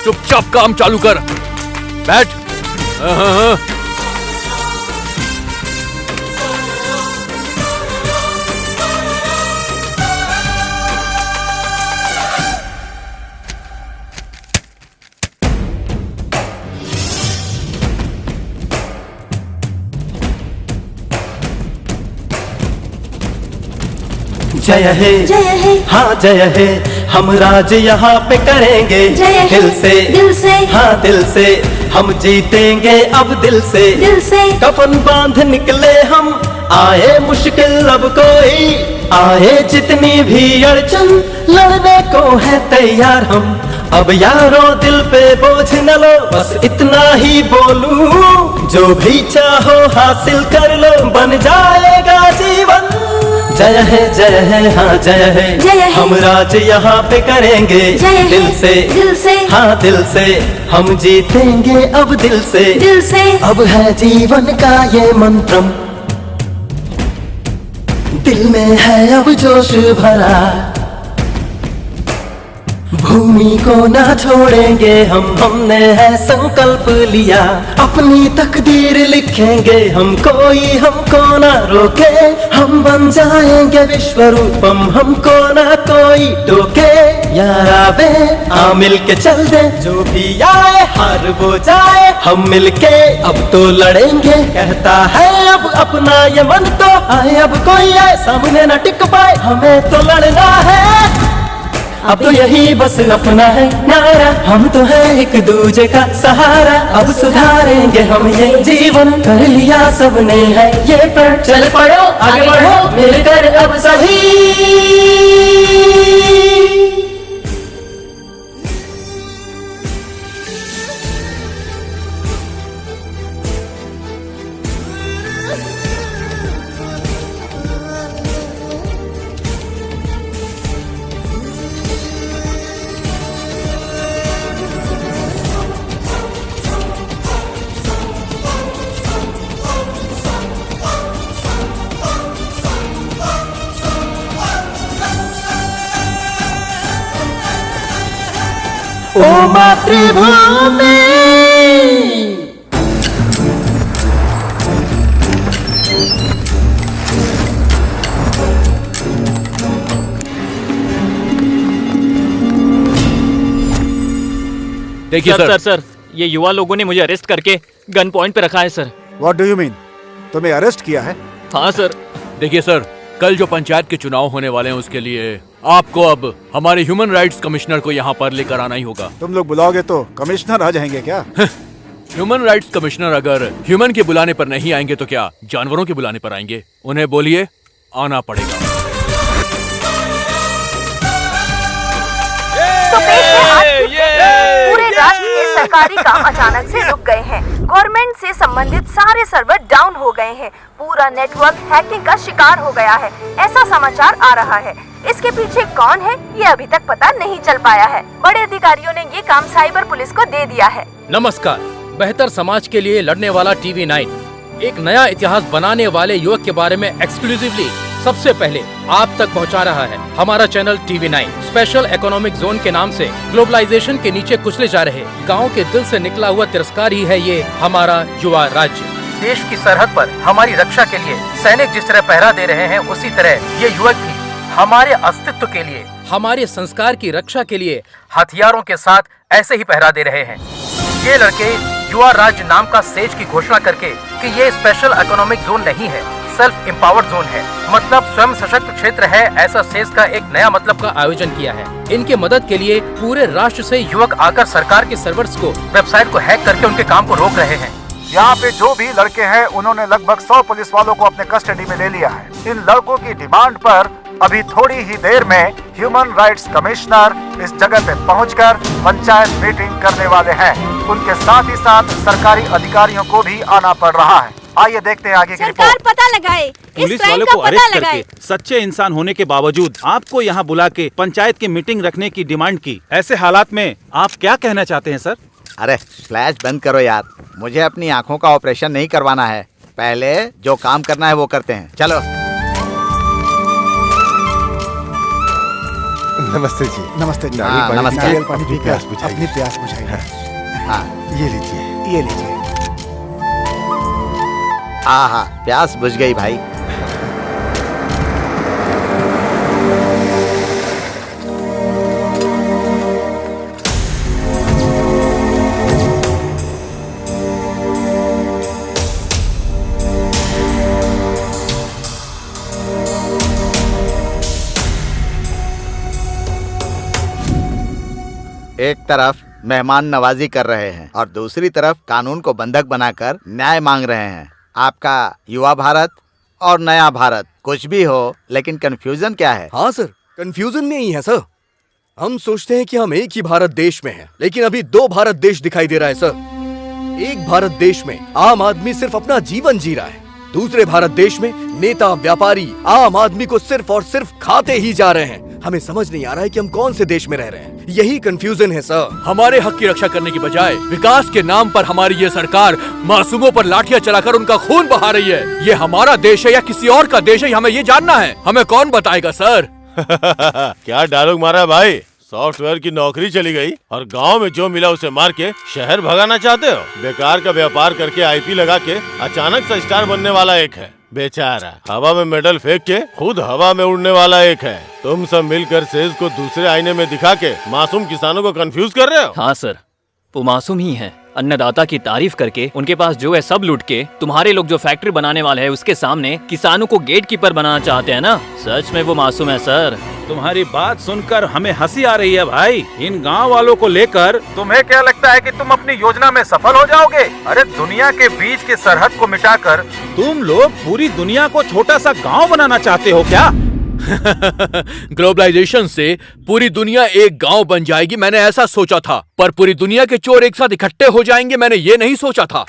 चुपचाप काम चालू कर। बैठ। जय है हाँ जय है, हम राज यहाँ पे करेंगे दिल से हाँ दिल से, हम जीतेंगे अब दिल से कफन बांध निकले हम, आए मुश्किल अब कोई, आए जितनी भी अड़चन, लड़ने को है तैयार हम। अब यारों दिल पे बोझ न लो, बस इतना ही बोलूं, जो भी चाहो हासिल कर लो, बन जाएगा जीवन। जय है हाँ जय है, हम राज यहाँ पे करेंगे दिल से हाँ दिल से, हम जीतेंगे अब दिल से अब है जीवन का ये मंत्रम, दिल में है अब जोश भरा, भूमि को ना छोड़ेंगे हमने है संकल्प लिया, अपनी तकदीर लिखेंगे हम, कोई हमको ना रोके, हम बन जाएंगे विश्व रूपम, हमको ना कोई टोके। यार आवे आ मिल के चल दे, जो भी आए हार वो जाए, हम मिल के अब तो लड़ेंगे, कहता है अब अपना ये मन तो आए, अब कोई आए सामने न टिक पाए, हमें तो लड़ना है, अब तो यही बस अपना है नारा, हम तो है एक दूजे का सहारा, अब सुधारेंगे हम ये जीवन, कर लिया सबने है ये पर, चल पड़ो आगे बढ़ो मिलकर अब सभी। ओ मातृभूमि देखिए सर, ये युवा लोगों ने मुझे अरेस्ट करके गन पॉइंट पे रखा है sir. What do you mean? तुम्हें अरेस्ट किया है? हाँ सर। देखिए सर, कल जो पंचायत के चुनाव होने वाले हैं उसके लिए आपको अब हमारे ह्यूमन राइट्स कमिश्नर को यहाँ पर लेकर आना ही होगा। तुम लोग बुलाओगे तो कमिश्नर आ जाएंगे क्या? ह्यूमन राइट्स कमिश्नर अगर ह्यूमन के बुलाने पर नहीं आएंगे तो क्या जानवरों के बुलाने पर आएंगे? उन्हें बोलिए आना पड़ेगा। तो पेश है आज की खबर। पूरे राष्ट्र के सरकारी काम अचानक से रुक गए हैं। गवर्नमेंट से संबंधित सारे सर्वर डाउन हो गए हैं। पूरा नेटवर्क हैकिंग का शिकार हो गया है, ऐसा समाचार आ रहा है। इसके पीछे कौन है ये अभी तक पता नहीं चल पाया है। बड़े अधिकारियों ने ये काम साइबर पुलिस को दे दिया है। नमस्कार, बेहतर समाज के लिए लड़ने वाला टीवी 9 एक नया इतिहास बनाने वाले युवक के बारे में एक्सक्लूसिवली सबसे पहले आप तक पहुंचा रहा है। हमारा channel TV 9 special economic zone के नाम से ग्लोबलाइजेशन के नीचे कुचले जा रहे गाँव के दिल से निकला हुआ तिरस्कार ही है ये हमारा युवा राज्य। देश की सरहद पर हमारी रक्षा के लिए सैनिक जिस तरह पहरा दे रहे हैं, उसी तरह ये युवक भी हमारे अस्तित्व के लिए, हमारे संस्कार की रक्षा के लिए हथियारों के साथ ऐसे ही पहरा दे रहे हैं। ये लड़के युवा राज्य नाम का सेज की घोषणा करके कि ये स्पेशल इकोनॉमिक जोन नहीं है, सेल्फ एम्पावर्ड जोन है, मतलब स्वयं सशक्त क्षेत्र है, ऐसा सेज का एक नया मतलब का आयोजन किया है। इनके मदद के लिए पूरे राष्ट्र से युवक आकर सरकार के सर्वर्स को, वेबसाइट को हैक करके उनके काम को रोक रहे हैं। यहाँ पे जो भी लड़के हैं उन्होंने लगभग 100 पुलिस वालों को अपने कस्टडी में ले लिया है। इन लड़कों की डिमांड पर अभी थोड़ी ही देर में ह्यूमन राइट्स कमिश्नर इस जगह पे पहुंचकर पंचायत मीटिंग करने वाले हैं। उनके साथ ही साथ सरकारी अधिकारियों को भी आना पड़ रहा है। आइए देखते हैं आगे की रिपोर्ट। पता लगाए, पुलिस वालों को अरेस्ट करके सच्चे इंसान होने के बावजूद आपको यहाँ बुला के पंचायत की मीटिंग रखने की डिमांड की। ऐसे हालात में आप क्या कहना चाहते हैं सर? अरे फ्लैश बंद करो यार, मुझे अपनी आंखों का ऑपरेशन नहीं करवाना है। पहले जो काम करना है वो करते हैं, चलो। नमस्ते जी। नमस्ते जी। नमस्ते। नारियल पानी पी प्यास बुझाइए। अपनी प्यास बुझाइए। हाँ, ये लीजिए, ये लीजिए। हाँ, प्यास बुझ गई भाई। एक तरफ मेहमान नवाजी कर रहे हैं और दूसरी तरफ कानून को बंधक बनाकर न्याय मांग रहे हैं। आपका युवा भारत और नया भारत कुछ भी हो, लेकिन कंफ्यूजन क्या है? हाँ सर, कंफ्यूजन नहीं है सर। हम सोचते हैं कि हम एक ही भारत देश में हैं, लेकिन अभी 2 भारत देश दिखाई दे रहा है सर। एक भारत देश में आम आदमी सिर्फ अपना जीवन जी रहा है, दूसरे भारत देश में नेता व्यापारी आम आदमी को सिर्फ और सिर्फ खाते ही जा रहे हैं। हमें समझ नहीं आ रहा है कि हम कौन से देश में रह रहे हैं। यही कंफ्यूजन है सर। हमारे हक की रक्षा करने की बजाय विकास के नाम पर हमारी ये सरकार मासूमों पर लाठियां चलाकर उनका खून बहा रही है। ये हमारा देश है या किसी और का देश है, हमें ये जानना है। हमें कौन बताएगा सर? क्या डायलॉग मारा भाई, सॉफ्टवेयर की नौकरी चली गई और गांव में जो मिला उसे मार के शहर भगाना चाहते हो? बेकार का व्यापार करके आईपी लगा के अचानक से स्टार बनने वाला एक है, बेचारा हवा में मेडल फेंक के खुद हवा में उड़ने वाला एक है। तुम सब मिलकर सेज को दूसरे आईने में दिखा के मासूम किसानों को कंफ्यूज कर रहे हो। हाँ सर, वो मासूम ही है। अन्नदाता की तारीफ करके उनके पास जो है सब लूट के तुम्हारे लोग जो फैक्ट्री बनाने वाले हैं उसके सामने किसानों को गेट कीपर बनाना चाहते हैं ना। सच में वो मासूम है सर। तुम्हारी बात सुनकर हमें हंसी आ रही है भाई। इन गांव वालों को लेकर तुम्हें क्या लगता है कि तुम अपनी योजना में सफल हो जाओगे? अरे दुनिया के बीच के सरहद को मिटाकर तुम लोग पूरी दुनिया को छोटा सा गांव बनाना चाहते हो क्या? ग्लोबलाइजेशन से पूरी दुनिया एक गांव बन जाएगी मैंने ऐसा सोचा था, पर पूरी दुनिया के चोर एक साथ इकट्ठे हो जाएंगे मैंने ये नहीं सोचा था।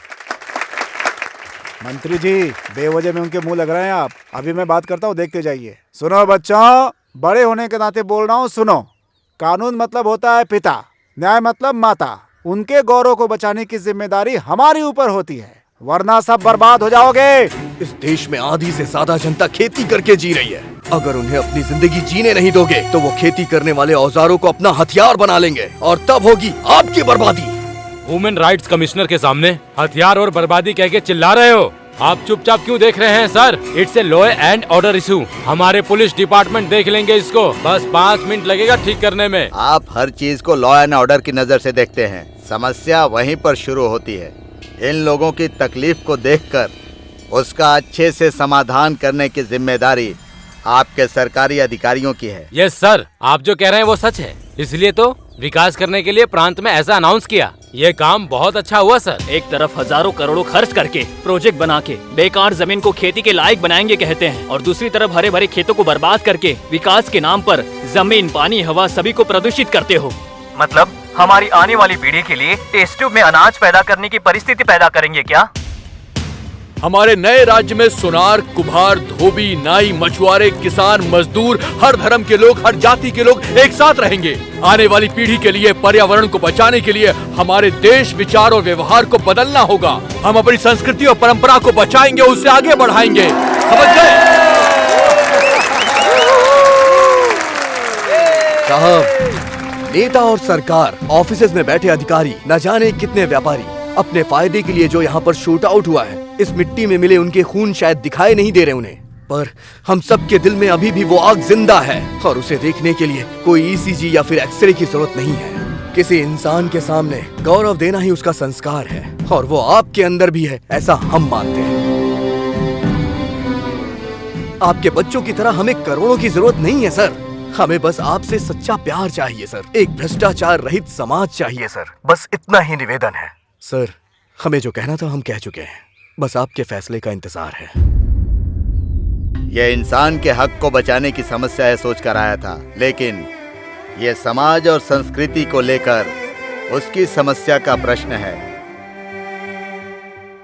मंत्री जी, बेवजह में उनके मुंह लग रहे हैं आप। अभी मैं बात करता हूँ, देखते जाइए। सुनो बच्चों, बड़े होने के नाते बोल रहा हूँ, सुनो। कानून मतलब होता है पिता, न्याय मतलब माता। उनके गौरव को बचाने की जिम्मेदारी हमारी ऊपर होती है, वरना सब बर्बाद हो जाओगे। इस देश में आधी से ज्यादा जनता खेती करके जी रही है। अगर उन्हें अपनी जिंदगी जीने नहीं दोगे तो वो खेती करने वाले औजारों को अपना हथियार बना लेंगे और तब होगी आपकी बर्बादी। ह्यूमन राइट्स कमिश्नर के सामने हथियार और बर्बादी कह के चिल्ला रहे हो? आप चुपचाप क्यों देख रहे हैं sir? It's a law and order issue. हमारे पुलिस डिपार्टमेंट देख लेंगे इसको, बस 5 मिनट लगेगा ठीक करने में। आप हर चीज को लॉ एंड ऑर्डर की नजर से देखते हैं, समस्या वहीं पर शुरू होती है। इन लोगों की तकलीफ को देखकर उसका अच्छे से समाधान करने की जिम्मेदारी आपके सरकारी अधिकारियों की है। यस सर, आप जो कह रहे हैं वो सच है। इसलिए तो विकास करने के लिए प्रांत में ऐसा अनाउंस किया। ये काम बहुत अच्छा हुआ सर। एक तरफ हजारों करोड़ों खर्च करके प्रोजेक्ट बना के बेकार जमीन को खेती के लायक बनाएंगे कहते हैं, और दूसरी तरफ हरे भरे खेतों को बर्बाद करके विकास के नाम पर जमीन, पानी, हवा सभी को प्रदूषित करते हो। मतलब हमारी आने वाली पीढ़ी के लिए टेस्ट ट्यूब में अनाज पैदा करने की परिस्थिति पैदा करेंगे क्या? हमारे नए राज्य में सुनार, कुम्हार, धोबी, नाई, मछुआरे, किसान, मजदूर, हर धर्म के लोग, हर जाति के लोग एक साथ रहेंगे। आने वाली पीढ़ी के लिए, पर्यावरण को बचाने के लिए हमारे देश, विचार और व्यवहार को बदलना होगा। हम अपनी संस्कृति और परंपरा को बचाएंगे, उसे आगे बढ़ाएंगे। समझ गए? साहब, नेता और सरकार, ऑफिसेज में बैठे अधिकारी, न जाने कितने व्यापारी अपने फायदे के लिए जो यहाँ पर शूट आउट हुआ है, इस मिट्टी में मिले उनके खून शायद दिखाई नहीं दे रहे उन्हें, पर हम सबके दिल में अभी भी वो आग जिंदा है और उसे देखने के लिए कोई ईसीजी या फिर एक्सरे की जरूरत नहीं है। किसी इंसान के सामने गौरव देना ही उसका संस्कार है और वो आपके अंदर भी है, ऐसा हम मानते हैं। आपके बच्चों की तरह हमें करोड़ों की जरूरत नहीं है सर, हमें बस आपसे सच्चा प्यार चाहिए सर, एक भ्रष्टाचार रहित समाज चाहिए सर, बस इतना ही निवेदन है। सर, हमें जो कहना था हम कह चुके हैं, बस आपके फैसले का इंतजार है। यह इंसान के हक को बचाने की समस्या है सोचकर आया था, लेकिन यह समाज और संस्कृति को लेकर उसकी समस्या का प्रश्न है।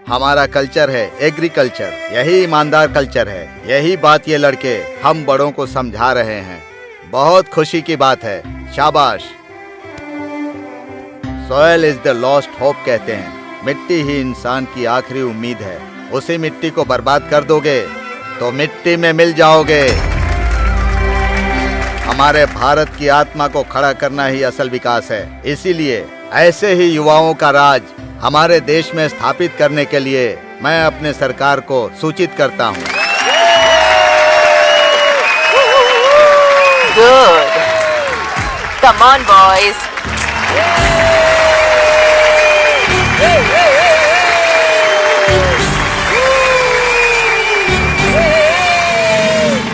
हमारा कल्चर है एग्रीकल्चर, यही ईमानदार कल्चर है। यही बात ये लड़के हम बड़ों को समझा रहे हैं। बहुत खुशी की बात है, शाबाश। Soil is the lost hope कहते हैं, मिट्टी ही इंसान की आखिरी उम्मीद है। उसी मिट्टी को बर्बाद कर दोगे तो मिट्टी में मिल जाओगे। हमारे भारत की आत्मा को खड़ा करना ही असल विकास है। इसीलिए ऐसे ही युवाओं का राज हमारे देश में स्थापित करने के लिए मैं अपने सरकार को सूचित करता हूँ। Good. Come on, boys.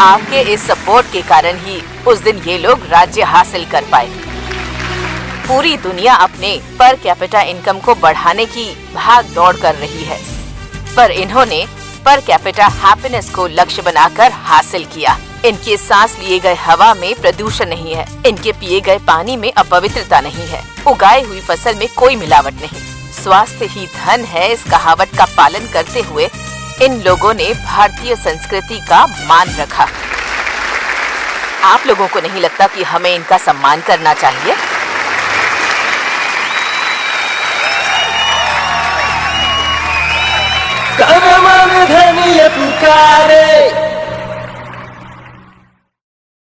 आपके इस सपोर्ट के कारण ही उस दिन ये लोग राज्य हासिल कर पाए। पूरी दुनिया अपने पर कैपिटा इनकम को बढ़ाने की भाग दौड़ कर रही है, पर इन्होंने पर कैपिटा हैप्पीनेस को लक्ष्य बनाकर हासिल किया। इनके सांस लिए गए हवा में प्रदूषण नहीं है, इनके पिए गए पानी में अपवित्रता नहीं है, उगाई हुई फसल में कोई मिलावट नहीं। स्वास्थ्य ही धन है, इस कहावत का पालन करते हुए इन लोगों ने भारतीय संस्कृति का मान रखा। आप लोगों को नहीं लगता कि हमें इनका सम्मान करना चाहिए? कर मन धनिय पुकारे